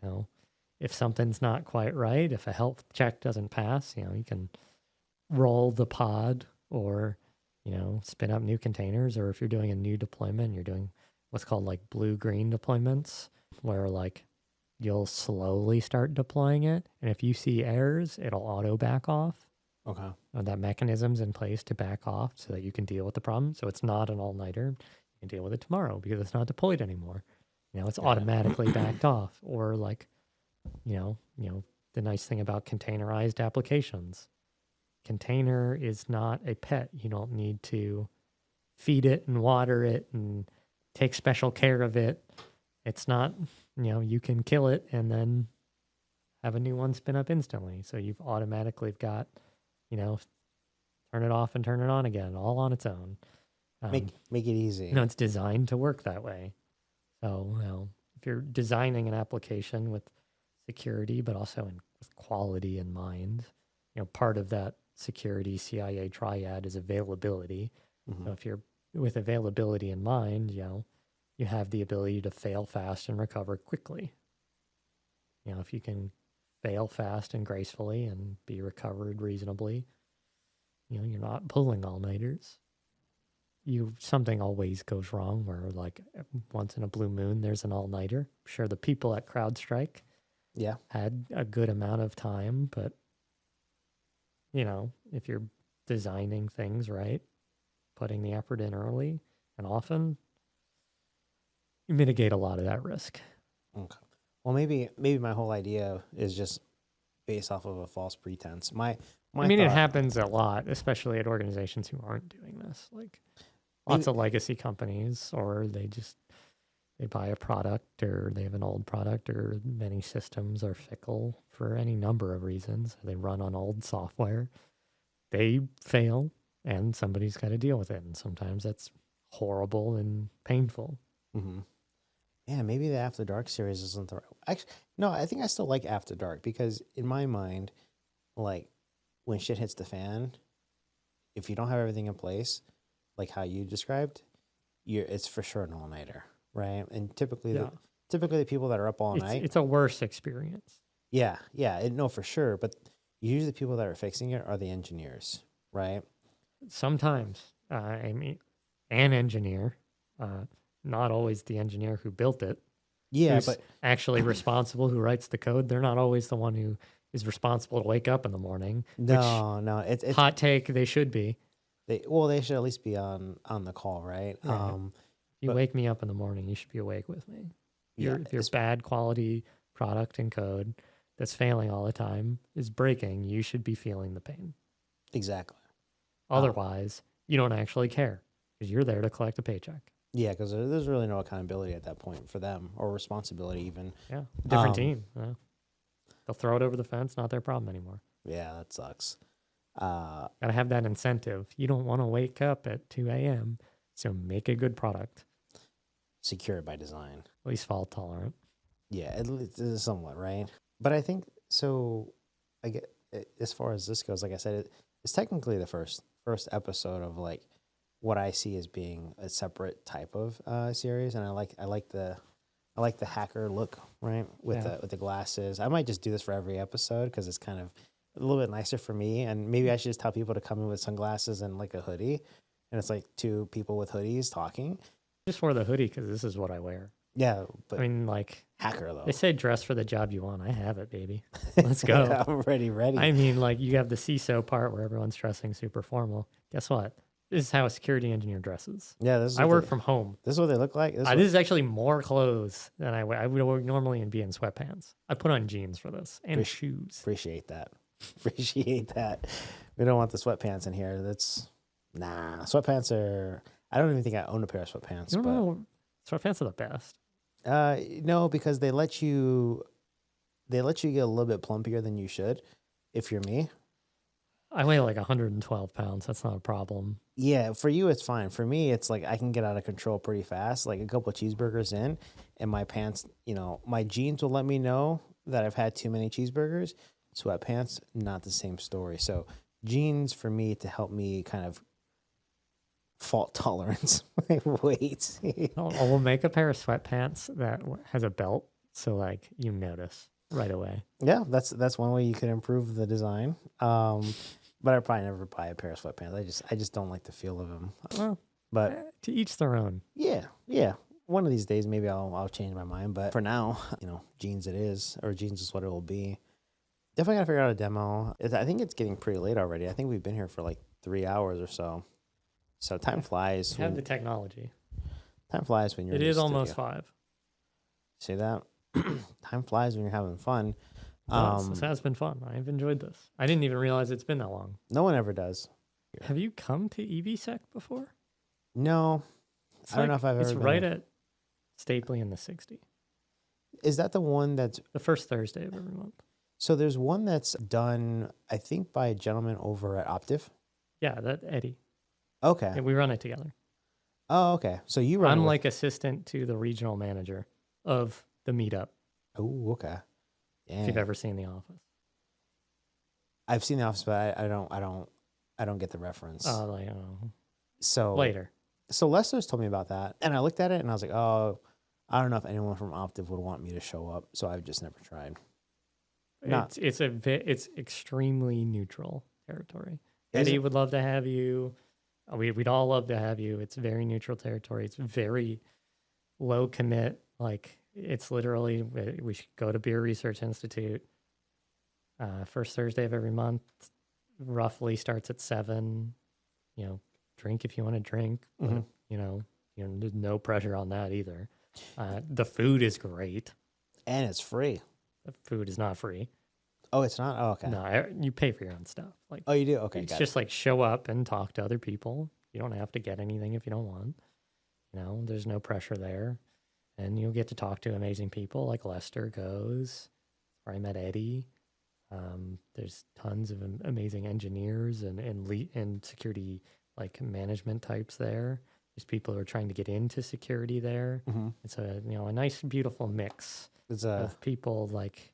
If something's not quite right, if a health check doesn't pass, you can roll the pod or, spin up new containers. Or if you're doing a new deployment, you're doing what's called like blue-green deployments, where like you'll slowly start deploying it. And if you see errors, it'll auto back off. Okay. That mechanism's in place to back off so that you can deal with the problem. So it's not an all-nighter. You can deal with it tomorrow because it's not deployed anymore. It's automatically backed off. Or like, the nice thing about containerized applications. Container is not a pet. You don't need to feed it and water it and take special care of it. It's not, you can kill it and then have a new one spin up instantly. So you've automatically got, turn it off and turn it on again, all on its own. Make it easy. It's designed to work that way. So, if you're designing an application with security, but also with quality in mind, part of that security CIA triad is availability. Mhm. So if you're with availability in mind, you have the ability to fail fast and recover quickly. If you can fail fast and gracefully and be recovered reasonably, you're not pulling all-nighters. Something always goes wrong where like once in a blue moon, there's an all-nighter. I'm sure the people at CrowdStrike had a good amount of time, but if you're designing things right, putting the effort in early and often, you mitigate a lot of that risk. Okay. Well, maybe my whole idea is just based off of a false pretense. My it happens a lot, especially at organizations who aren't doing this. Like lots of legacy companies, or they buy a product, or they have an old product, or many systems are fickle for any number of reasons. They run on old software. They fail, and somebody's got to deal with it. And sometimes that's horrible and painful. Mm-hmm. Yeah, maybe the After Dark series isn't the right. Actually, no, I think I still like After Dark because in my mind, like when shit hits the fan, if you don't have everything in place, like how you described, it's for sure an all-nighter, right? And typically the people that are up all night, it's a worse experience. Yeah, no, for sure. But usually the people that are fixing it are the engineers, right? Sometimes, an engineer, not always the engineer who built it. Yeah, who's but actually responsible, who writes the code. They're not always the one who is responsible to wake up in the morning. No, it's hot take. They should be. They should at least be on the call, right? Right. If you wake me up in the morning, you should be awake with me. If your bad quality product and code that's failing all the time is breaking, you should be feeling the pain. Exactly. Otherwise, you don't actually care because you're there to collect a paycheck. Yeah, because there's really no accountability at that point for them, or responsibility even. Yeah, different team. Yeah. They'll throw it over the fence, not their problem anymore. Yeah, that sucks. Gotta have that incentive. You don't want to wake up at 2 a.m., so make a good product. Secure by design. At least fault tolerant. Yeah, it is somewhat, right? But I think, so I get, as far as this goes, like I said, it's technically the first episode of like what I see as being a separate type of series, and I like the hacker look, right? With the glasses. I might just do this for every episode because it's kind of a little bit nicer for me, and maybe I should just tell people to come in with sunglasses and like a hoodie, and it's like two people with hoodies talking. Just wore the hoodie because this is what I wear. Yeah, but I mean, like hacker though. They say dress for the job you want. I have it, baby. Let's go. I'm ready. I mean, like you have the CISO part where everyone's dressing super formal. Guess what? This is how a security engineer dresses. Yeah, this is I what work they, from home. this is what they look like. This is actually more clothes than I would normally be in sweatpants. I put on jeans for this and shoes. Appreciate that. Appreciate that. We don't want the sweatpants in here. Sweatpants are. I don't even think I own a pair of sweatpants. No, sweatpants are the best. No, because they let you get a little bit plumpier than you should. If you're me, I weigh like 112 pounds. That's not a problem. yeah, for you it's fine. For me, it's like I can get out of control pretty fast. Like a couple of cheeseburgers in, and my pants, my jeans will let me know that I've had too many cheeseburgers. Sweatpants, not the same story. So jeans for me to help me kind of fault tolerance my weight. We'll make a pair of sweatpants that has a belt, so like you notice right away. Yeah, that's one way you could improve the design. But I'd probably never buy a pair of sweatpants. I just don't like the feel of them. Well, but to each their own. Yeah. One of these days, maybe I'll change my mind. But for now, jeans it is, or jeans is what it will be. Definitely gotta figure out a demo. I think it's getting pretty late already. I think we've been here for like 3 hours or so. So time flies. You have the technology. Time flies when you're. It is almost 5. See that? Time flies when you're having fun. This has been fun. I've enjoyed this. I didn't even realize it's been that long. No one ever does. Have you come to EVSec before? No. I don't know if I've ever It's been right there. at Stapley in the 60. Is that the one that's... The first Thursday of every month. So there's one that's done, I think, by a gentleman over at Optiv? Yeah, that Eddie. Okay. Yeah, we run it together. Oh, okay. So you run... I'm like assistant to the regional manager of the meetup. Oh, okay. If you've ever seen The Office. I've seen The Office, but I don't get the reference. So later. So Lester's told me about that, and I looked at it and I was like, oh, I don't know if anyone from Optiv would want me to show up, so I've just never tried. It's extremely neutral territory. Is Eddie it? would love to have you. We'd all love to have you. It's very neutral territory. It's very low commit. Like it's literally we should go to Beer Research Institute. First Thursday of every month, roughly starts at 7. Drink if you want to drink. Mm-hmm. But, there's no pressure on that either. The food is great. And it's free. The food is not free. Oh, it's not? Oh, okay. No, you pay for your own stuff. Like, oh, you do? Okay, it's just like show up and talk to other people. You don't have to get anything if you don't want. There's no pressure there. And you'll get to talk to amazing people like Lester goes, where I met Eddie. There's tons of amazing engineers and security like management types there. There's people who are trying to get into security there. Mm-hmm. It's a nice, beautiful mix of people like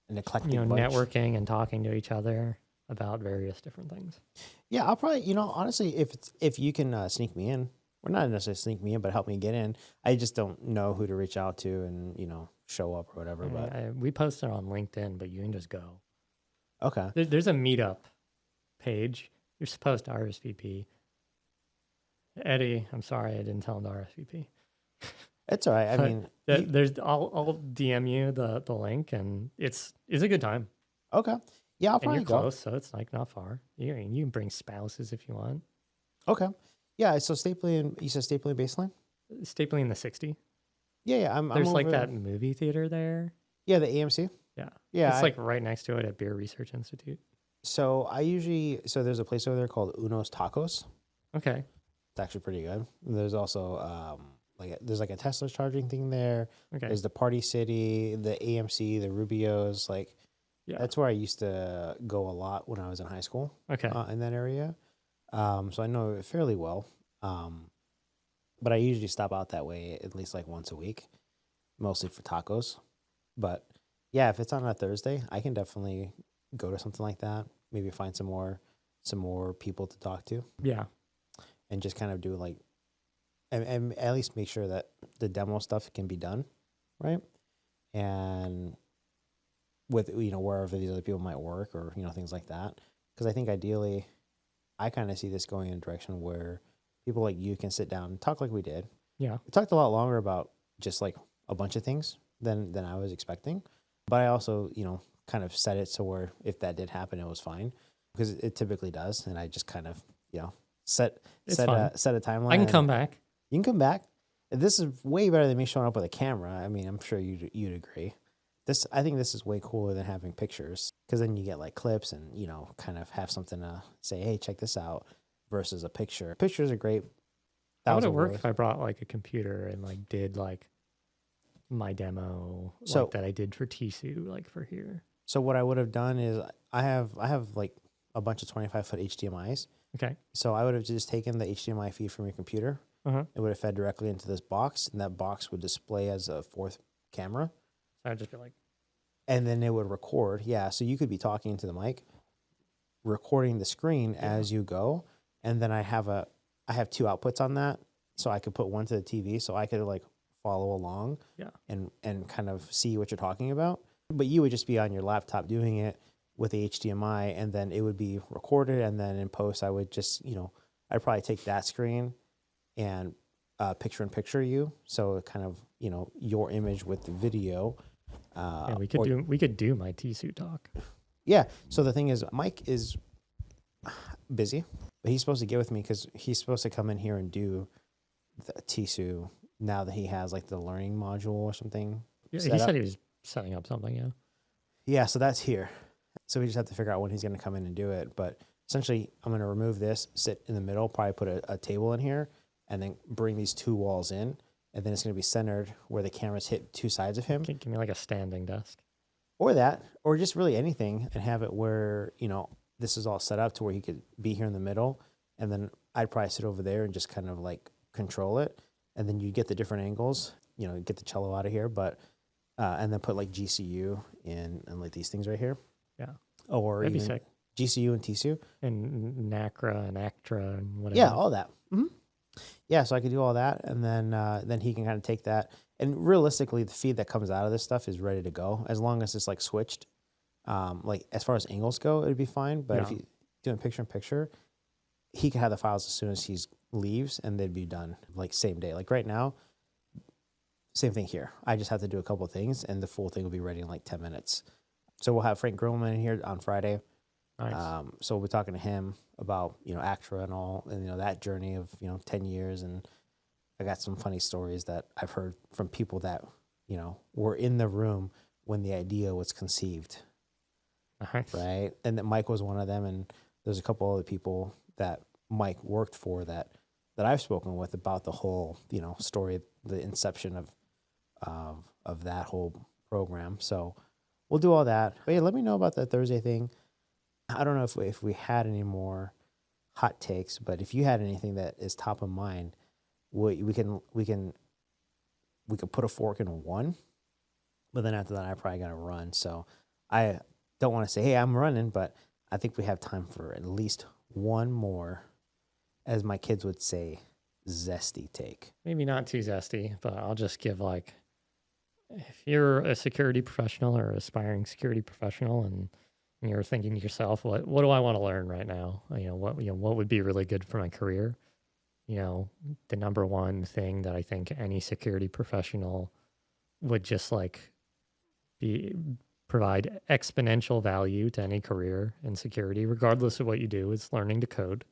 an eclectic bunch. Networking and talking to each other about various different things. Yeah, I'll probably, honestly, if you can sneak me in, or not necessarily sneak me in, but help me get in. I just don't know who to reach out to and, show up or whatever. But we posted on LinkedIn, but you can just go. Okay. There's a meetup page. You're supposed to RSVP. Eddie, I'm sorry I didn't tell him to RSVP. It's all right. I mean, I'll DM you the link, and it's a good time. Okay. Yeah, I'll probably and you're close, so it's like not far. You can bring spouses if you want. Okay. Yeah. So you said Stapley and Baseline? Stapley in the 60. Yeah. There's like that movie theater there. Yeah, the AMC. Yeah. Yeah. It's like right next to it at Beer Research Institute. So there's a place over there called Uno's Tacos. Okay. It's actually pretty good. There's also there's like a Tesla charging thing there. Okay. There's the Party City, the AMC, the Rubios. That's where I used to go a lot when I was in high school. Okay. In that area. So I know it fairly well. But I usually stop out that way at least like once a week, mostly for tacos. But yeah, if it's on a Thursday, I can definitely go to something like that. Maybe find some more people to talk to. Yeah. And just kind of do and at least make sure that the demo stuff can be done, right? And with wherever these other people might work or things like that, because I think ideally, I kind of see this going in a direction where people like you can sit down and talk like we did. Yeah, we talked a lot longer about just like a bunch of things than I was expecting, but I also kind of set it so where if that did happen, it was fine because it typically does, and I just kind of set It's set fine. a set a timeline. I can and come back. You can come back. This is way better than me showing up with a camera. I mean, I'm sure you'd agree. I think this is way cooler than having pictures, because then you get like clips and, you know, kind of have something to say, hey, check this out, versus a picture. Pictures are great. How would it 1,000 work words. if I brought like a computer and like did like my demo So- like that I did for Tisu, like for here? So what I would have done is I have like a bunch of 25-foot HDMIs. Okay. So I would have just taken the HDMI feed from your computer. Uh-huh. It would have fed directly into this box, and that box would display as a fourth camera. So I'd just be like, And then it would record. Yeah. So you could be talking into the mic, recording the screen as you go. And then I have two outputs on that. So I could put one to the TV so I could like follow along and kind of see what you're talking about. But you would just be on your laptop doing it with the HDMI, and then it would be recorded. And then in post, I would just, I'd probably take that screen and picture in picture you. So it kind of, your image with the video. yeah, we could do my Tisu talk. Yeah. So the thing is, Mike is busy, but he's supposed to get with me because he's supposed to come in here and do the Tisu now that he has like the learning module or something. Yeah, set he up. said he was setting up something. Yeah. Yeah. So that's here. So we just have to figure out when he's going to come in and do it. But essentially, I'm going to remove this, sit in the middle, probably put a table in here, and then bring these two walls in. And then it's going to be centered where the cameras hit two sides of him. Give me like a standing desk. Or that, or just really anything, and have it where, this is all set up to where he could be here in the middle. And then I'd probably sit over there and just kind of like control it. And then you get the different angles, get the cello out of here, but, and then put like GCU and like these things right here. Yeah. Or That'd be even sick. GCU and TCU. And NACRA and ACTRA and whatever. Yeah, all that. Mm-hmm. Yeah, so I could do all that, and then he can kind of take that. And realistically, the feed that comes out of this stuff is ready to go as long as it's like switched. Like as far as angles go, it'd be fine. But if you doing picture in picture, he could have the files as soon as he leaves, and they'd be done like same day. Like right now, same thing here. I just have to do a couple of things, and the full thing will be ready in like 10 minutes. So we'll have Frank Grillman in here on Friday. Nice. So we'll be talking to him about, ACTRA and all, and, that journey of, 10 years. And I got some funny stories that I've heard from people that, were in the room when the idea was conceived. Nice. Right. And that Mike was one of them. And there's a couple other people that Mike worked for that I've spoken with about the whole, story, the inception of that whole program. So we'll do all that. But yeah, let me know about that Thursday thing. I don't know if we had any more hot takes, but if you had anything that is top of mind, we can put a fork in one. But then after that, I probably got to run. So I don't want to say, hey, I'm running, but I think we have time for at least one more, as my kids would say, zesty take. Maybe not too zesty, but I'll just give like, if you're a security professional or aspiring security professional and you're thinking to yourself, what do I want to learn right now? What would be really good for my career? The number one thing that I think any security professional would just like provide exponential value to any career in security, regardless of what you do, is learning to code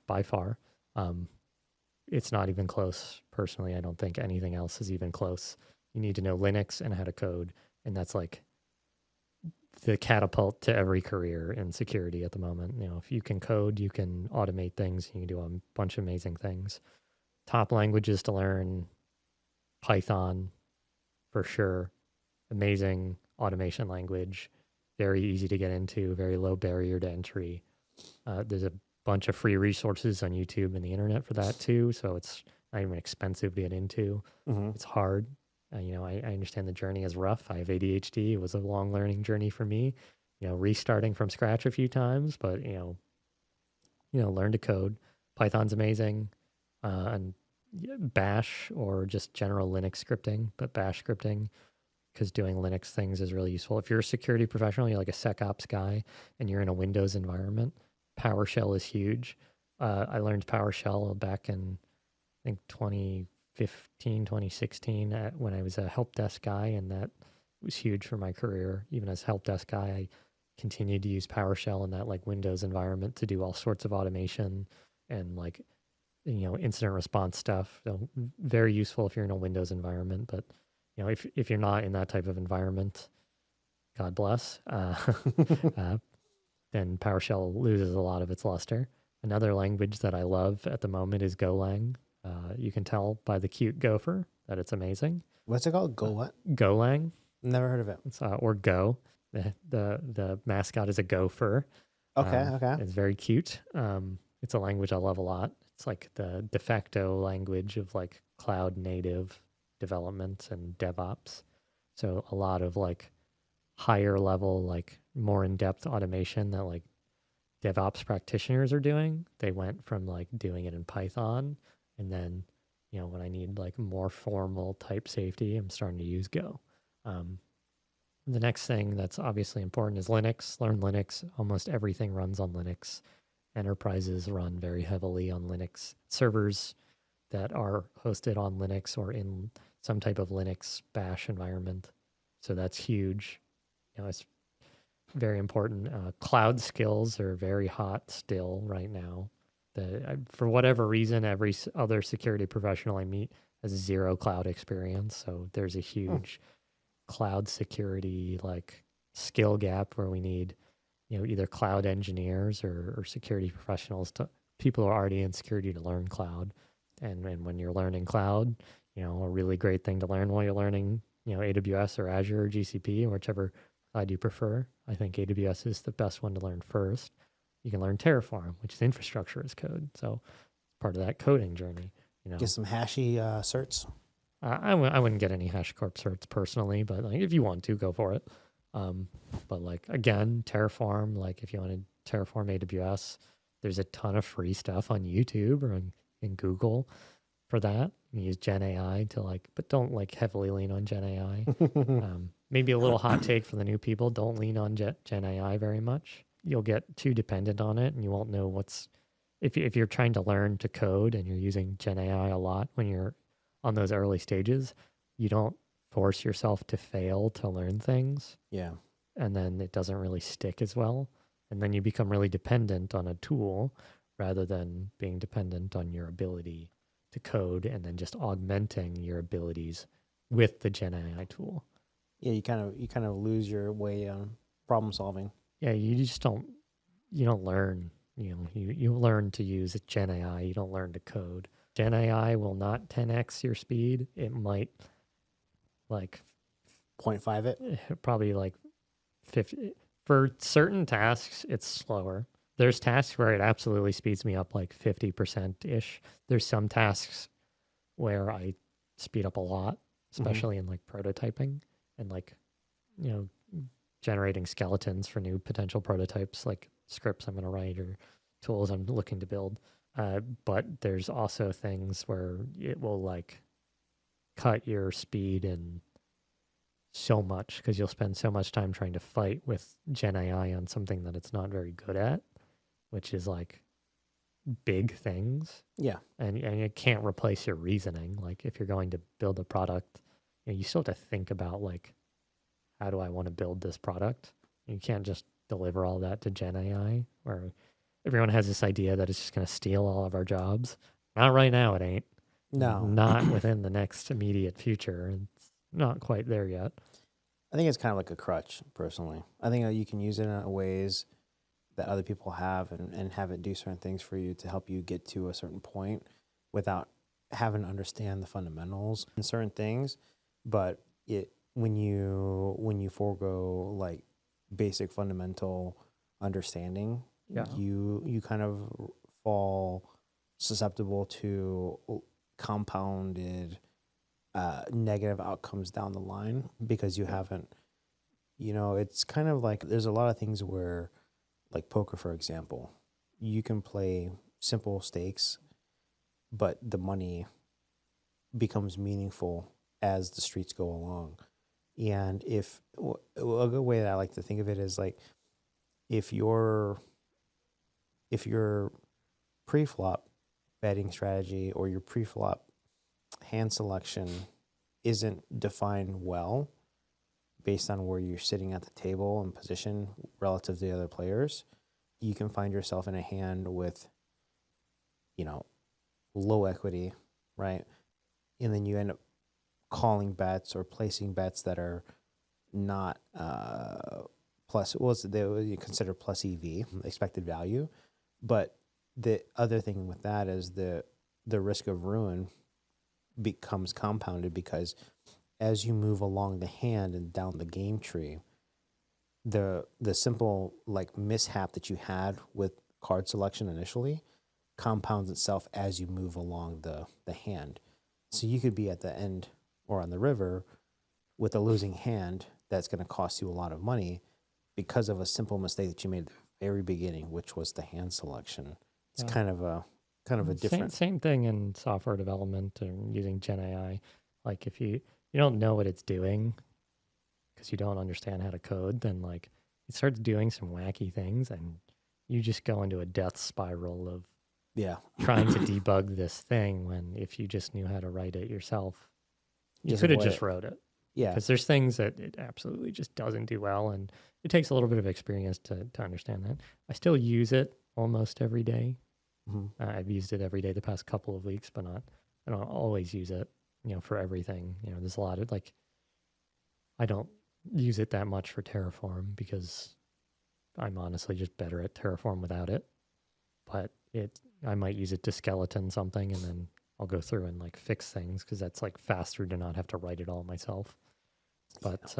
by far. It's not even close. Personally, I don't think anything else is even close. You need to know Linux and how to code. And that's like the catapult to every career in security at the moment. If you can code, you can automate things, you can do a bunch of amazing things. Top languages to learn, Python for sure. Amazing automation language, very easy to get into, very low barrier to entry. There's a bunch of free resources on YouTube and the internet for that too, so it's not even expensive to get into. Mm-hmm. It's hard. I understand the journey is rough. I have ADHD. It was a long learning journey for me, restarting from scratch a few times, but, learn to code. Python's amazing. And Bash or just general Linux scripting, but Bash scripting, because doing Linux things is really useful. If you're a security professional, you're like a SecOps guy, and you're in a Windows environment, PowerShell is huge. I learned PowerShell back in, I think, 2015, 2016 when I was a help desk guy, and that was huge for my career. Even as help desk guy, I continued to use PowerShell in that like Windows environment to do all sorts of automation and like, incident response stuff. So very useful if you're in a Windows environment, but if you're not in that type of environment, God bless, then PowerShell loses a lot of its luster. Another language that I love at the moment is Golang. You can tell by the cute gopher that it's amazing. What's it called? Go what? Golang. Never heard of it. It's, or Go. The mascot is a gopher. Okay, okay. It's very cute. It's a language I love a lot. It's like the de facto language of like cloud native development and DevOps. So a lot of like higher level, like more in-depth automation that like DevOps practitioners are doing. They went from like doing it in Python, and then, when I need like more formal type safety, I'm starting to use Go. The next thing that's obviously important is Linux. Learn Linux. Almost everything runs on Linux. Enterprises run very heavily on Linux. Servers that are hosted on Linux or in some type of Linux bash environment. So that's huge. It's very important. Cloud skills are very hot still right now. For whatever reason, every other security professional I meet has zero cloud experience. So there's a huge cloud security like skill gap where we need, either cloud engineers or security professionals, people who are already in security to learn cloud. And when you're learning cloud, a really great thing to learn while you're learning, AWS or Azure or GCP or whichever cloud you prefer. I think AWS is the best one to learn first. You can learn Terraform, which is infrastructure as code. So part of that coding journey, Get some hashy certs. I wouldn't get any HashiCorp certs personally, but like if you want to, go for it. But like, again, Terraform, like if you want to Terraform AWS, there's a ton of free stuff on YouTube or in Google for that. You use GenAI but don't like heavily lean on GenAI. Maybe a little hot take for the new people. Don't lean on GenAI very much. You'll get too dependent on it and you won't know if you're trying to learn to code and you're using GenAI a lot when you're on those early stages, you don't force yourself to fail to learn things. Yeah. And then it doesn't really stick as well. And then you become really dependent on a tool rather than being dependent on your ability to code and then just augmenting your abilities with the GenAI tool. Yeah, you kind of lose your way on problem solving. Yeah, you don't learn, you learn to use GenAI, you don't learn to code. GenAI will not 10x your speed. It might like 0.5 it. Probably like 50. For certain tasks, it's slower. There's tasks where it absolutely speeds me up like 50%-ish. There's some tasks where I speed up a lot, especially in like prototyping and like, generating skeletons for new potential prototypes, like scripts I'm going to write or tools I'm looking to build. But there's also things where it will like cut your speed in so much because you'll spend so much time trying to fight with GenAI on something that it's not very good at, which is like big things. Yeah. And it can't replace your reasoning. Like if you're going to build a product, you still have to think about like, how do I want to build this product? You can't just deliver all that to GenAI where everyone has this idea that it's just going to steal all of our jobs. Not right now, it ain't. No. Not within the next immediate future. It's not quite there yet. I think it's kind of like a crutch, personally. I think you can use it in ways that other people have and have it do certain things for you to help you get to a certain point without having to understand the fundamentals in certain things. But when you forego like basic fundamental understanding, you kind of fall susceptible to compounded negative outcomes down the line because you haven't, it's kind of like there's a lot of things where, like poker, for example, you can play simple stakes, but the money becomes meaningful as the streets go along. And a good way that I like to think of it is like, if your pre-flop betting strategy or your pre-flop hand selection isn't defined well based on where you're sitting at the table and position relative to the other players, you can find yourself in a hand with low equity, right? And then you end up calling bets or placing bets that are not plus, well, they would consider plus EV, expected value. But the other thing with that is the risk of ruin becomes compounded, because as you move along the hand and down the game tree, the simple like mishap that you had with card selection initially compounds itself as you move along the hand. So you could be at the end or on the river with a losing hand that's going to cost you a lot of money because of a simple mistake that you made at the very beginning, which was the hand selection. It's kind of a different same thing in software development or using GenAI. Like if you don't know what it's doing because you don't understand how to code, then like it starts doing some wacky things and you just go into a death spiral of trying to debug this thing, when if you just knew how to write it yourself, you could have just wrote it. Yeah. Because there's things that it absolutely just doesn't do well, and it takes a little bit of experience to understand that. I still use it almost every day. Mm-hmm. I've used it every day the past couple of weeks, but I don't always use it, for everything. There's a lot of I don't use it that much for Terraform because I'm honestly just better at Terraform without it. But I might use it to skeleton something, and then I'll go through and like fix things because that's like faster to not have to write it all myself. But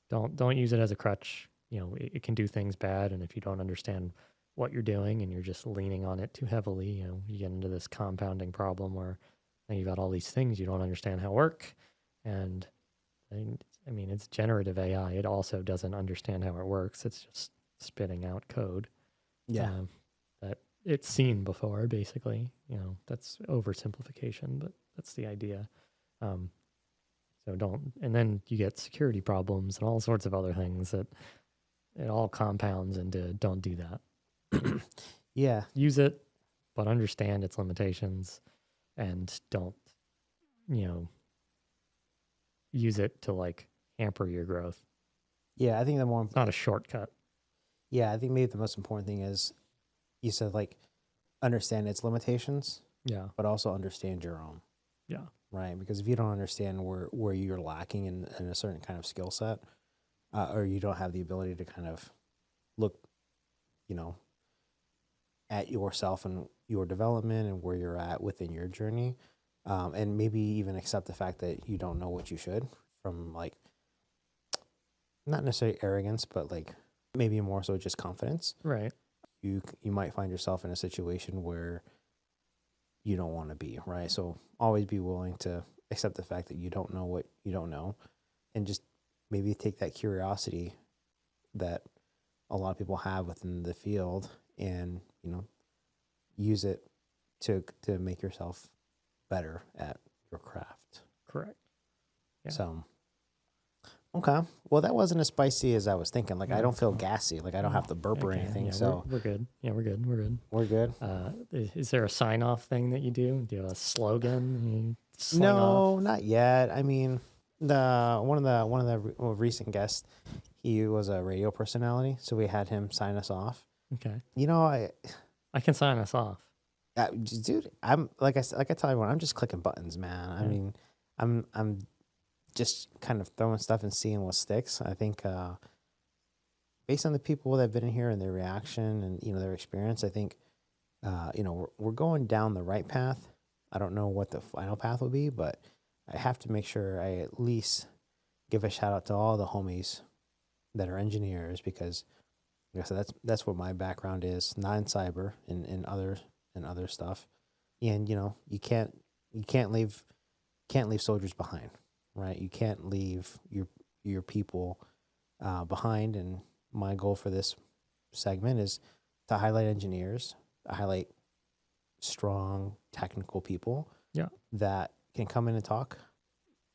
don't use it as a crutch. It can do things bad, and if you don't understand what you're doing and you're just leaning on it too heavily, you get into this compounding problem where now you've got all these things you don't understand how work. And I mean, it's generative AI. It also doesn't understand how it works. It's just spitting out code. That it's seen before, basically. That's oversimplification, but that's the idea. So don't, and then you get security problems and all sorts of other things that it all compounds into don't do that. Use it, but understand its limitations, and don't, use it to like hamper your growth. I think it's not a shortcut. I think maybe the most important thing is you said like understand its limitations, but also understand your own. Right, because if you don't understand where you're lacking in a certain kind of skill set, or you don't have the ability to kind of look, at yourself and your development and where you're at within your journey, and maybe even accept the fact that you don't know what you should, from like not necessarily arrogance, but like maybe more so just confidence. Right. You might find yourself in a situation where you don't want to be, right? So always be willing to accept the fact that you don't know what you don't know, and just maybe take that curiosity that a lot of people have within the field and, use it to make yourself better at your craft. Correct. Yeah. So, okay. Well, that wasn't as spicy as I was thinking. Like, I don't feel gassy. Like, I don't have to burp or anything. Yeah, so we're good. Yeah, we're good. We're good. Is there a sign-off thing that you do? Do you have a slogan? No, not yet. I mean, one of the recent guests, he was a radio personality, so we had him sign us off. Okay. I can sign us off. Dude, I'm like I tell everyone, I'm just clicking buttons, man. I mean, I'm just kind of throwing stuff and seeing what sticks. I think based on the people that have been in here and their reaction and their experience, I think we're going down the right path. I don't know what the final path will be, but I have to make sure I at least give a shout out to all the homies that are engineers, because like I said, that's what my background is, not in cyber and other stuff. And you can't leave soldiers behind, right? You can't leave your people behind. And my goal for this segment is to highlight engineers, to highlight strong technical people that can come in and talk,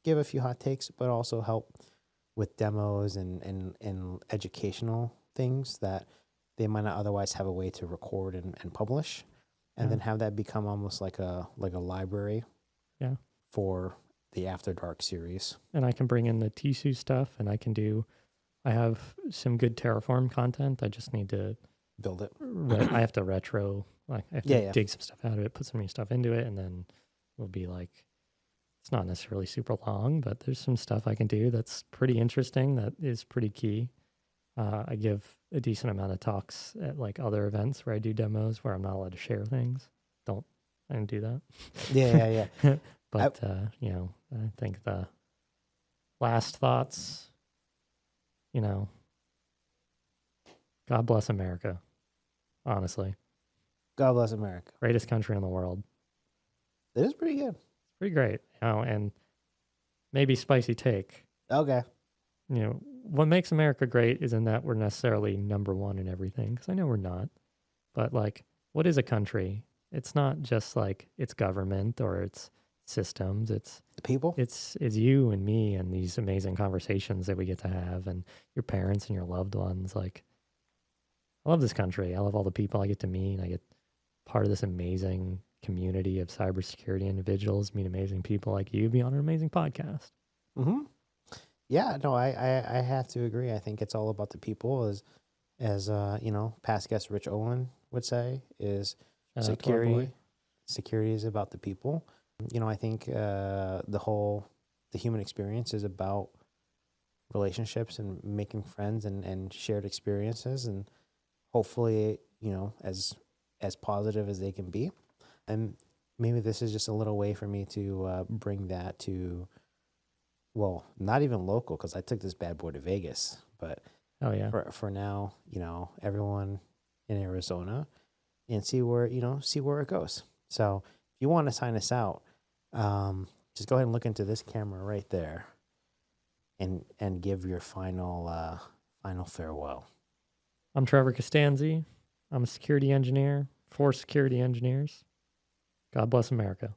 give a few hot takes, but also help with demos and educational things that they might not otherwise have a way to record and publish, and then have that become almost like a library for the After Dark series. And I can bring in the Tissue stuff, and I have some good Terraform content. I just need to build it. I have to retro Like I have Yeah, to yeah. dig some stuff out of it, put some new stuff into it, and then it'll be like, it's not necessarily super long, but there's some stuff I can do that's pretty interesting, that is pretty key. I give a decent amount of talks at like other events where I do demos where I'm not allowed to share things. I don't do that. Yeah. But, I think the last thoughts, God bless America, honestly. God bless America. Greatest country in the world. It is pretty good. Pretty great. And maybe spicy take. Okay. What makes America great isn't that we're necessarily number one in everything, because I know we're not. But like, what is a country? It's not just like its government or its systems. It's The people? it's you and me and these amazing conversations that we get to have, and your parents and your loved ones. Like, I love this country. I love all the people I get to meet. I get part of this amazing community of cybersecurity individuals, meet amazing people like you, be on an amazing podcast. Mm-hmm. Yeah, no, I have to agree. I think it's all about the people, as past guest Rich Owen would say, is Shout out to our boy. security. Security is about the people. I think the human experience is about relationships and making friends and shared experiences, and hopefully, as positive as they can be. And maybe this is just a little way for me to bring that to, well, not even local, because I took this bad boy to Vegas, but Oh yeah. for now, everyone in Arizona, and see where it goes. So if you want to sign us out, just go ahead and look into this camera right there, and give your final farewell. I'm Trevor Costanzi. I'm a security engineer for security engineers. God bless America.